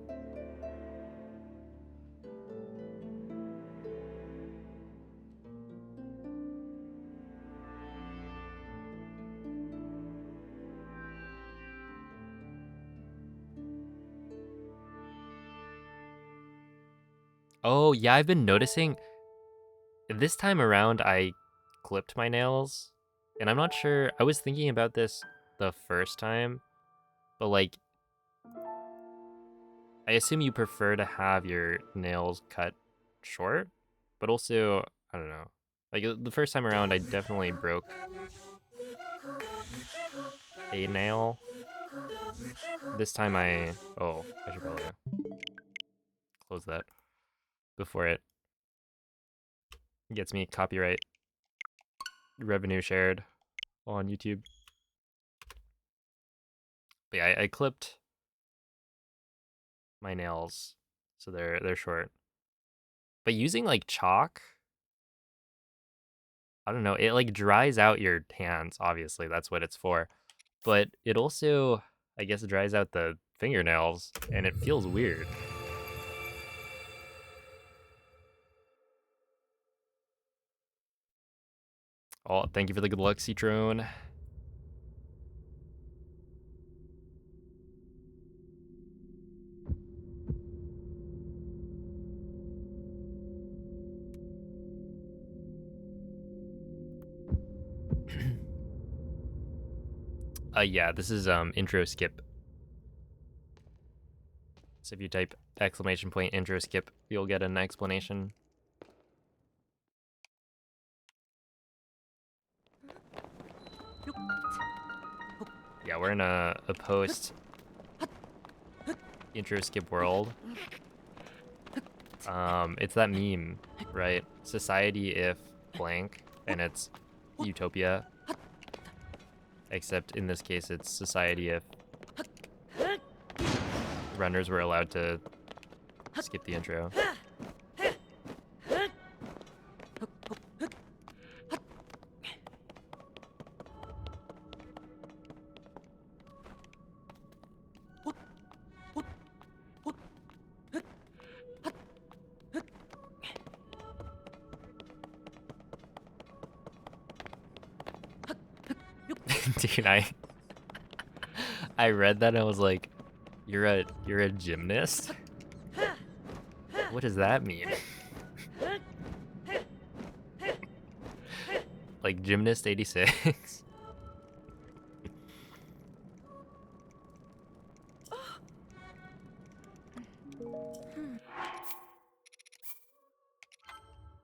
Oh, yeah, I've been noticing this time around I clipped my nails, and I'm not sure. I was thinking about this the first time, but like I assume you prefer to have your nails cut short, but also, I don't know. Like the first time around, I definitely broke a nail. This time oh, I should probably close that before it gets me copyright revenue shared on YouTube. But yeah, I clipped my nails, so they're short. But using like chalk, I don't know, it like dries out your hands, obviously, that's what it's for. But it also, I guess, dries out the fingernails, and it feels weird. Oh, thank you for the good luck, Citron. Yeah, this is intro skip. So if you type exclamation point intro skip, you'll get an explanation. Yeah, we're in a post intro skip world. It's that meme, right? Society if blank, and it's utopia. Except in this case, it's society if runners were allowed to skip the intro. Dude, I read that and I was like, you're a gymnast? What does that mean? Like gymnast 86?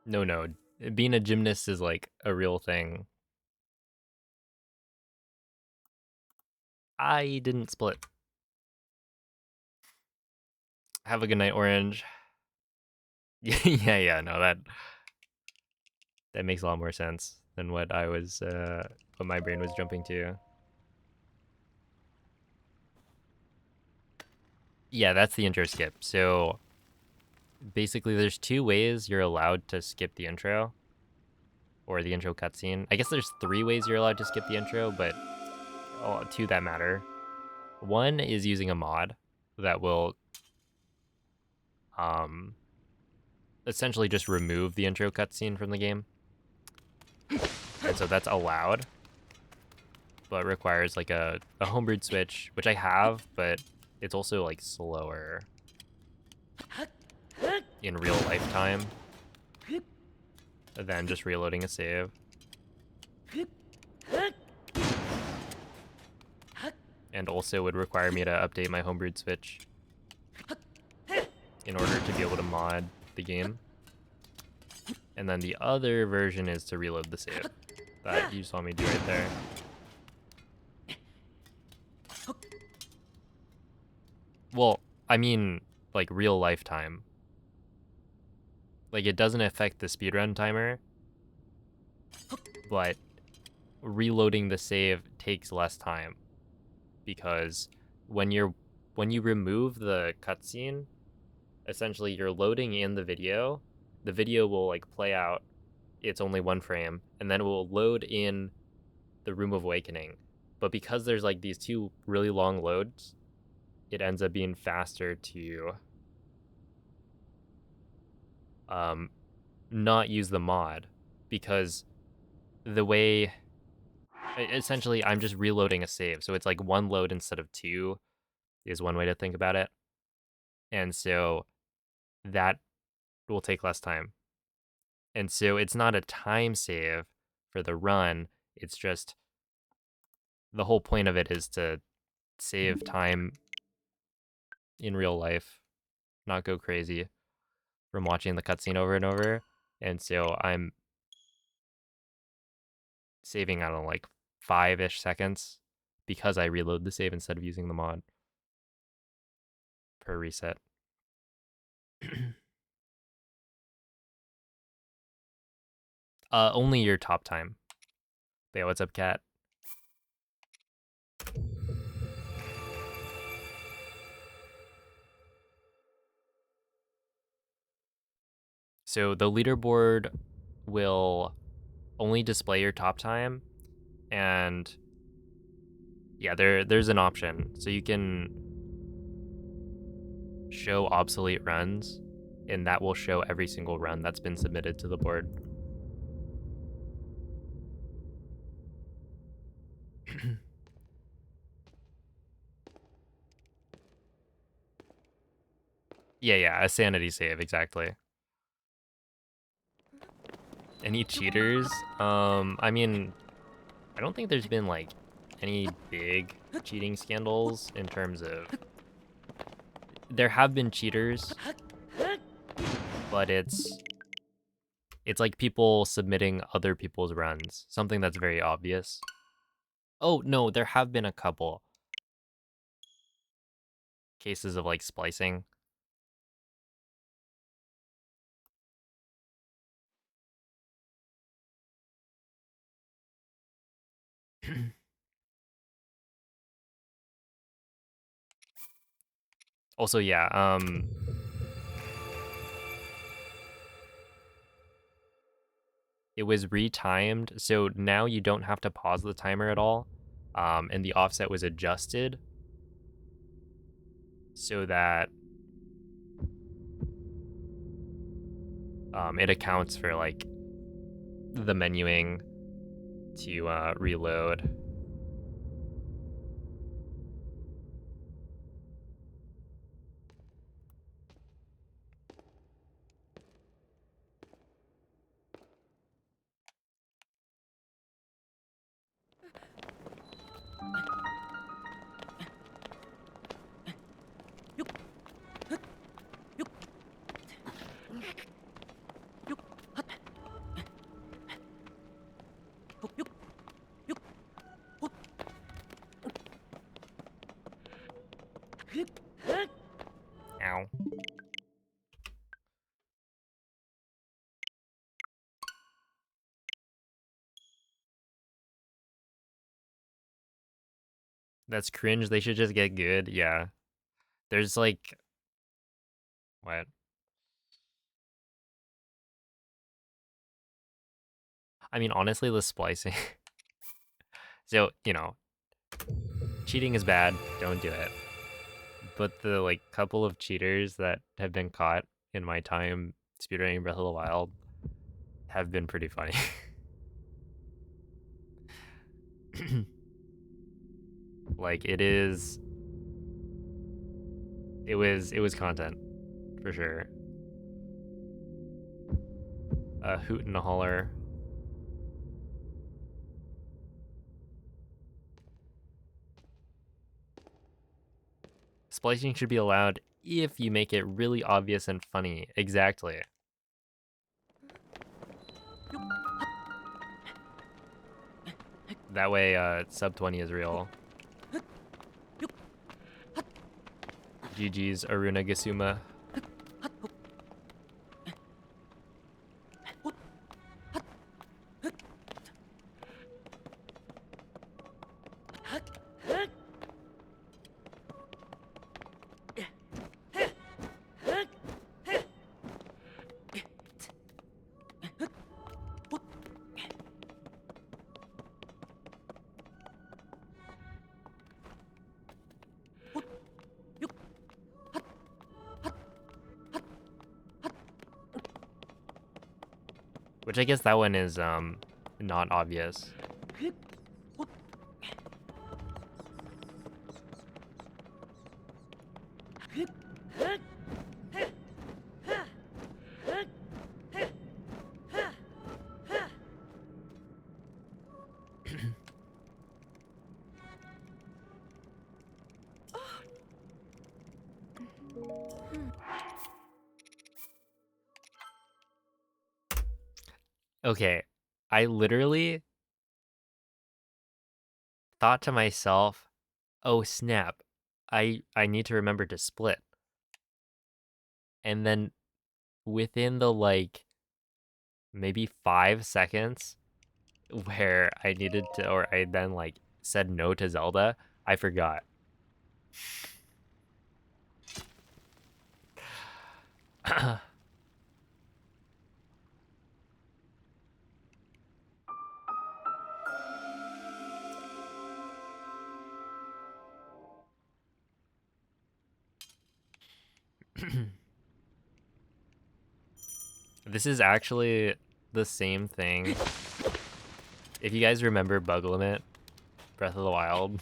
No. Being a gymnast is like a real thing. I didn't split. Have a good night, Orange. yeah, no, that makes a lot more sense than what I was what my brain was jumping to. Yeah, that's the intro skip. So basically there's two ways you're allowed to skip the intro or the intro cutscene. I guess there's three ways you're allowed to skip the intro, but two that matter. One is using a mod that will essentially just remove the intro cutscene from the game. And so that's allowed, but requires like a homebrewed switch, which I have, but it's also like slower in real life time than just reloading a save. And also would require me to update my homebrewed switch in order to be able to mod the game. And then the other version is to reload the save that you saw me do right there. Well, I mean, like real life time. Like it doesn't affect the speedrun timer, but reloading the save takes less time because when you remove the cutscene, essentially you're loading in the video will like play out, it's only one frame, and then it will load in the Room of Awakening. But because there's like these two really long loads, it ends up being faster to not use the mod, because the way essentially I'm just reloading a save, so it's like one load instead of two is one way to think about it. And so that will take less time. And so it's not a time save for the run, it's just the whole point of it is to save time in real life, not go crazy from watching the cutscene over and over. And so I'm saving, I don't know, like 5-ish seconds because I reload the save instead of using the mod per reset. Only your top time. But yeah, what's up, Cat? So the leaderboard will only display your top time, and yeah, there's an option. So you can show obsolete runs, and that will show every single run that's been submitted to the board. Yeah, a sanity save, exactly. Any cheaters? I mean, I don't think there's been like any big cheating scandals in terms of there have been cheaters, but it's like people submitting other people's runs, something that's very obvious. Oh, no, there have been a couple cases of like splicing. Also, yeah, it was retimed, so now you don't have to pause the timer at all. And the offset was adjusted so that it accounts for like the menuing to reload. Ow. That's cringe. They should just get good. Yeah. There's like what? I mean, honestly, the splicing. So, you know, cheating is bad. Don't do it. But the like couple of cheaters that have been caught in my time speedrunning Breath of the Wild have been pretty funny. Like it was content for sure. A hoot and a holler. Splicing should be allowed if you make it really obvious and funny. Exactly. That way, sub 20 is real. GG's Aruna Gasuma. Which I guess that one is not obvious. Okay, I literally thought to myself, "Oh snap, I need to remember to split." And then within the like maybe 5 seconds where I needed to, or I then like said no to Zelda, I forgot. This is actually the same thing. If you guys remember Bug Limit, Breath of the Wild.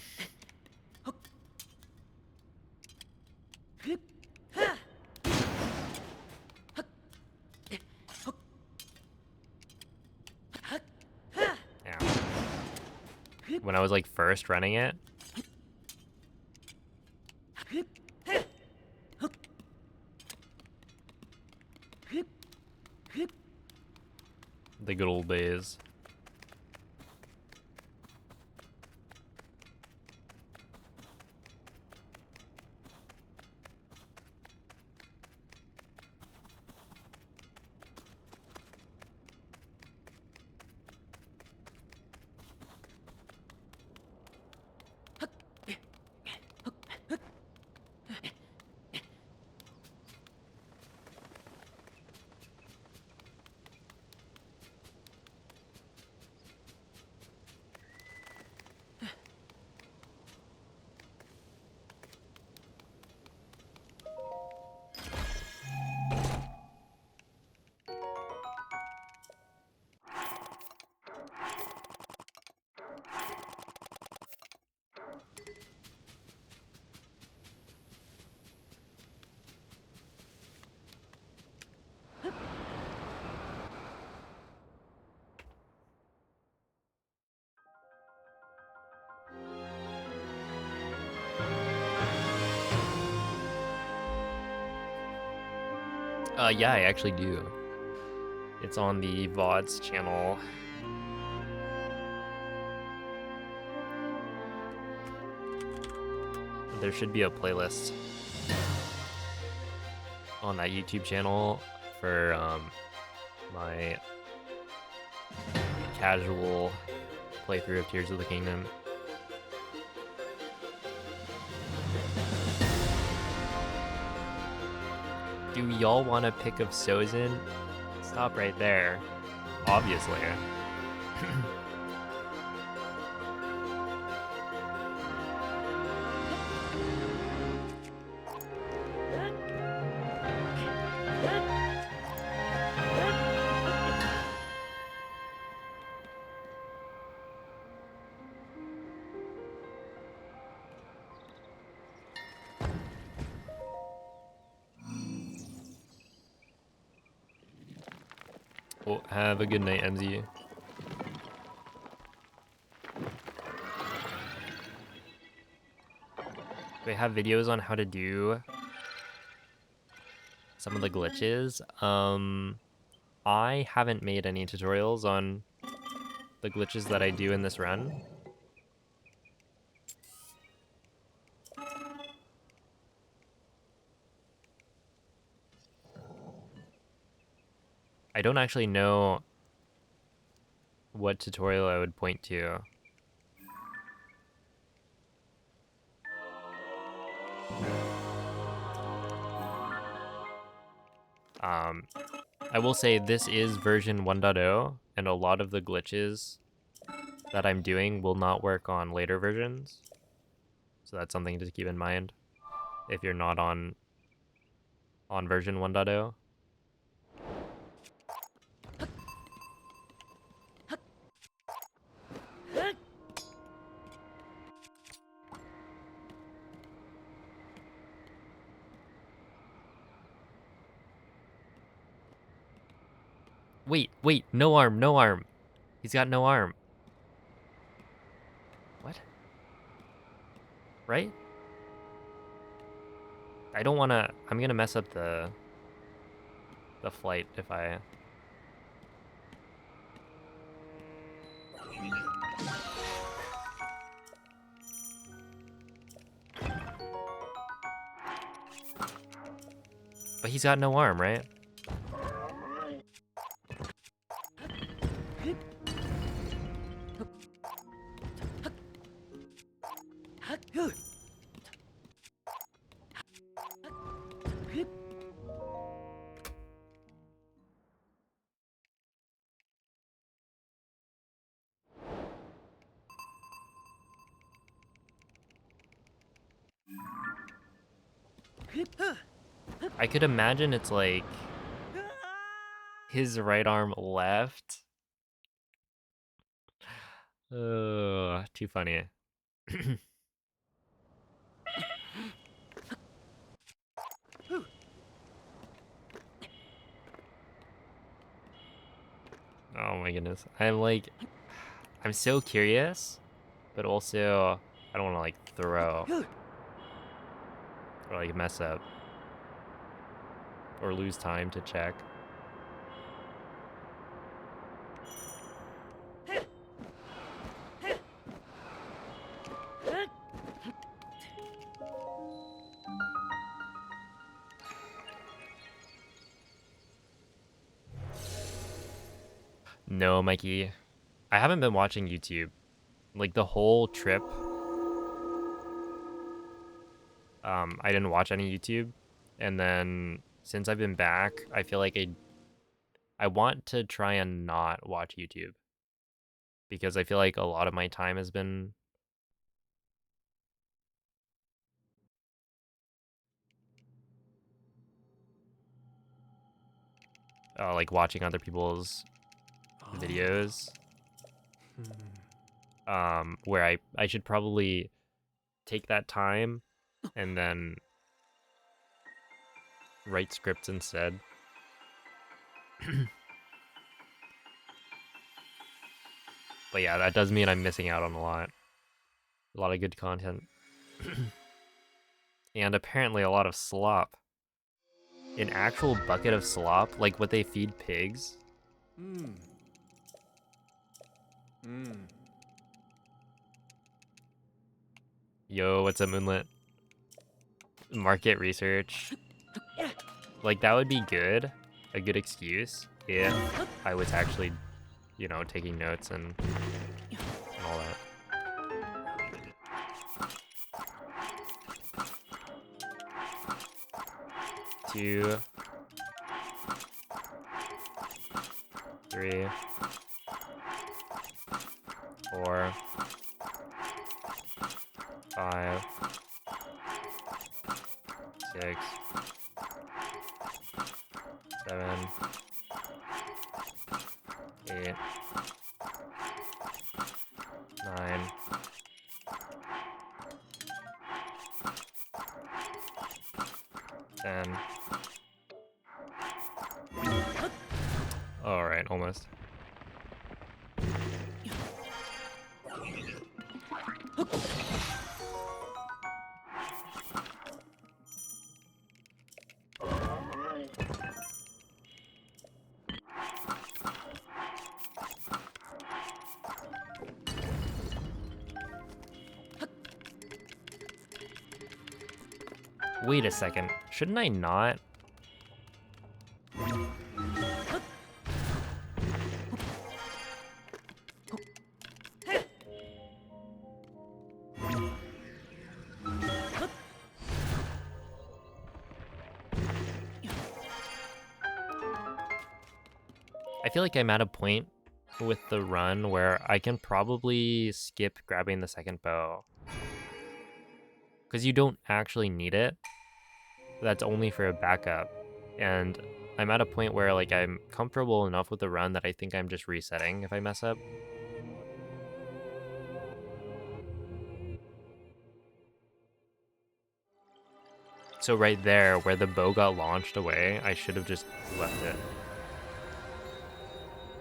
Ow. when I was like first running it. The good old days. Yeah, I actually do. It's on the VODs channel. There should be a playlist on that YouTube channel for my casual playthrough of Tears of the Kingdom. Do y'all want a pic of Sozin? Stop right there. Obviously. Well, have a good night, MZ. They have videos on how to do some of the glitches. I haven't made any tutorials on the glitches that I do in this run. I don't actually know what tutorial I would point to. I will say this is version 1.0, and a lot of the glitches that I'm doing will not work on later versions. So that's something to keep in mind if you're not on version 1.0. Wait, no arm, no arm. He's got no arm. What? Right? I don't wanna, I'm gonna mess up the flight if I... But he's got no arm, right? I could imagine it's like his right arm left. Too funny. Oh my goodness. I'm so curious but also I don't want to like throw or like mess up or lose time to check. No, Mikey. I haven't been watching YouTube. Like the whole trip, I didn't watch any YouTube. And then since I've been back, I feel like I want to try and not watch YouTube. Because I feel like a lot of my time has been like watching other people's videos. Where I should probably take that time and then write scripts instead. But yeah, that does mean I'm missing out on a lot of good content. And apparently a lot of slop. An actual bucket of slop, like what they feed pigs. Hmm. Hmm. Yo, what's up, Moonlit? Market research. Like, that would be good. A good excuse if I was actually, you know, taking notes and all that. Two. 3. 4. 5. 6. 7. 8. 9. 10. Alright, almost. Wait a second. Shouldn't I not? I feel like I'm at a point with the run where I can probably skip grabbing the second bow. Because you don't actually need it. That's only for a backup. And I'm at a point where like I'm comfortable enough with the run that I think I'm just resetting if I mess up. So right there, where the bow got launched away, I should have just left it.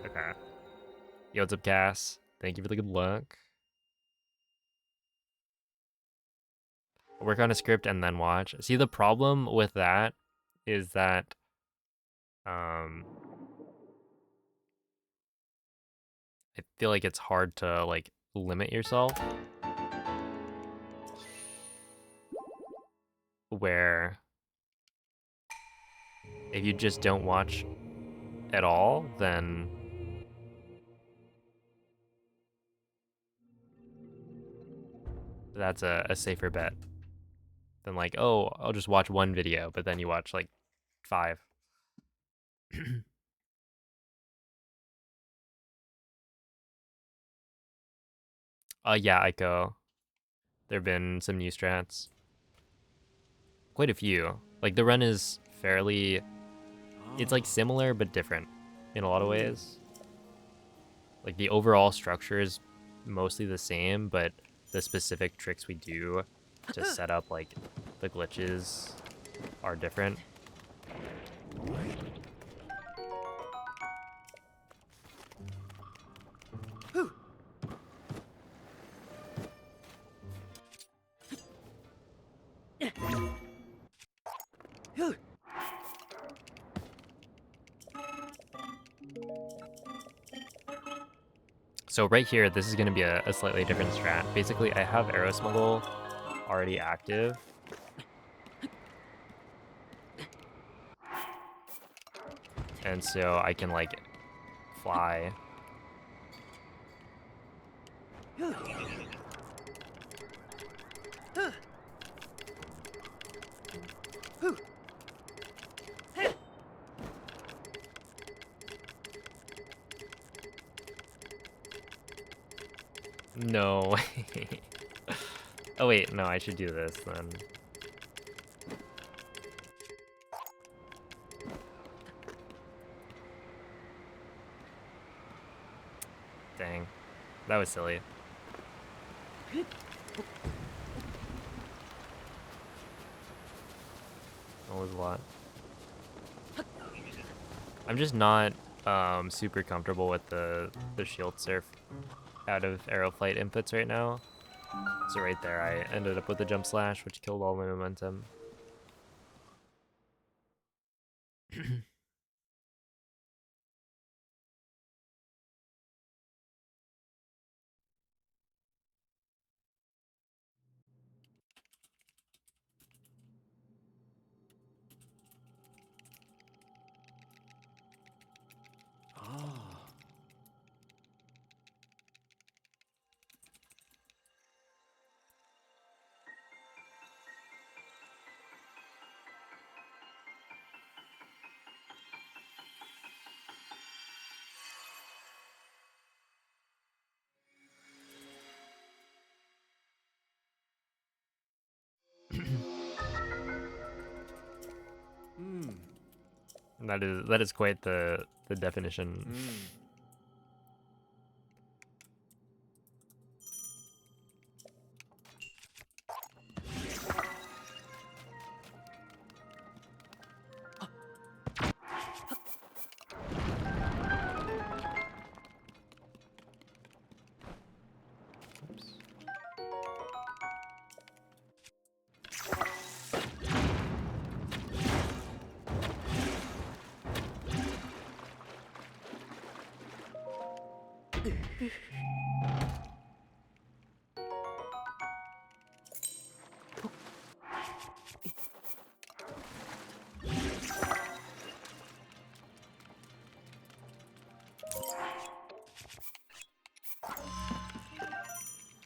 Okay. Yo, what's up, Cass? Thank you for the good luck. Work on a script and then watch. See, the problem with that is that I feel like it's hard to like limit yourself. Where if you just don't watch at all, then that's a safer bet than like, oh, I'll just watch one video, but then you watch like 5. Yeah, Ico. There have been some new strats. Quite a few. Like the run is fairly, it's like similar but different in a lot of ways. Like the overall structure is mostly the same, but the specific tricks we do to set up like the glitches are different. So right here, this is going to be a slightly different strat. Basically, I have Arrow Smuggle already active. And so I can, like, fly. No. Oh wait, no, I should do this then. Dang. That was silly. That was a lot. I'm just not super comfortable with the shield surf out of arrow flight inputs right now. So right there, I ended up with a jump slash, which killed all my momentum. Ah. Hmm. That is quite the definition. Hmm.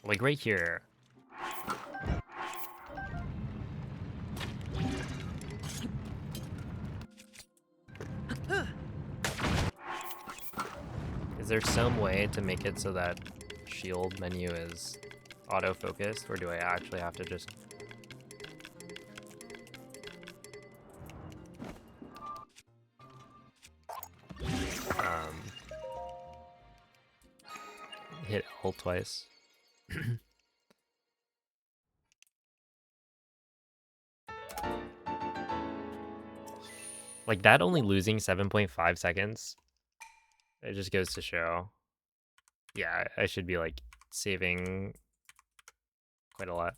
Like right here. Is there some way to make it so that shield menu is auto-focused, or do I actually have to just... hit L twice? Like that only losing 7.5 seconds, it just goes to show. Yeah, I should be like saving quite a lot.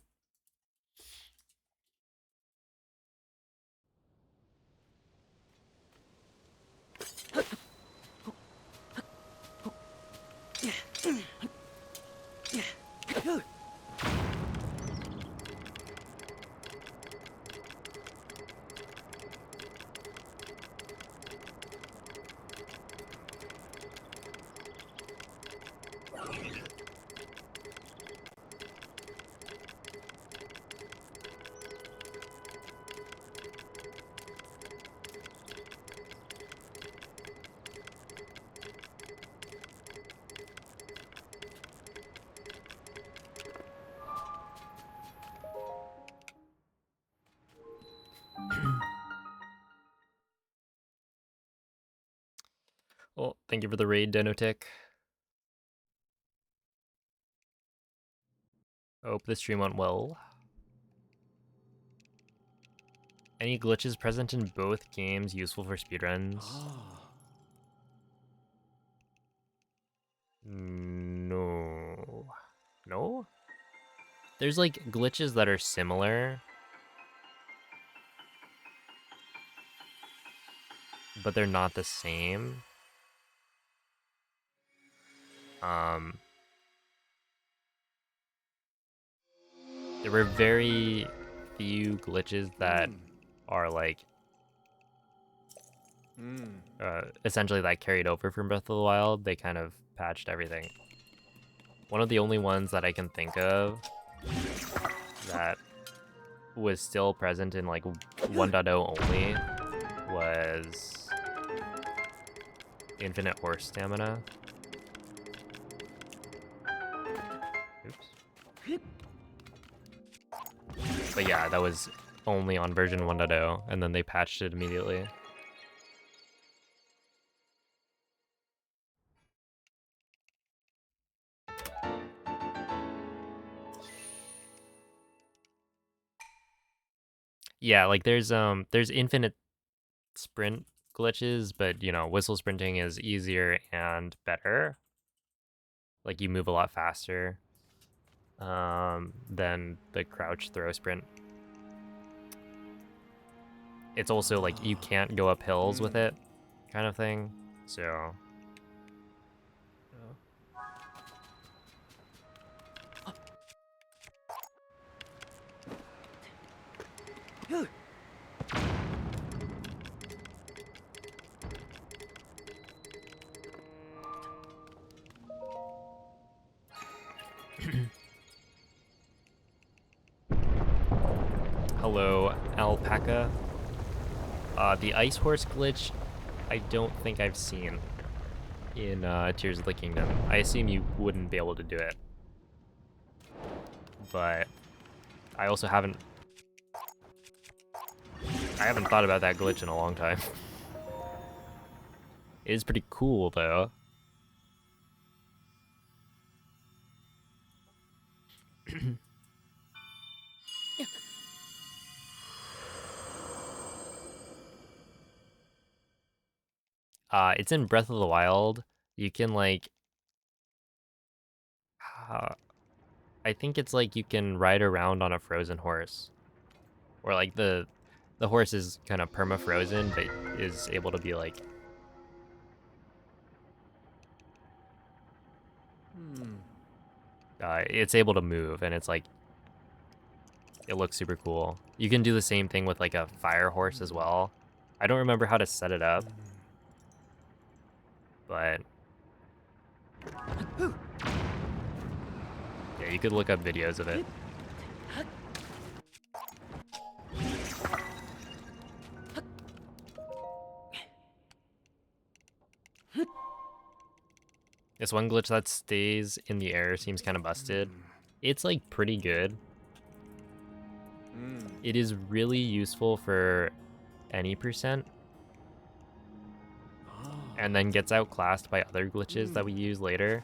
Well, thank you for the raid, Denotic. Hope the stream went well. Any glitches present in both games useful for speedruns? Ah. No. No? There's like glitches that are similar, but they're not the same. Um, there were very few glitches that are like essentially that carried over from Breath of the Wild. They kind of patched everything. One of the only ones that I can think of that was still present in like 1.0 only was infinite horse stamina. Oops. But yeah, that was only on version 1.0, and then they patched it immediately. Yeah, like there's infinite sprint glitches, but you know, whistle sprinting is easier and better. Like you move a lot faster than the crouch throw sprint. It's also like you can't go up hills with it, kind of thing. So hello, alpaca. The ice horse glitch, I don't think I've seen in Tears of the Kingdom. I assume you wouldn't be able to do it, but I also haven't thought about that glitch in a long time. It is pretty cool though. It's in Breath of the Wild. You can like, I think it's like you can ride around on a frozen horse, or like the horse is kind of perma-frozen, but is able to be like. It's able to move, and it's like, it looks super cool. You can do the same thing with like a fire horse as well. I don't remember how to set it up, but yeah, you could look up videos of it. This one glitch that stays in the air seems kind of busted. It's like pretty good. It is really useful for any percent, and then gets outclassed by other glitches that we use later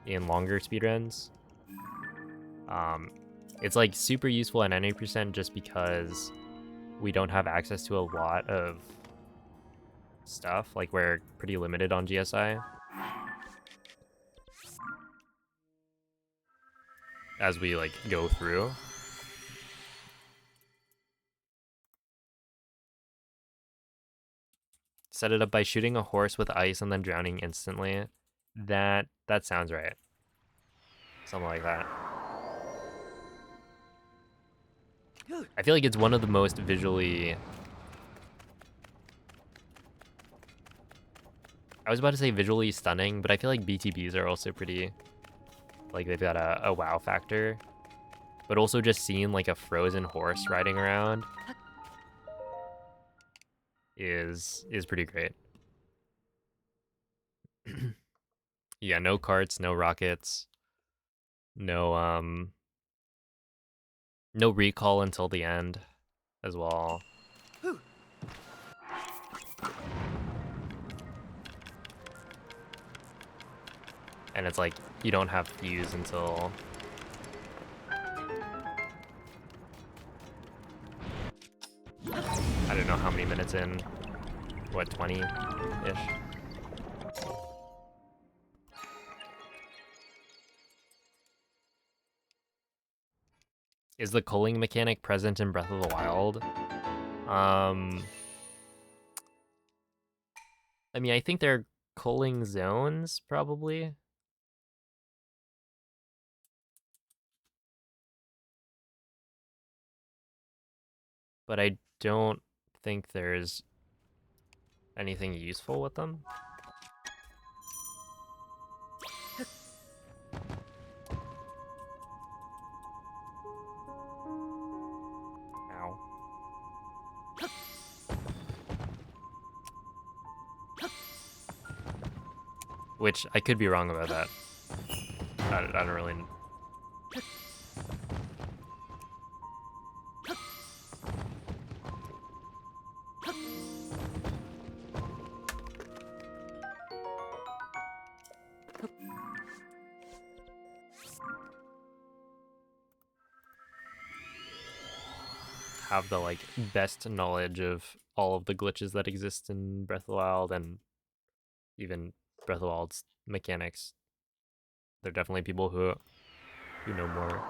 in longer speedruns. It's like super useful at any percent just because we don't have access to a lot of stuff. Like we're pretty limited on GSI. As we like go through. Set it up by shooting a horse with ice and then drowning instantly. That sounds right. Something like that. I feel like it's one of the most visually... I was about to say visually stunning, but I feel like BTBs are also pretty... Like they've got a wow factor. But also just seeing like a frozen horse riding around is pretty great. Yeah, no carts, no rockets, no no recall until the end as well. And it's like you don't have fuse until I don't know how many minutes in. What, 20-ish? Is the culling mechanic present in Breath of the Wild? I mean, I think there are culling zones, probably. but I don't think there's anything useful with them. Ow. Which I could be wrong about that. I don't really. Have the like best knowledge of all of the glitches that exist in Breath of the Wild and even Breath of the Wild's mechanics. There are definitely people who know more.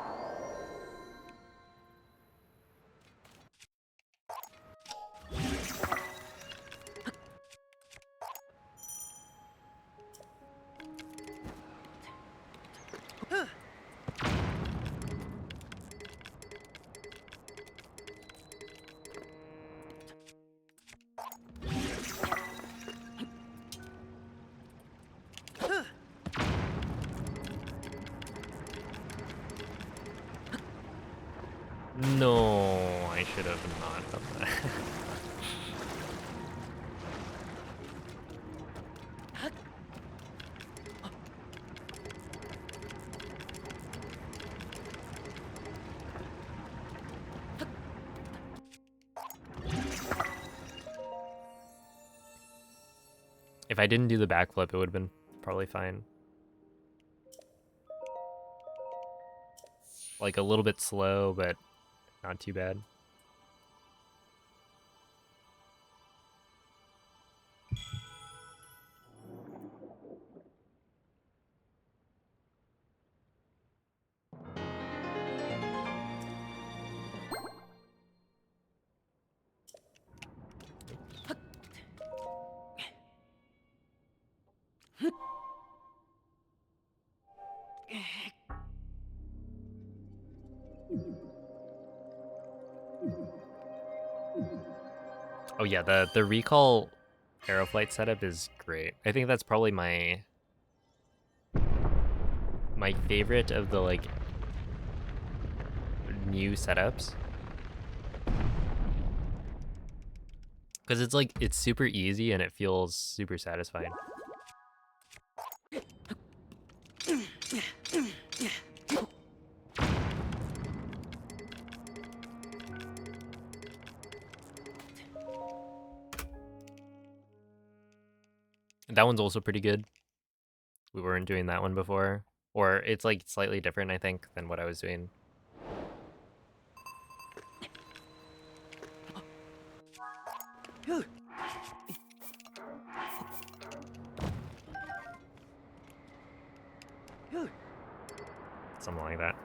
No, I should have not done that. If I didn't do the backflip, it would have been probably fine. Like a little bit slow, but not too bad. Oh yeah, the recall Aeroflight setup is great. I think that's probably my favorite of the like new setups. Because it's like it's super easy and it feels super satisfying. That one's also pretty good. We weren't doing that one before. Or it's like slightly different, I think, than what I was doing. Something like that.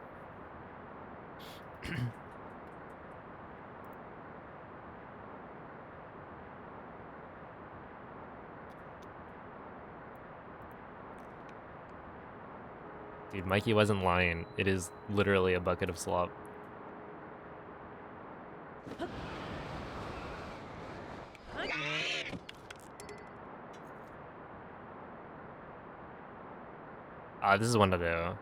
Dude, Mikey wasn't lying. It is literally a bucket of slop. This is one to do.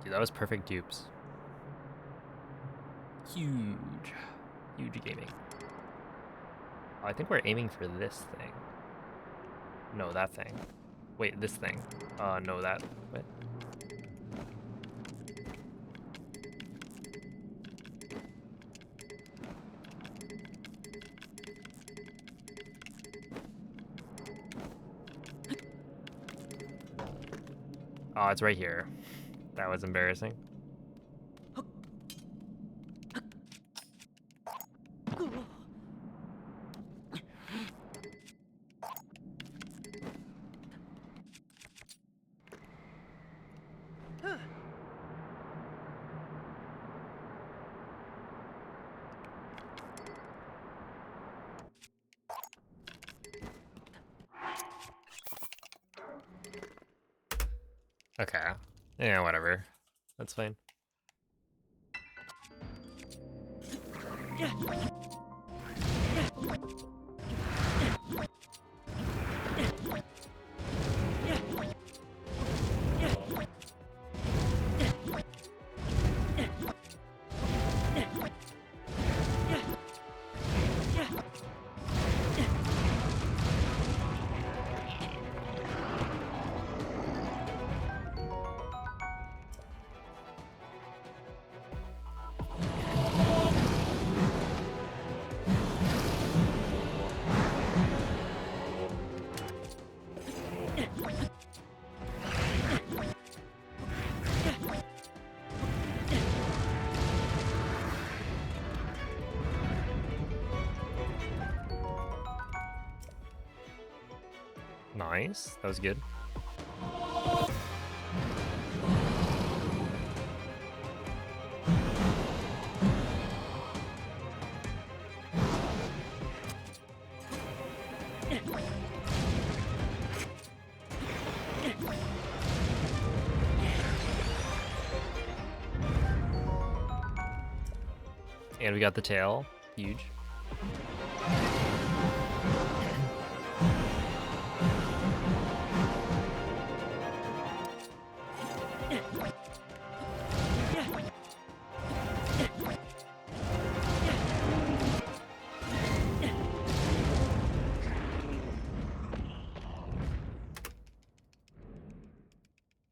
Dude, that was perfect dupes. Huge. Huge gaming. I think we're aiming for this thing. No, that thing. Wait, this thing. No, that. Wait. Oh, it's right here. That was embarrassing. Okay. Yeah, whatever. That's fine. Nice. That was good. And we got the tail. Huge.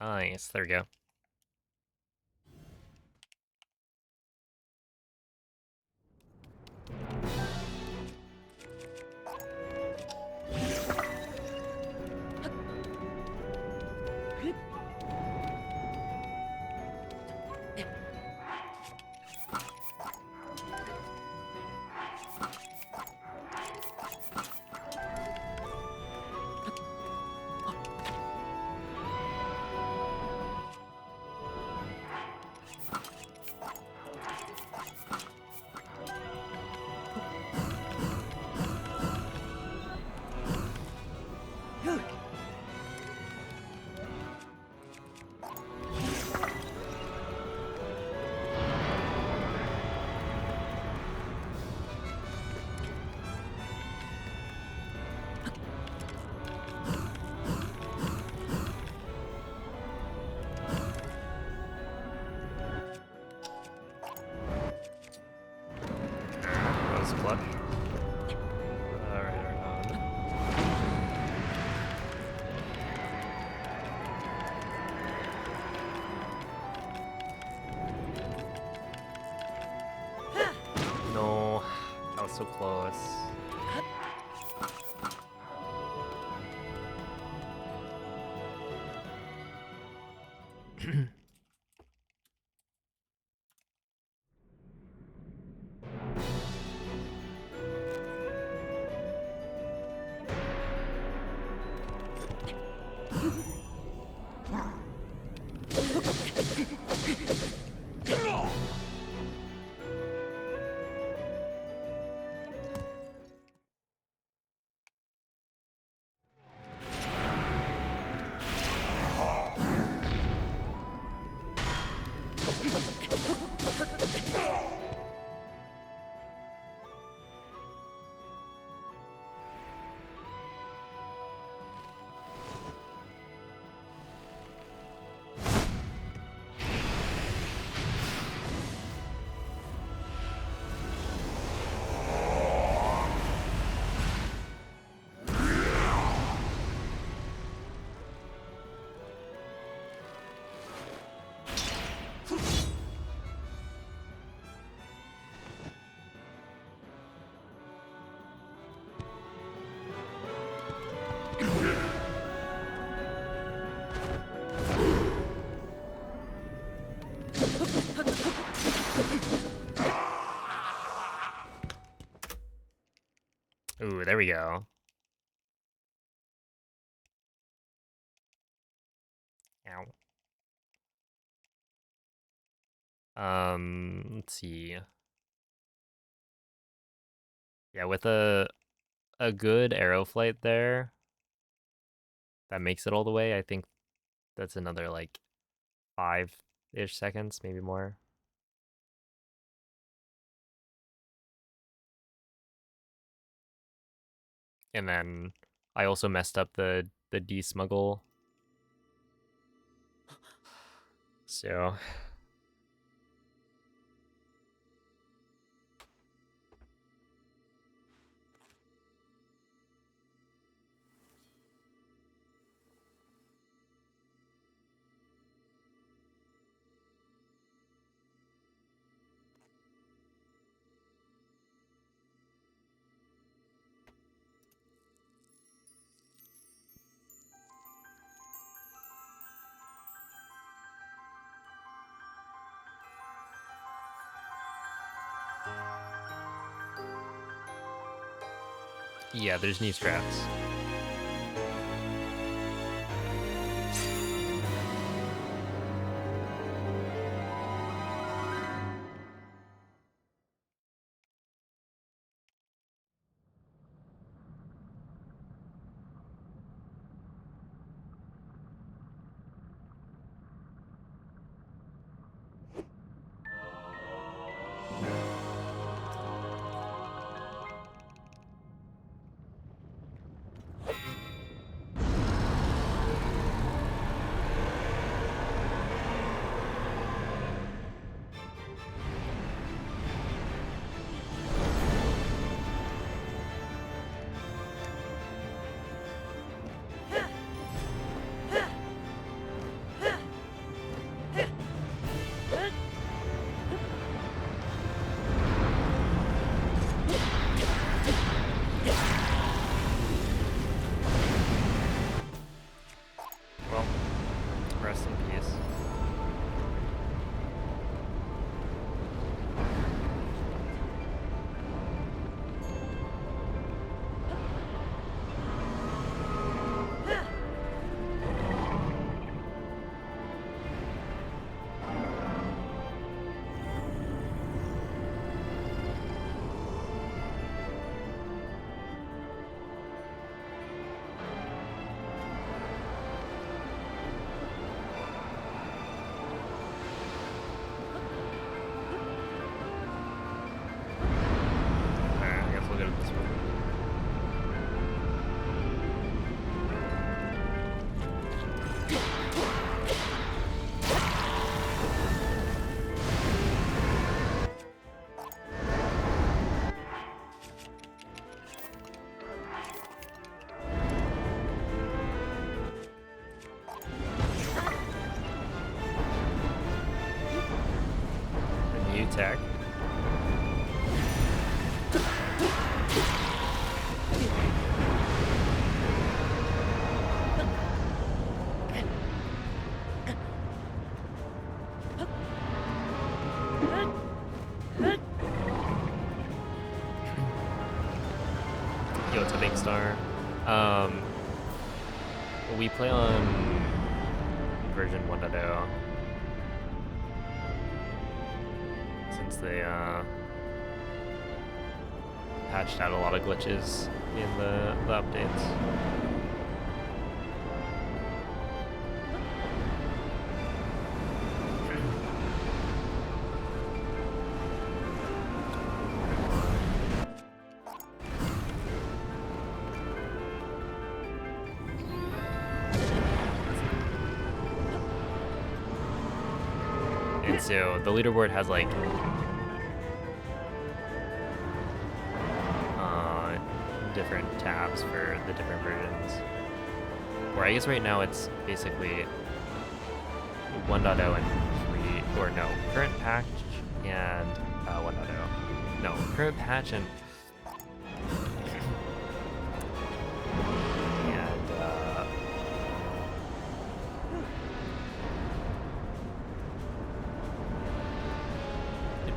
Nice. There we go. That was clutch. Alright, Arnon. No, that was so close. Ooh, there we go. Ow. Let's see. Yeah, with a good arrow flight there, that makes it all the way. I think that's another like 5-ish seconds, maybe more. And then I also messed up the desmuggle. So yeah, there's new strats. Well, rest in peace. Alright, I guess we'll go to this one. A new tech. Yo, it's a big star. We play on version 1.0 since they patched out a lot of glitches in the updates. And so the leaderboard has like different tabs for the different versions. Where I guess right now it's basically 1.0 and 3, or no, current patch and 1.0. No, current patch and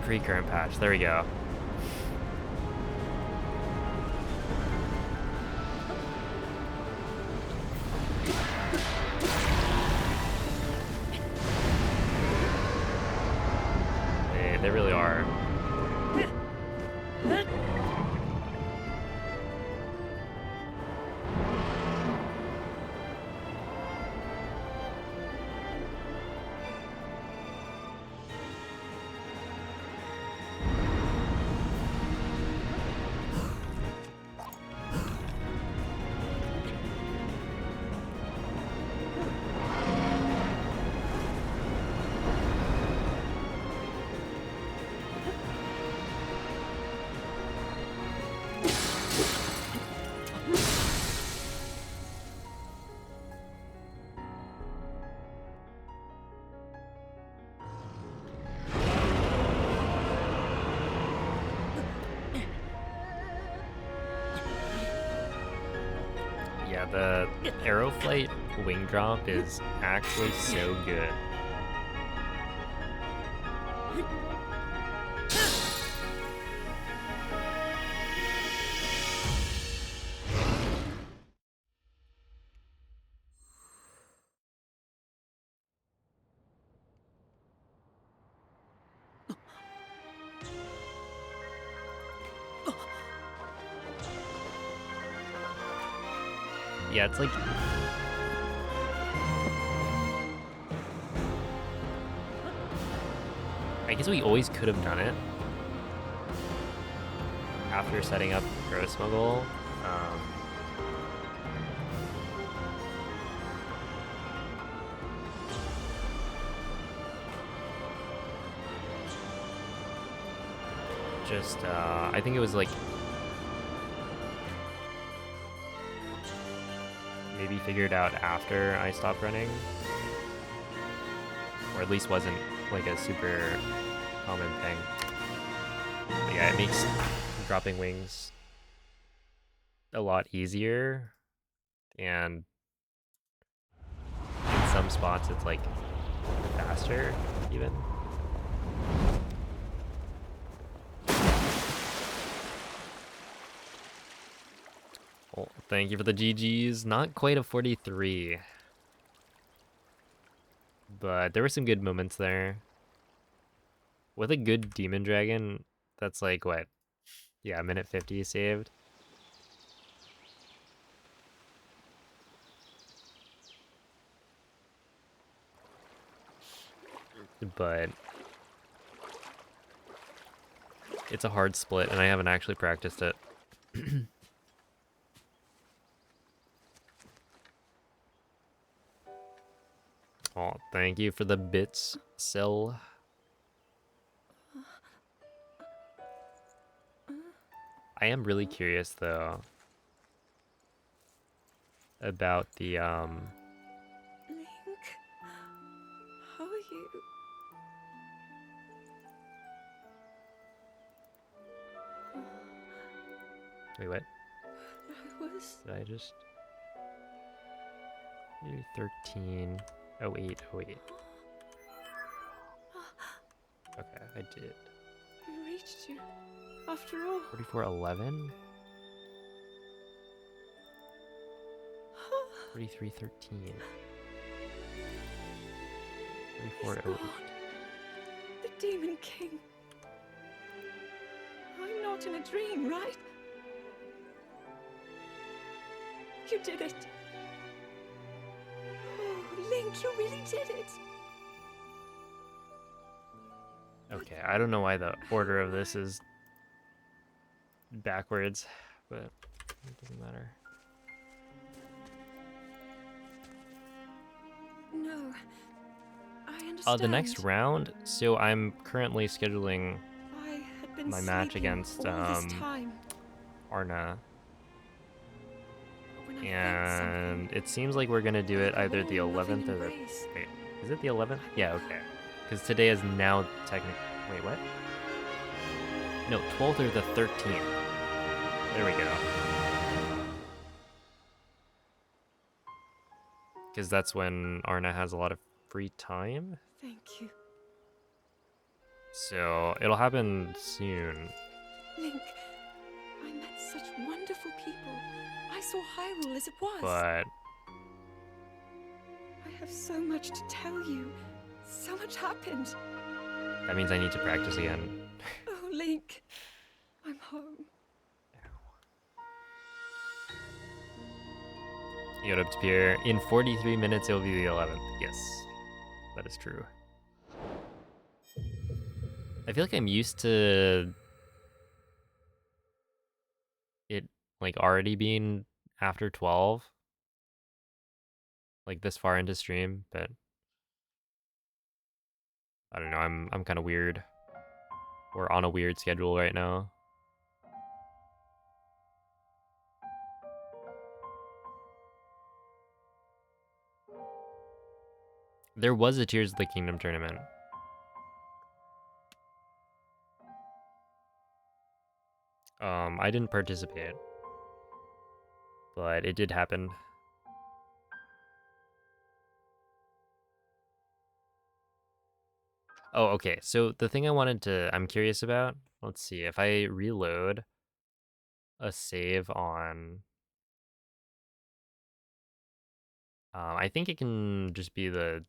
pre-current patch. There we go. they really are. Yeah, the Aeroflight wing drop is actually so good. Yeah, it's like I guess we always could have done it after setting up Pro Smuggle. I think it was like maybe figured out after I stopped running, or at least wasn't like a super common thing. But yeah, it makes dropping wings a lot easier, and in some spots it's like faster even. Well, thank you for the GGs. Not quite a 43. But there were some good moments there. With a good Demon Dragon, that's like what? Yeah, a minute 50 saved. But it's a hard split, and I haven't actually practiced it. Oh, thank you for the bits, Sil. I am really curious though about the Link, how are you? wait, what? I was. Did I just 13 08 08. Okay, I did. We reached you. After all. 4411. 4313. 4408. The Demon King. I'm not in a dream, right? You did it. Oh, Link, you really did it. Okay, I don't know why the order of this is backwards, but it doesn't matter. No, I understand. The next round, so I'm currently scheduling I had been my match sleeping against all this time. Arna, When I felt and something, it seems like we're gonna do it like a either the warm, loving 11th or the embrace. wait, is it the 11th? Yeah, okay, because today is now technically wait, what? No, 12th or the 13th. There we go. Because that's when Arna has a lot of free time. Thank you. So it'll happen soon. Link, I met such wonderful people. I saw Hyrule as it was. But I have so much to tell you. So much happened. That means I need to practice again. Oh, Link, I'm home. You got up to pier. In 43 minutes, it'll be the 11th. Yes, that is true. I feel like I'm used to it, like, already being after 12. Like, this far into stream, but I don't know, I'm kind of weird. We're on a weird schedule right now. There was a Tears of the Kingdom tournament. I didn't participate, but it did happen. Oh, okay. So the thing I'm curious about, let's see, if I reload a save on, I think it can just be I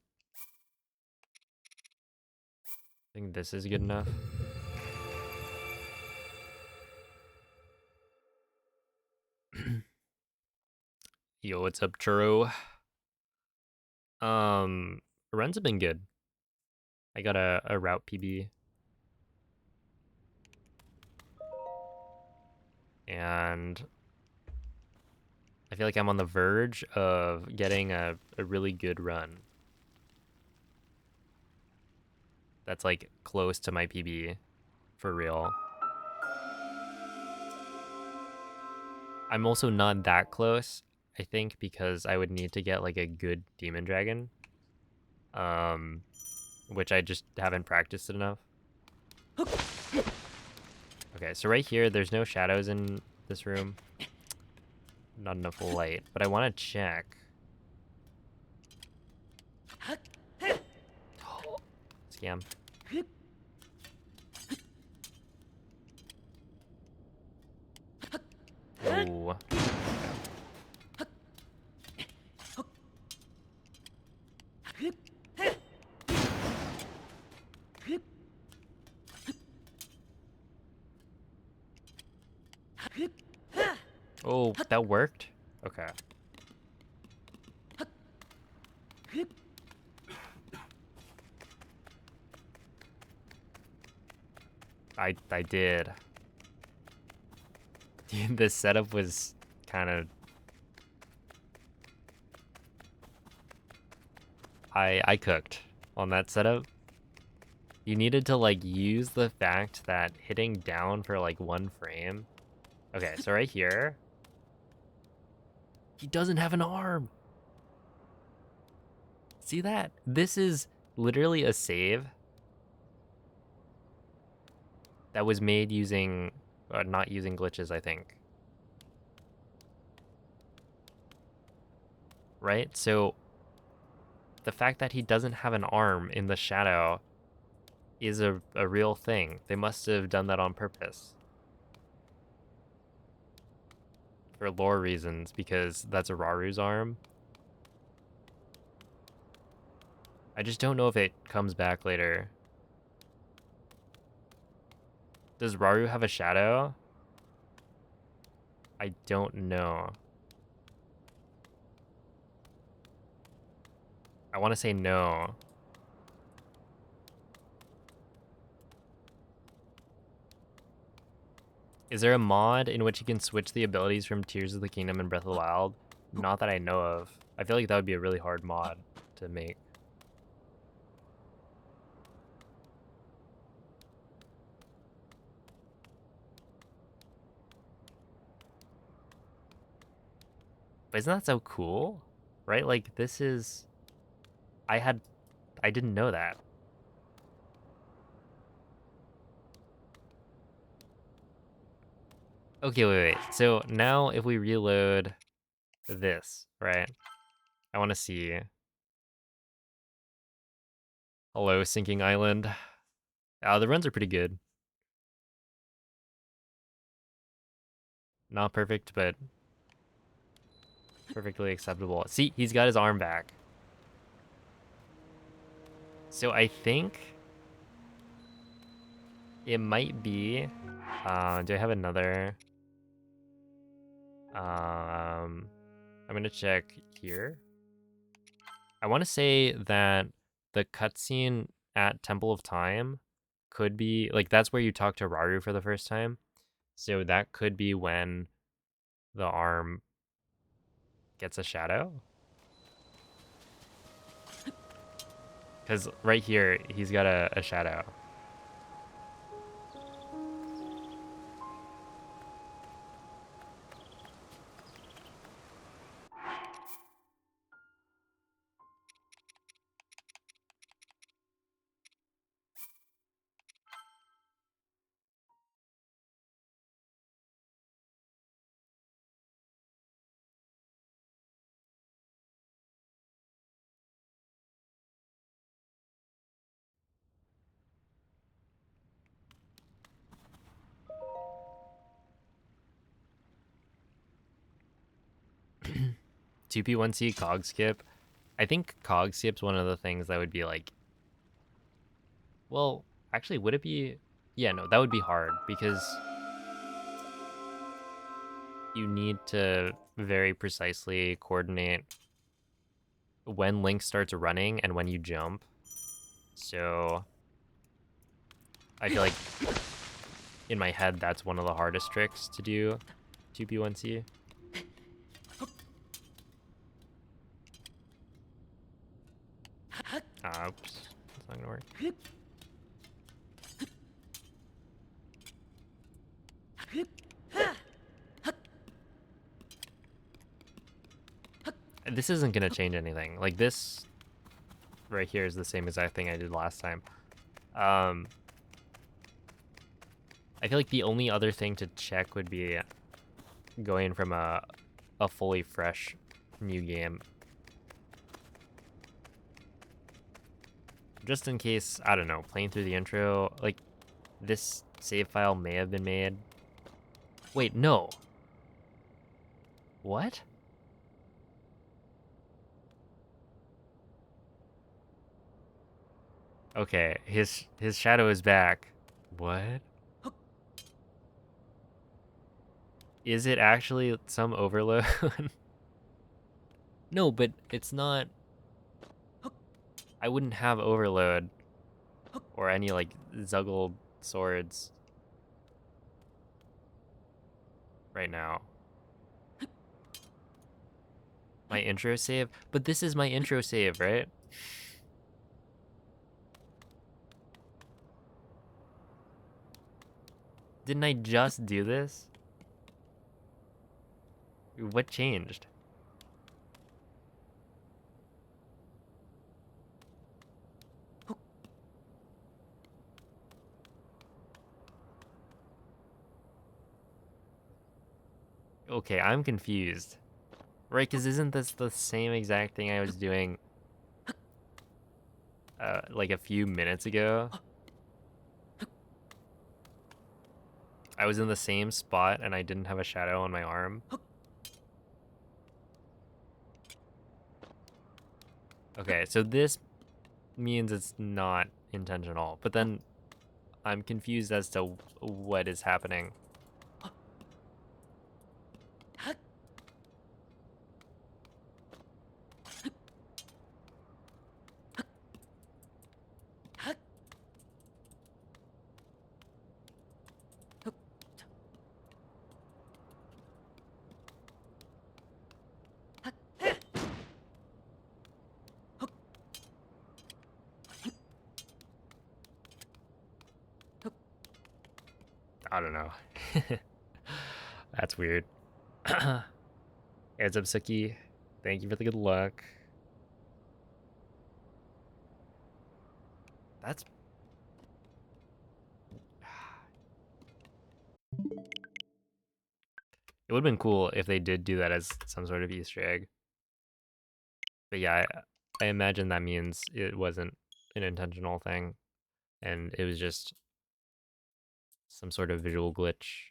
think this is good enough. Yo, what's up, Churro? Runs have been good. I got a route PB. And I feel like I'm on the verge of getting a really good run. That's like close to my PB for real. I'm also not that close, I think, because I would need to get like a good demon dragon. Which I just haven't practiced enough. Okay, so right here, there's no shadows in this room. Not enough light, but I want to check. Scam. Ooh. Oh, that worked? Okay. I did. This setup was kind of... I cooked on that setup. You needed to like use the fact that hitting down for like 1 frame. Okay, so right here, he doesn't have an arm. See that? This is literally a save that was made using, not using glitches, I think. Right? So the fact that he doesn't have an arm in the shadow is a real thing. They must have done that on purpose. For lore reasons, because that's a Raru's arm. I just don't know if it comes back later. Does Raru have a shadow? I don't know. I want to say no. Is there a mod in which you can switch the abilities from Tears of the Kingdom and Breath of the Wild? Not that I know of. I feel like that would be a really hard mod to make. But isn't that so cool? Right? Like, this is... I didn't know that. Okay, wait. So now if we reload this, right? I want to see. Hello, Sinking Island. The runs are pretty good. Not perfect, but perfectly acceptable. See, he's got his arm back. So I think It might be. Do I have another? I'm gonna check here. I want to say that the cutscene at Temple of Time could be like that's where you talk to Raru for the first time. So that could be when the arm gets a shadow. Because right here, he's got a shadow. Two P1C cog skip. I think cog skip's one of the things that would be like, well, actually, would it be? Yeah, no, that would be hard because you need to very precisely coordinate when Link starts running and when you jump. So I feel like in my head, that's one of the hardest tricks to do 2P1C. Oops, that's not gonna work. This isn't gonna change anything. Like this right here is the same exact thing I did last time. I feel like the only other thing to check would be going from a fully fresh new game. Just in case, I don't know, playing through the intro, like this save file may have been made. Wait, no. What? Okay, his shadow is back. What? Is it actually some overload? No, but it's not. I wouldn't have overload or any like Zuggle swords right now. My intro save? But this is my intro save, right? Didn't I just do this? What changed? Okay, I'm confused. Right, because isn't this the same exact thing I was doing like a few minutes ago? I was in the same spot and I didn't have a shadow on my arm. Okay, so this means it's not intentional, but then I'm confused as to what is happening. I don't know. That's weird. Heads up, Suki. Thank you for the good luck. That's... It would have been cool if they did do that as some sort of Easter egg. But yeah, I imagine that means it wasn't an intentional thing, and it was just some sort of visual glitch.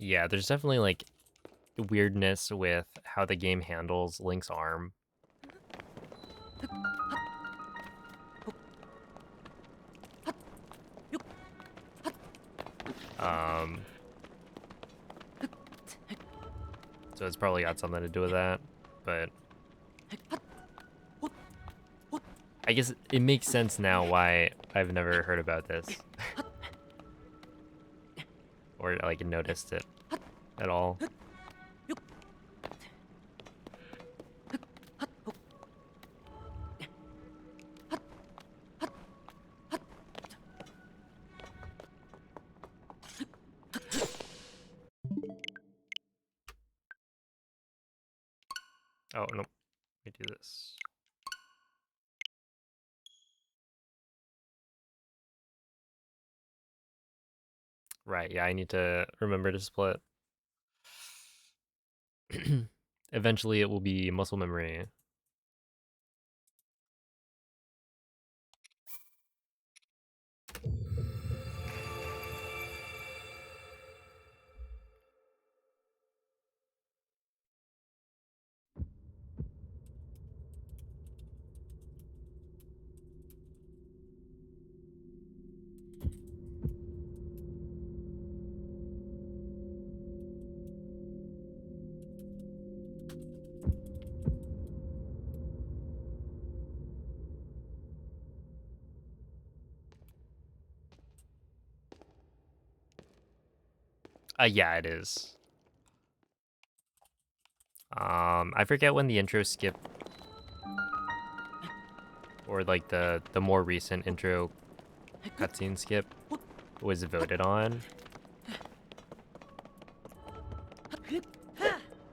Yeah, there's definitely like weirdness with how the game handles Link's arm. So it's probably got something to do with that, but I guess it makes sense now why I've never heard about this or like noticed it at all. Oh, no. Let me do this. Right, yeah, I need to remember to split. Eventually it will be muscle memory. Yeah, it is. I forget when the intro skip or like the more recent intro cutscene skip was voted on.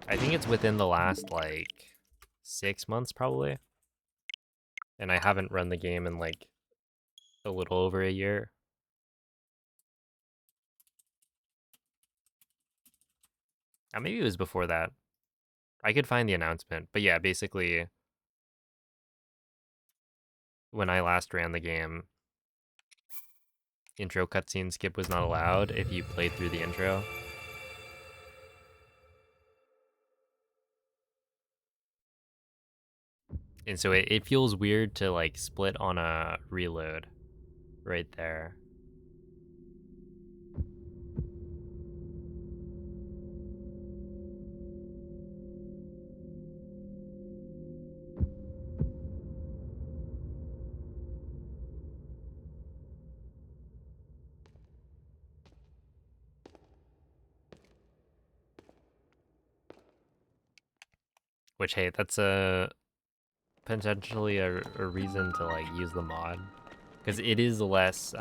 I think it's within the last like 6 months probably. And I haven't run the game in like a little over a year. Maybe it was before that. I could find the announcement, but yeah, basically when I last ran the game, intro cutscene skip was not allowed if you played through the intro. And so it feels weird to like split on a reload right there. Which, hey, that's a potentially a reason to like use the mod. Because it is less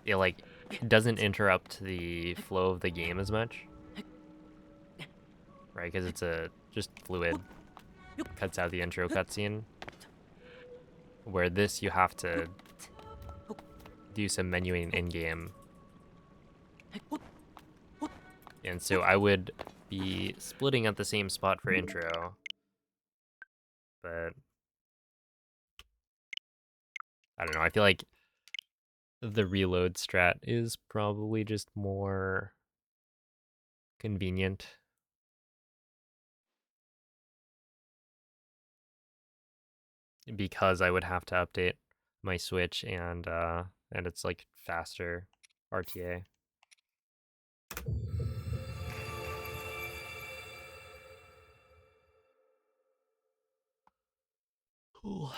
it like it doesn't interrupt the flow of the game as much. Right, because it's a just fluid. Cuts out the intro cutscene. Where this you have to do some menuing in game. And so I would be splitting at the same spot for intro. But I don't know, I feel like the reload strat is probably just more convenient. Because I would have to update my Switch and it's like faster RTA. Cool.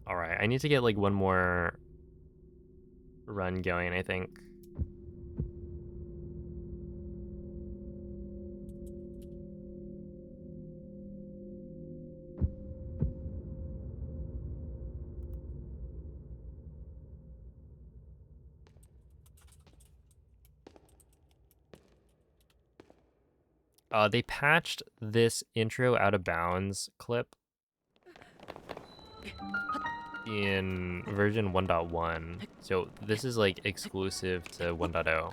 All right, I need to get like one more run going, I think. They patched this intro out of bounds clip in version 1.1. So this is like exclusive to 1.0.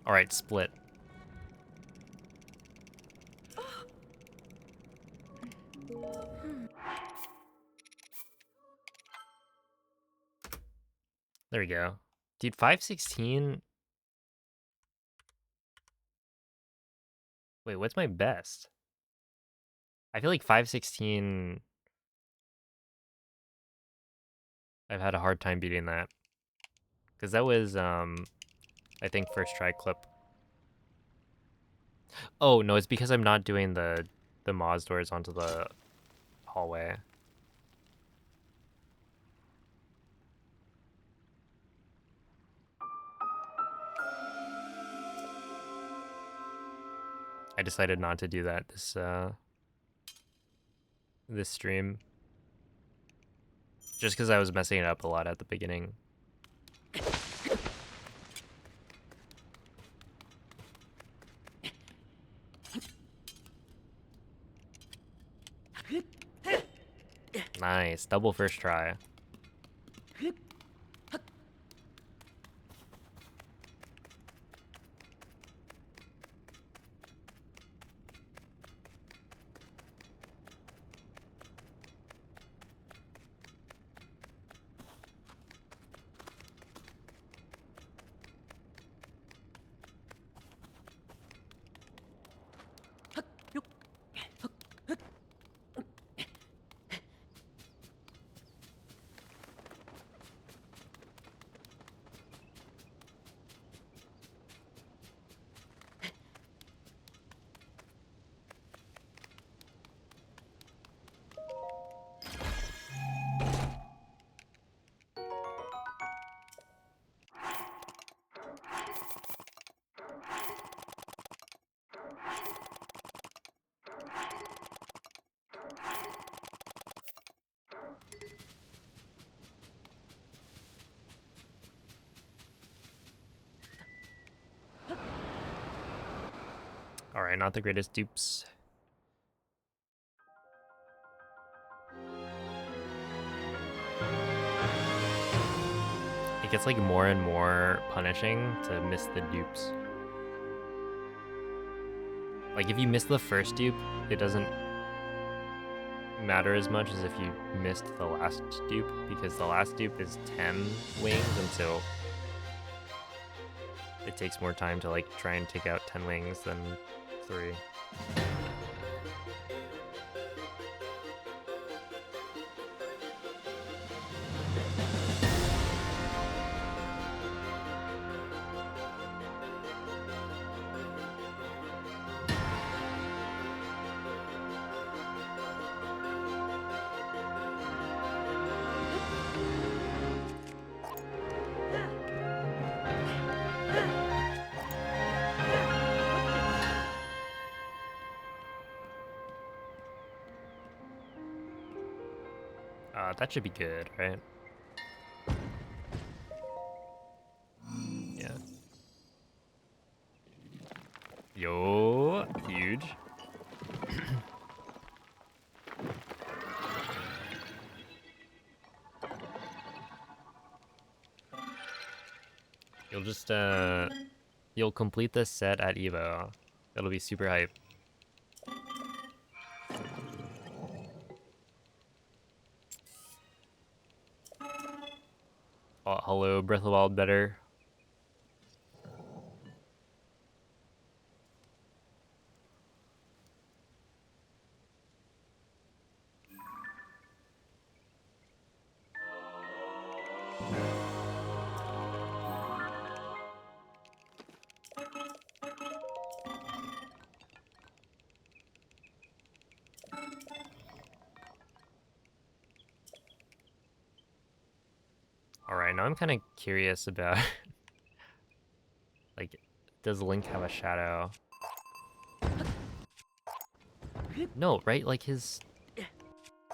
All right, split. There we go. Dude, 516. Wait, what's my best? I feel like 516. I've had a hard time beating that. Because that was, I think, first try clip. Oh, no, it's because I'm not doing the Moz doors onto the hallway. I decided not to do that this stream. Just because I was messing it up a lot at the beginning. Nice, double first try. Alright, not the greatest dupes. It gets like more and more punishing to miss the dupes. Like if you miss the first dupe, it doesn't matter as much as if you missed the last dupe, because the last dupe is 10 wings, and so it takes more time to like try and take out 10 wings than 3. That should be good, right? Yeah. Yo, huge. You'll just, you'll complete this set at Evo. It'll be super hype. Oh, hello, Breath of the Wild better. Alright, now I'm kind of curious about... like, does Link have a shadow? No, right? Like his...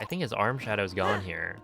I think his arm shadow's gone here.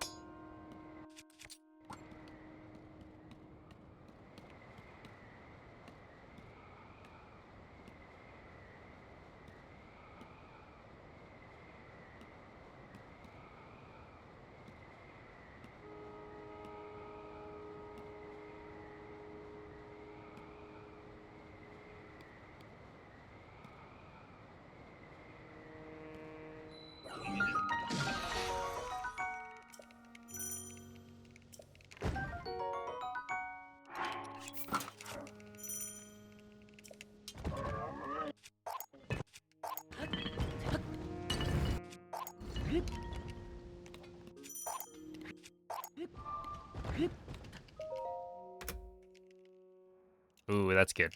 Ooh, that's good.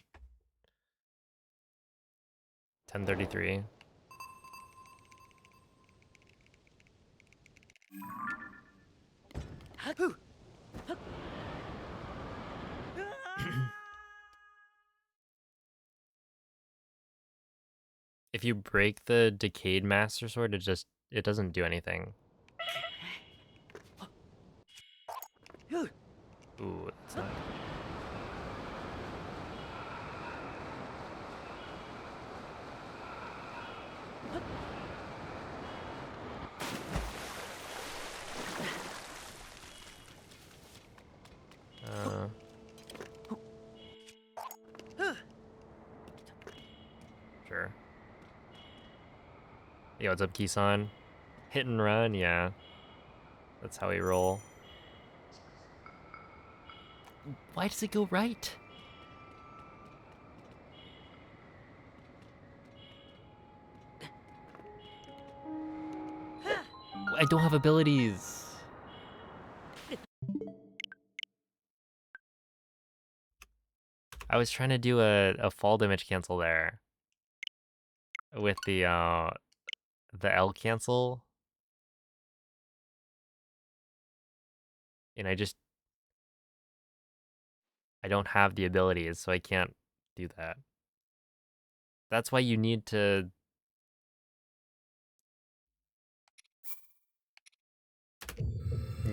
1033. If you break the Decayed Master Sword, it doesn't do anything. Ooh, that's not... Sure. Yo, what's up, Kisan? Hit and run, yeah. That's how we roll. Why does it go right? I don't have abilities. I was trying to do a fall damage cancel there with the L cancel, and I don't have the abilities, so I can't do that. That's why you need to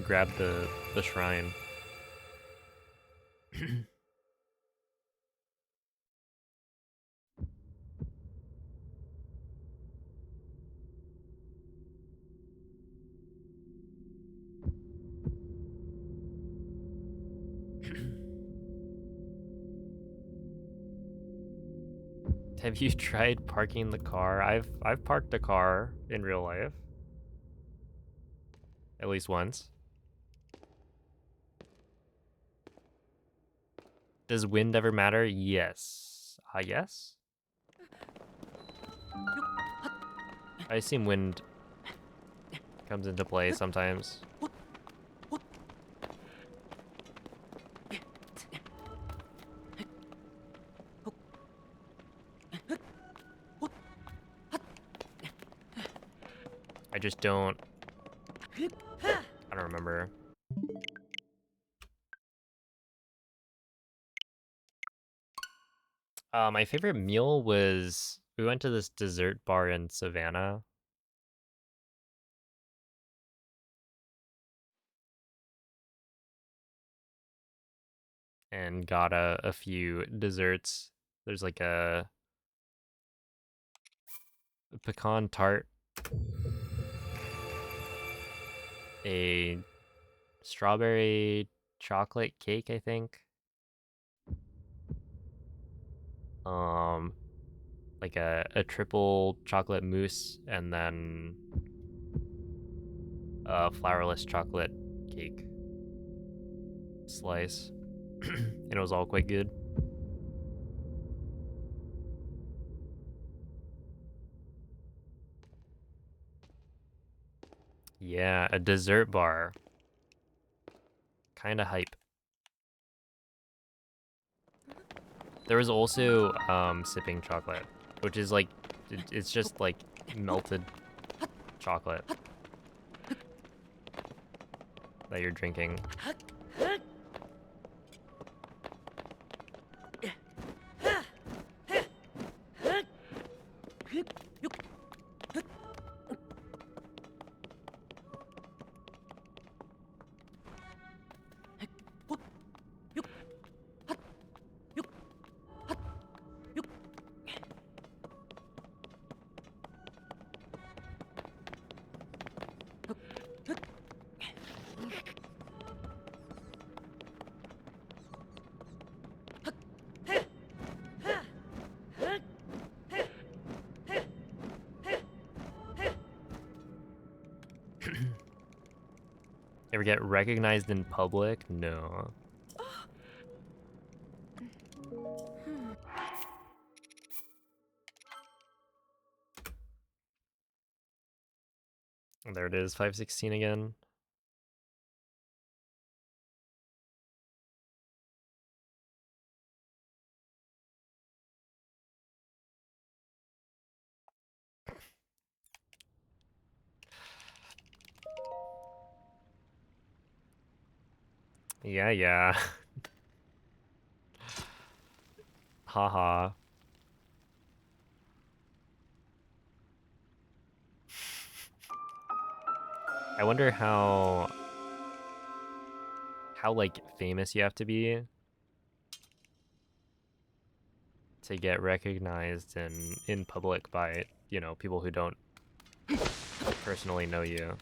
grab the shrine. Have you tried parking the car? I've parked a car in real life. At least once. Does wind ever matter? Yes. Yes? I assume wind comes into play sometimes. I just don't... I don't remember. My favorite meal was... We went to this dessert bar in Savannah. And got a few desserts. There's like a pecan tart, a strawberry chocolate cake, I think. Like a triple chocolate mousse, and then a flourless chocolate cake slice. And it was all quite good. Yeah, a dessert bar. Kinda hype. There was also sipping chocolate, which is like, it's just like melted chocolate that you're drinking. Ever get recognized in public? No. There it is, 516 again. Yeah, yeah. Haha. I wonder how like famous you have to be to get recognized in public by, you know, people who don't personally know you.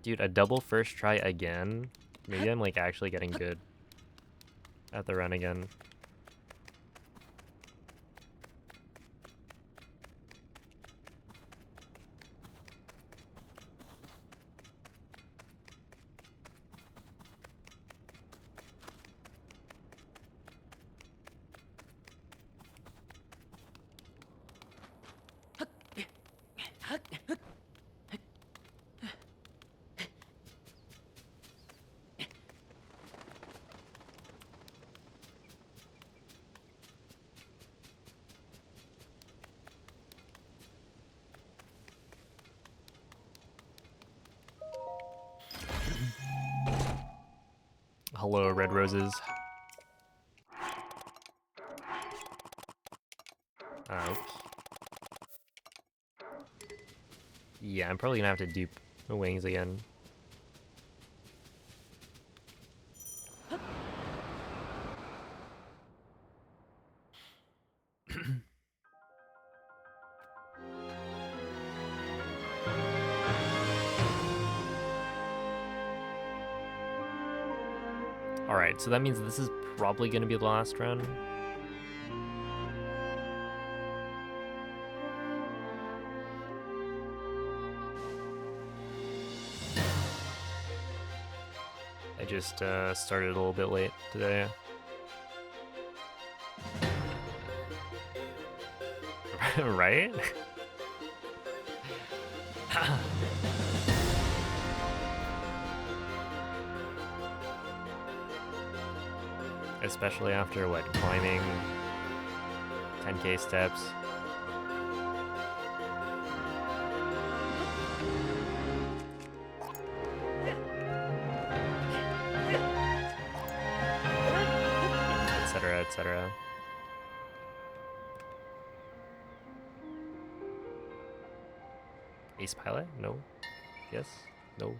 Dude, a double first try again? Maybe I'm like actually getting good at the run again. Hello, red roses. Ouch. Yeah, I'm probably gonna have to dupe the wings again. Alright, so that means this is probably gonna be the last run. I just started a little bit late today. Right? Especially after, what, climbing 10k steps. Etc., etc. Ace pilot? No. Yes? No.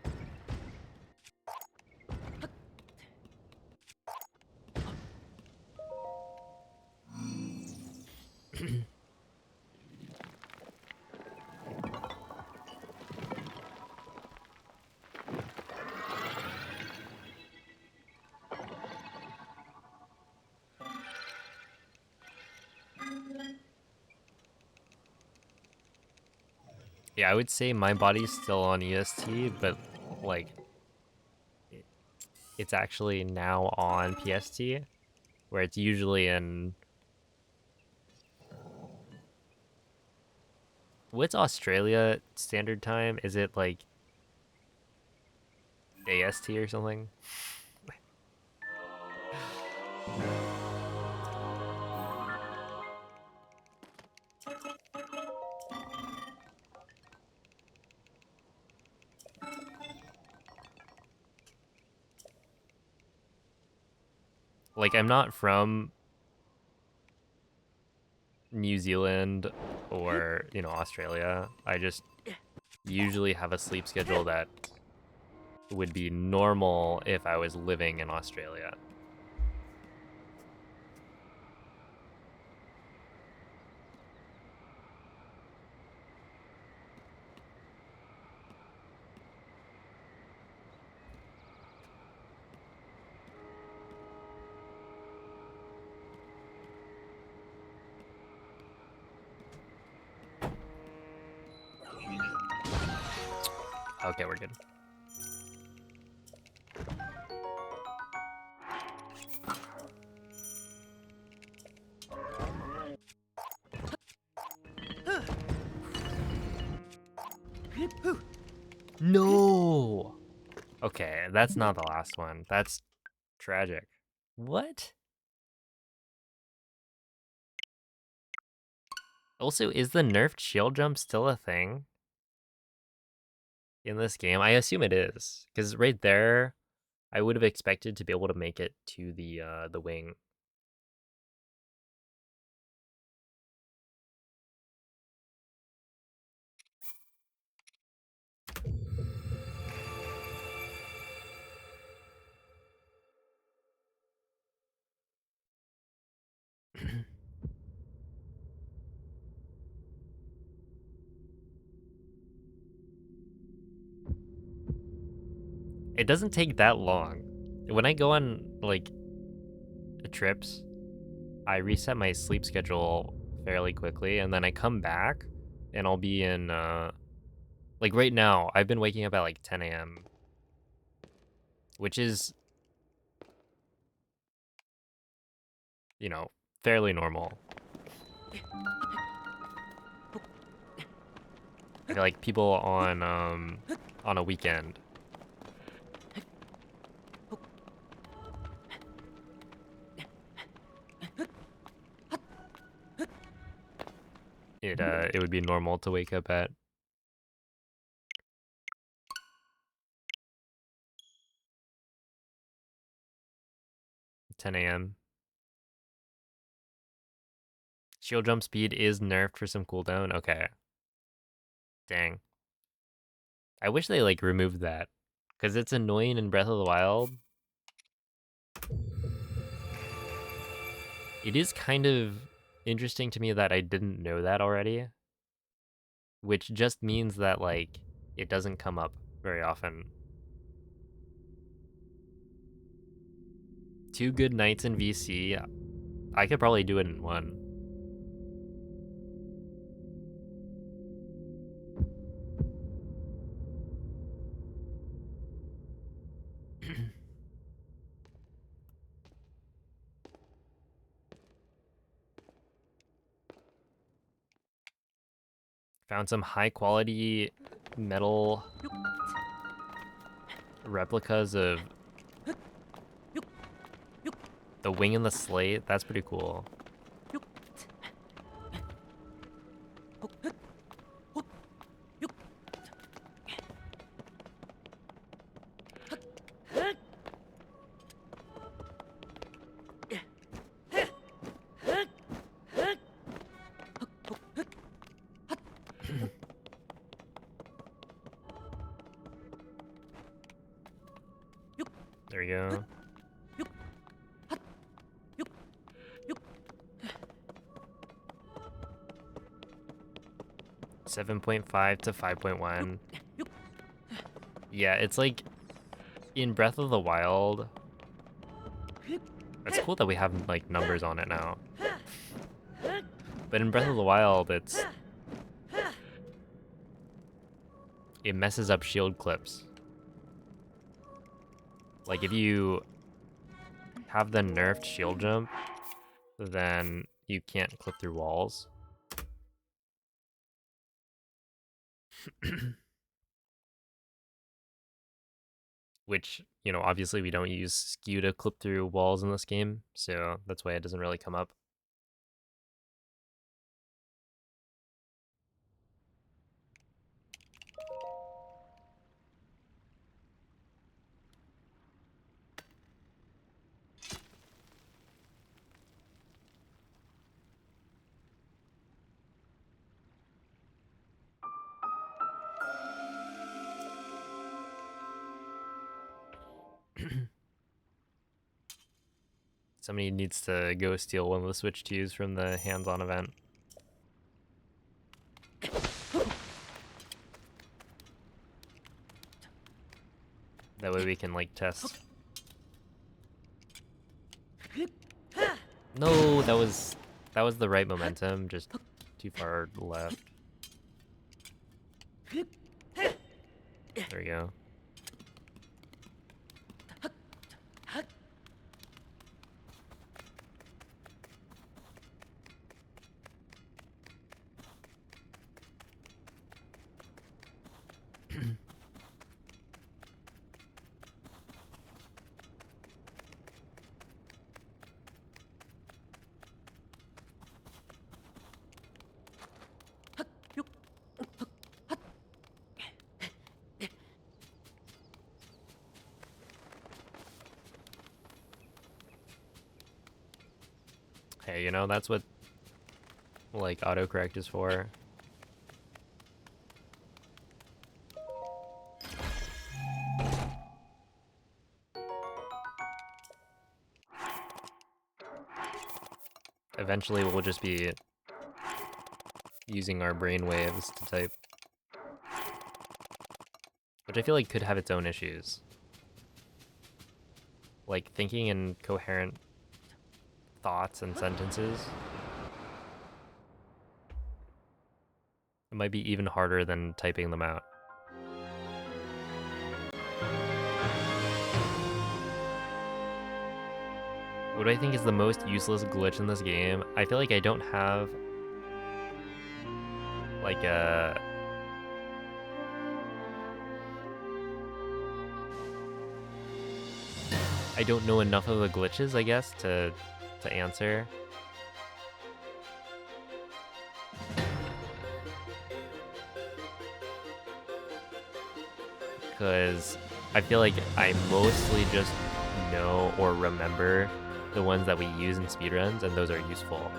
Yeah, I would say my body's still on EST, but like it's actually now on PST, where it's usually in, what's Australia standard time? Is it like AST or something? Like, I'm not from New Zealand or, you know, Australia. I just usually have a sleep schedule that would be normal if I was living in Australia. Okay, we're good. No! Okay, that's not the last one. That's tragic. What? Also, is the nerfed shield jump still a thing in this game? I assume it is, because right there, I would have expected to be able to make it to the wing. It doesn't take that long. When I go on like trips, I reset my sleep schedule fairly quickly, and then I come back, and I'll be in like right now. I've been waking up at like 10 a.m., which is, you know, fairly normal. I feel like people on a weekend, it would be normal to wake up at 10 a.m. Shield jump speed is nerfed for some cooldown. Okay. Dang. I wish they like removed that, because it's annoying in Breath of the Wild. It is kind of interesting to me that I didn't know that already, which just means that like it doesn't come up very often. 2 good nights in VC, I could probably do it in 1. Found some high quality metal replicas of the wing and the slate. That's pretty cool. There we go. .5 to 5.1. Yeah, it's like in Breath of the Wild. It's cool that we have like numbers on it now. But in Breath of the Wild, it messes up shield clips. Like if you have the nerfed shield jump, then you can't clip through walls. Which, you know, obviously we don't use skew to clip through walls in this game, so that's why it doesn't really come up. Somebody needs to go steal one of the Switch 2s from the hands-on event. That way we can like test. No, that was the right momentum, just too far left. There we go. Hey, you know, that's what, like, autocorrect is for. Eventually, we'll just be using our brain waves to type. Which I feel like could have its own issues. Like, thinking in coherent thoughts and sentences. It might be even harder than typing them out. What do I think is the most useless glitch in this game? I feel like I don't have like a I don't know enough of the glitches, I guess, to answer. Because I feel like I mostly just know or remember the ones that we use in speedruns, and those are useful.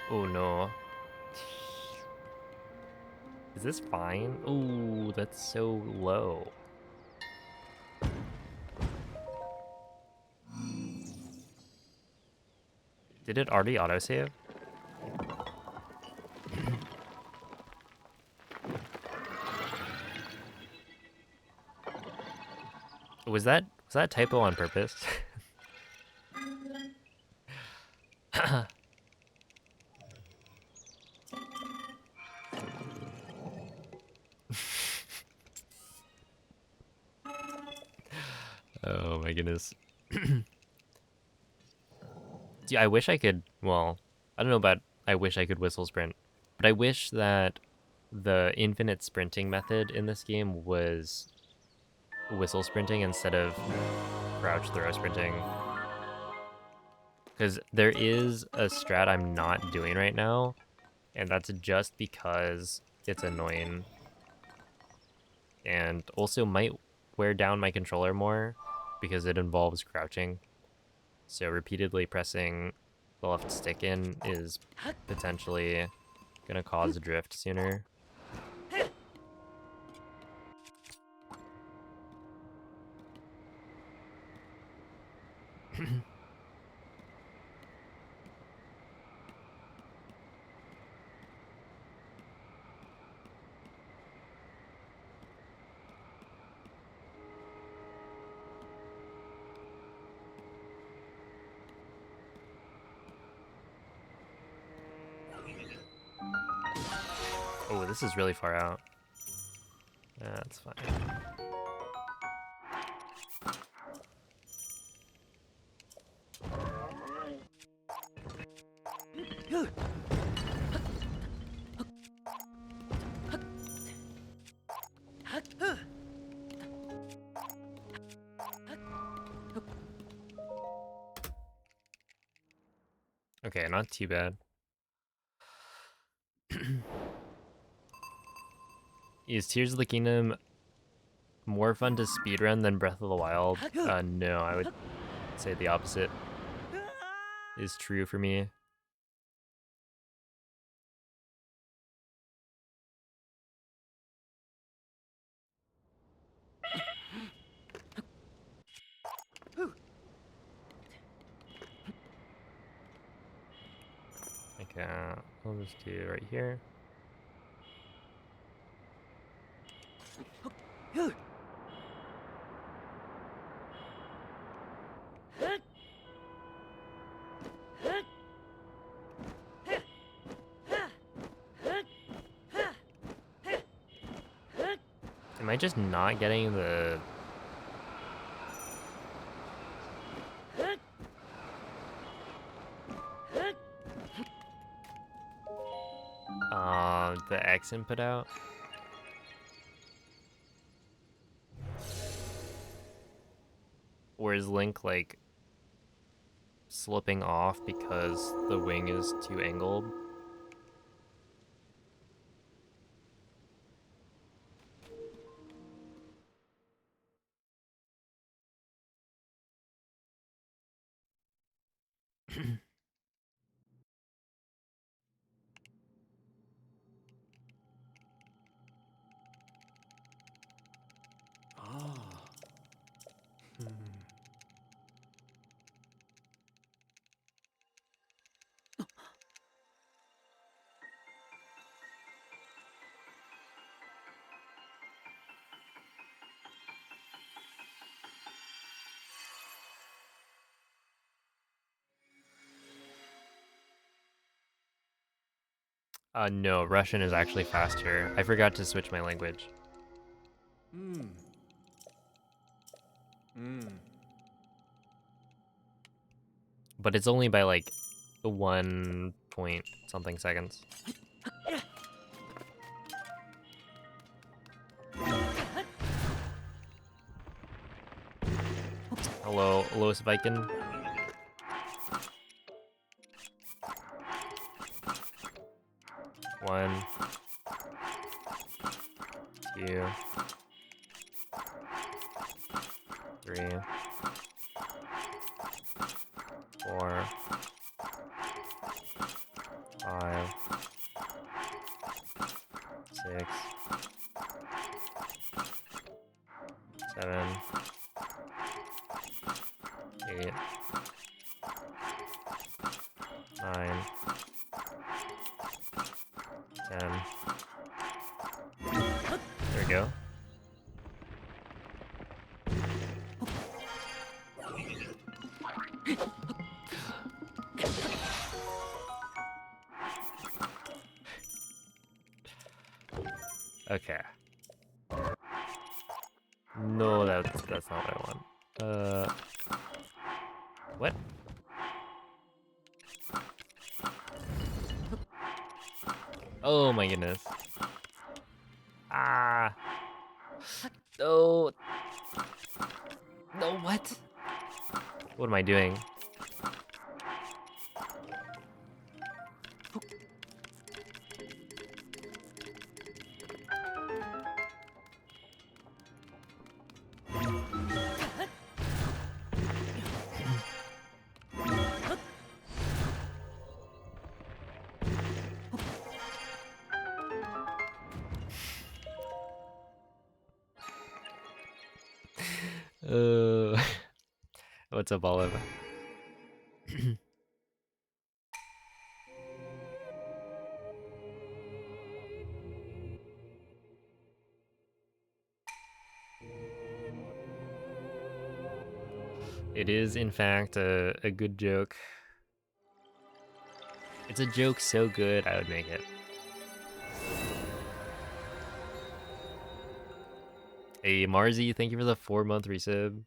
Oh no. Is this fine? Ooh, that's so low. Did it already autosave? Was that typo on purpose? Oh my goodness. Yeah, I wish I could, well, I don't know about I wish I could whistle sprint, but I wish that the infinite sprinting method in this game was whistle sprinting instead of crouch throw sprinting. Because there is a strat I'm not doing right now, and that's just because it's annoying. And also might wear down my controller more because it involves crouching. So repeatedly pressing the left stick in is potentially gonna cause a drift sooner. Oh, this is really far out. That's fine. Okay, not too bad. Is Tears of the Kingdom more fun to speedrun than Breath of the Wild? No, I would say the opposite is true for me. Okay, I'll just do it right here. Am I just not getting the... the X input out? Or is Link, like, slipping off because the wing is too angled? Ah. Hmm. No, Russian is actually faster. I forgot to switch my language. Hmm. Hmm. But it's only by like 1 point something seconds. Hello, Los Viking. One, two, three, four, five, six, seven, 8, 9, 10. There we go. Okay. No, that's not what I want. What? Oh my goodness. Ah. No. No, what? What am I doing? Uh, what's up, Olive? It is, in fact, a good joke. It's a joke so good, I would make it. Hey, Marzi, thank you for the 4-month resub.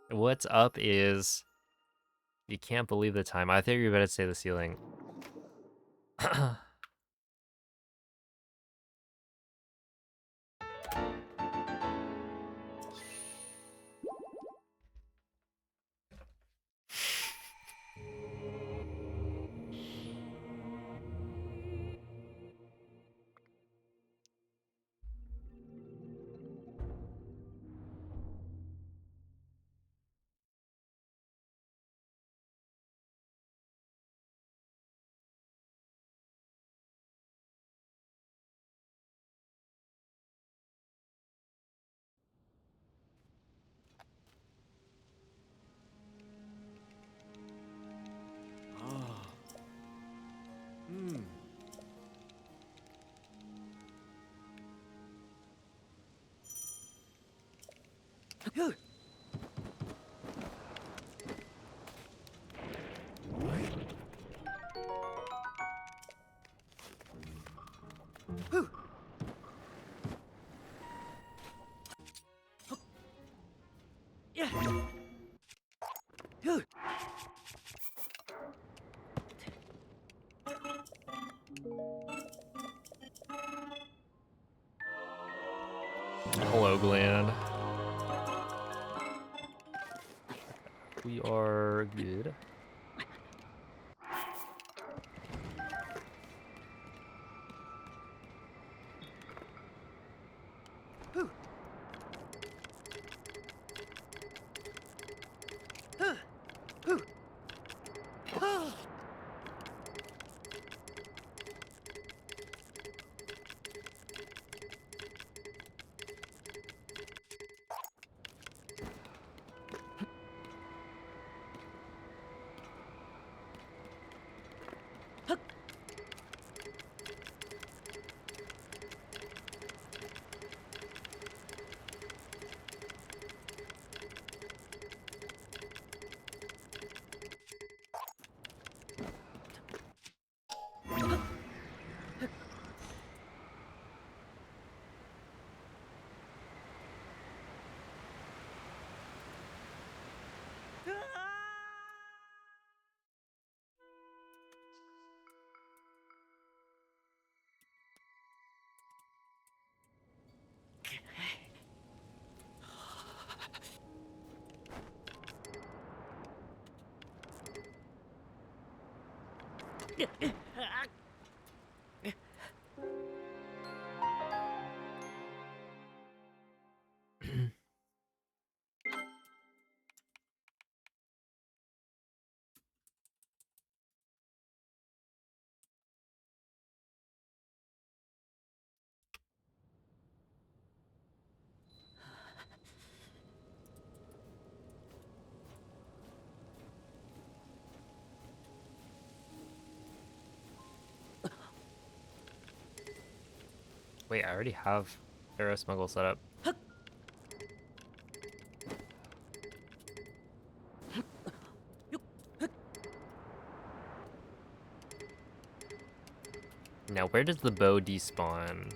What's up is... You can't believe the time. I thought you were about to say the ceiling. Hello, Glenn. We are good. Wait, I already have Arrow Smuggle set up. Now, where does the bow despawn?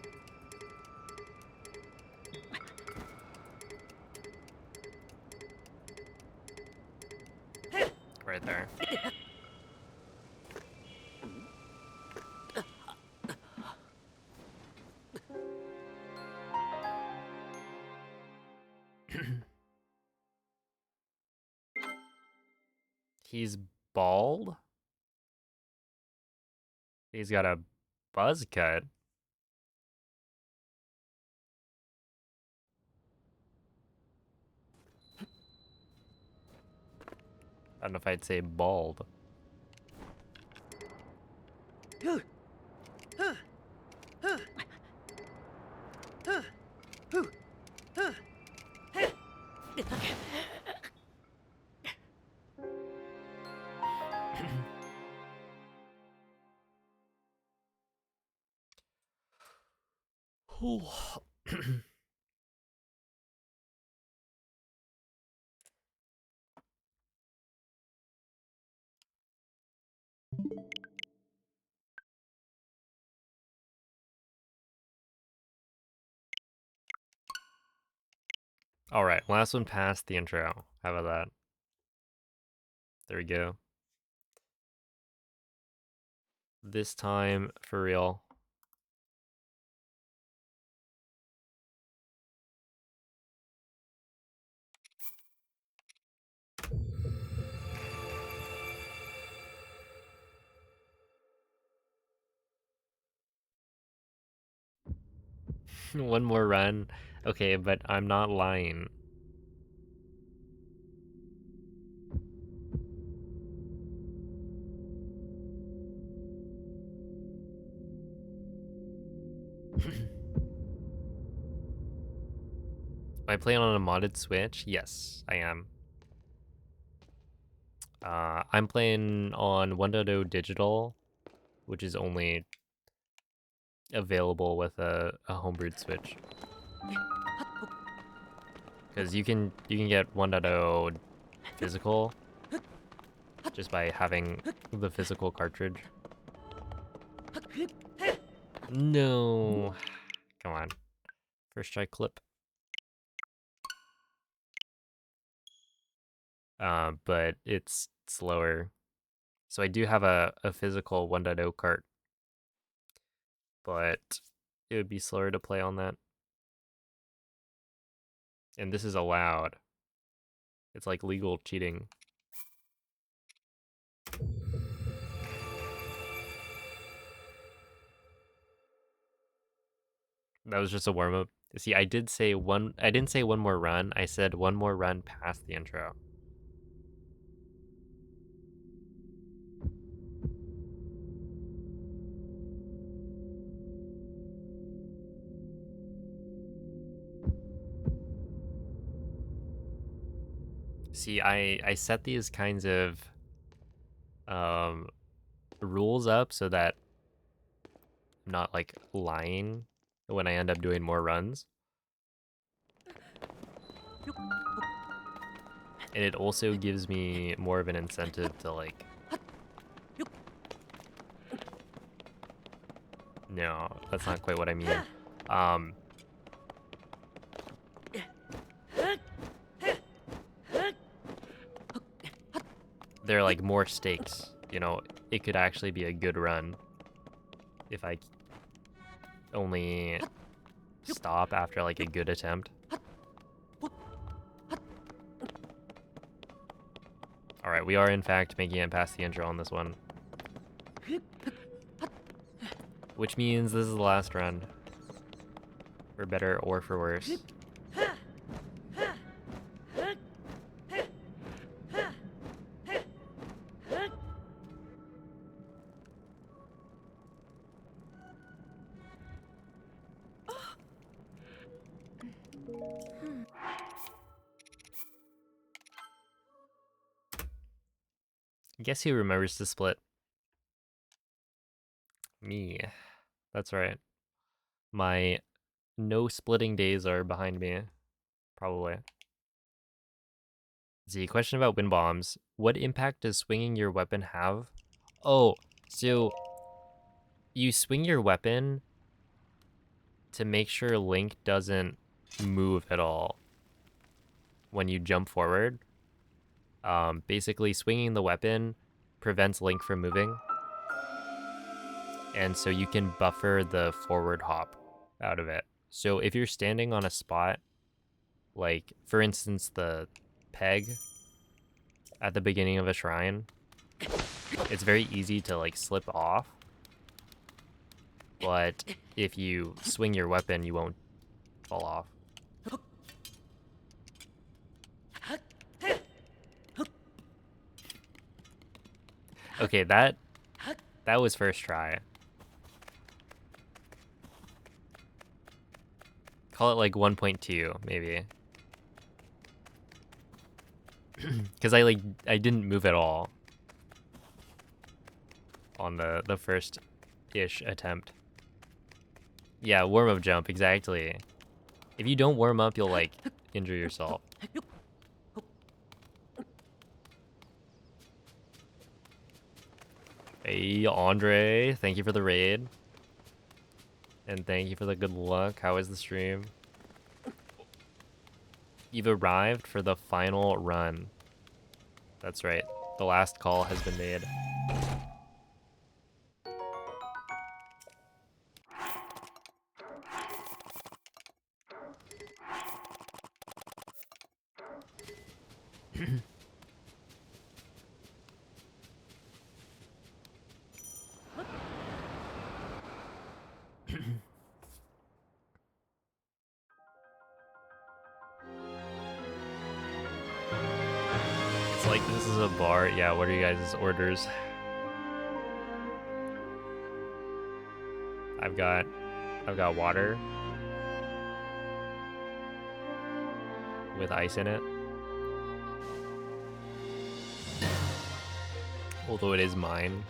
Right there. He's bald? He's got a buzz cut. I don't know if I'd say bald. All right, last one past the intro. How about that? There we go. This time, for real. One more run. Okay, but I'm not lying. Am I playing on a modded Switch? Yes, I am. I'm playing on 1.0 digital, which is only available with a homebrewed Switch. Because you can get 1.0 physical just by having the physical cartridge. No. Come on. First try clip. But it's slower. So I do have a physical 1.0 cart, but it would be slower to play on that. And this is allowed. It's like legal cheating. That was just a warm up. See, I didn't say one more run. I said one more run past the intro. See, I set these kinds of rules up so that I'm not like lying when I end up doing more runs. And it also gives me more of an incentive to like... No, that's not quite what I mean. There are like more stakes, you know, it could actually be a good run if I only stop after like a good attempt. Alright, we are in fact making it past the intro on this one. Which means this is the last run. For better or for worse. Guess who remembers to split? Me. That's right. My no splitting days are behind me. Probably. See, question about wind bombs. What impact does swinging your weapon have? Oh, so you swing your weapon to make sure Link doesn't move at all when you jump forward. Basically, swinging the weapon prevents Link from moving. And so you can buffer the forward hop out of it. So if you're standing on a spot, like, for instance, the peg at the beginning of a shrine, it's very easy to, like, slip off. But if you swing your weapon, you won't fall off. Okay, that was first try. Call it like 1.2, maybe. Because I didn't move at all on the first-ish attempt. Yeah, warm-up jump, exactly. If you don't warm up, you'll, like, injure yourself. Hey, Andre, thank you for the raid. And thank you for the good luck. How is the stream? You've arrived for the final run. That's right. The last call has been made. It's like this is a bar. Yeah, what are you guys' orders? I've got water with ice in it. Although it is mine.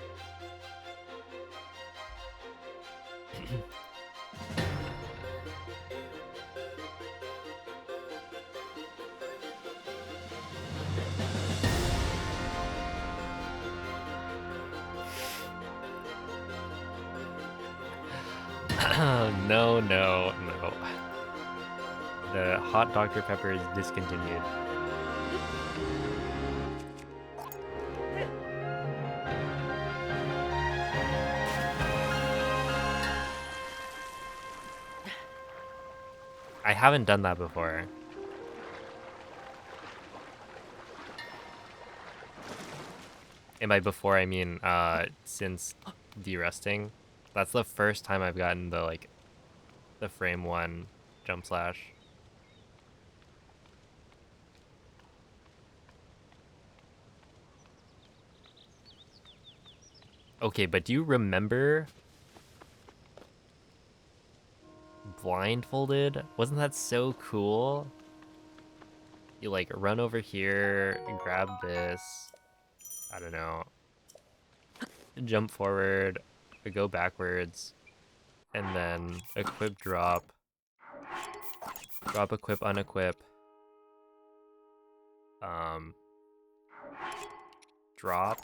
No, no, no. The hot Dr. Pepper is discontinued. I haven't done that before. And by before, I mean, since de-rusting. That's the first time I've gotten the, like, the frame 1 jump slash. Okay, but do you remember Blindfolded? Wasn't that so cool? You, like, run over here and grab this. I don't know. Jump forward, go backwards, and then equip drop. Drop, equip, unequip. Drop.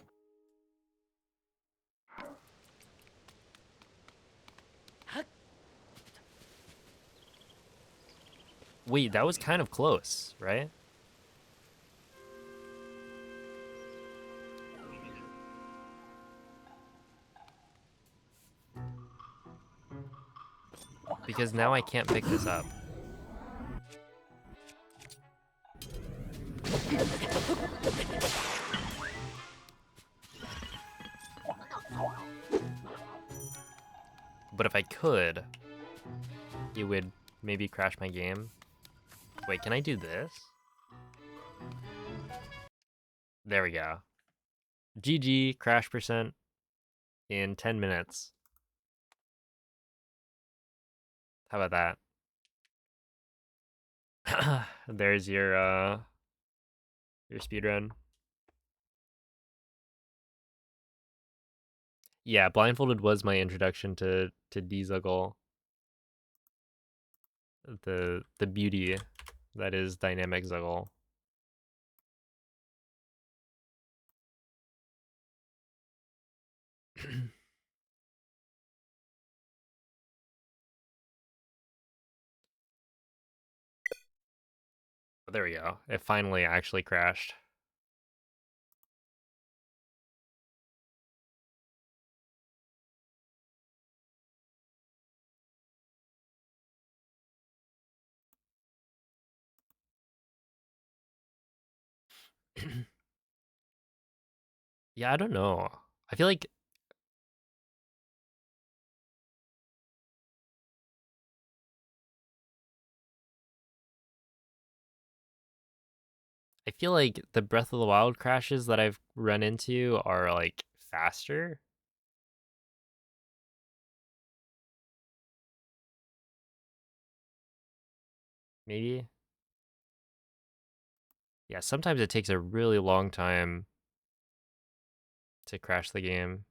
Wait, that was kind of close, right? Because now I can't pick this up. But if I could, it would maybe crash my game. Wait, can I do this? There we go. GG, crash percent in 10 minutes. How about that? There's your speedrun. Yeah, Blindfolded was my introduction to Dzuggle. The beauty that is dynamic Zuggle. There we go. It finally actually crashed. Yeah, I don't know. I feel like the Breath of the Wild crashes that I've run into are like faster. Maybe. Yeah, sometimes it takes a really long time to crash the game.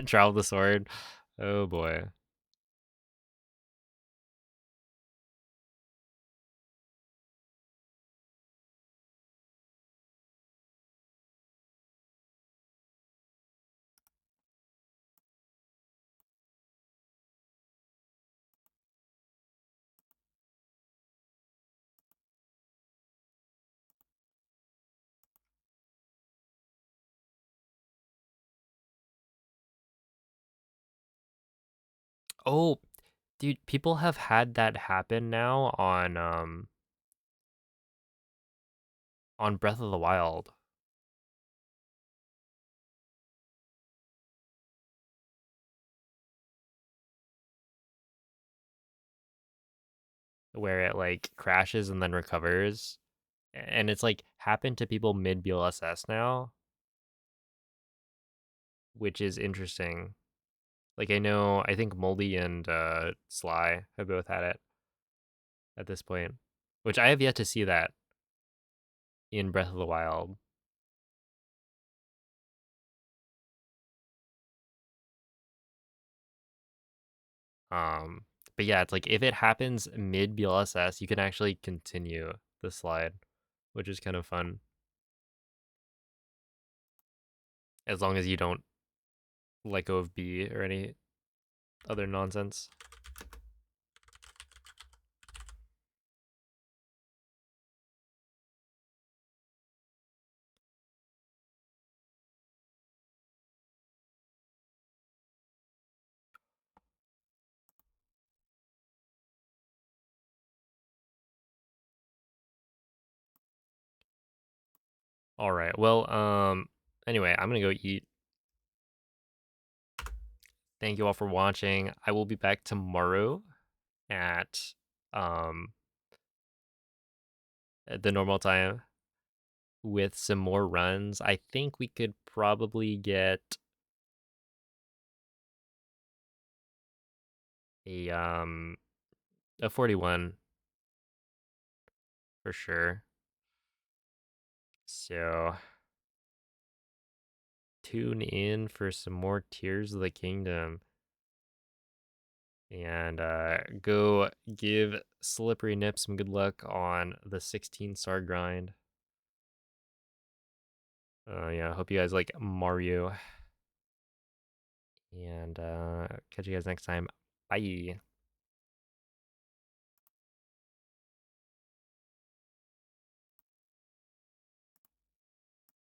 Trial the sword. Oh boy. Oh, dude, people have had that happen now on Breath of the Wild. Where it like crashes and then recovers. And it's like happened to people mid BLSS now, which is interesting. Like I think Moldy and Sly have both had it at this point, which I have yet to see that in Breath of the Wild. But yeah, it's like if it happens mid BLSS, you can actually continue the slide, which is kind of fun. As long as you don't let go of B or any other nonsense. All right. Well, anyway, I'm gonna go eat. Thank you all for watching. I will be back tomorrow at um at the normal time with some more runs. I think we could probably get a 41 for sure. So tune in for some more Tears of the Kingdom. And go give Slippery Nip some good luck on the 16-star grind. Yeah, I hope you guys like Mario. And catch you guys next time. Bye.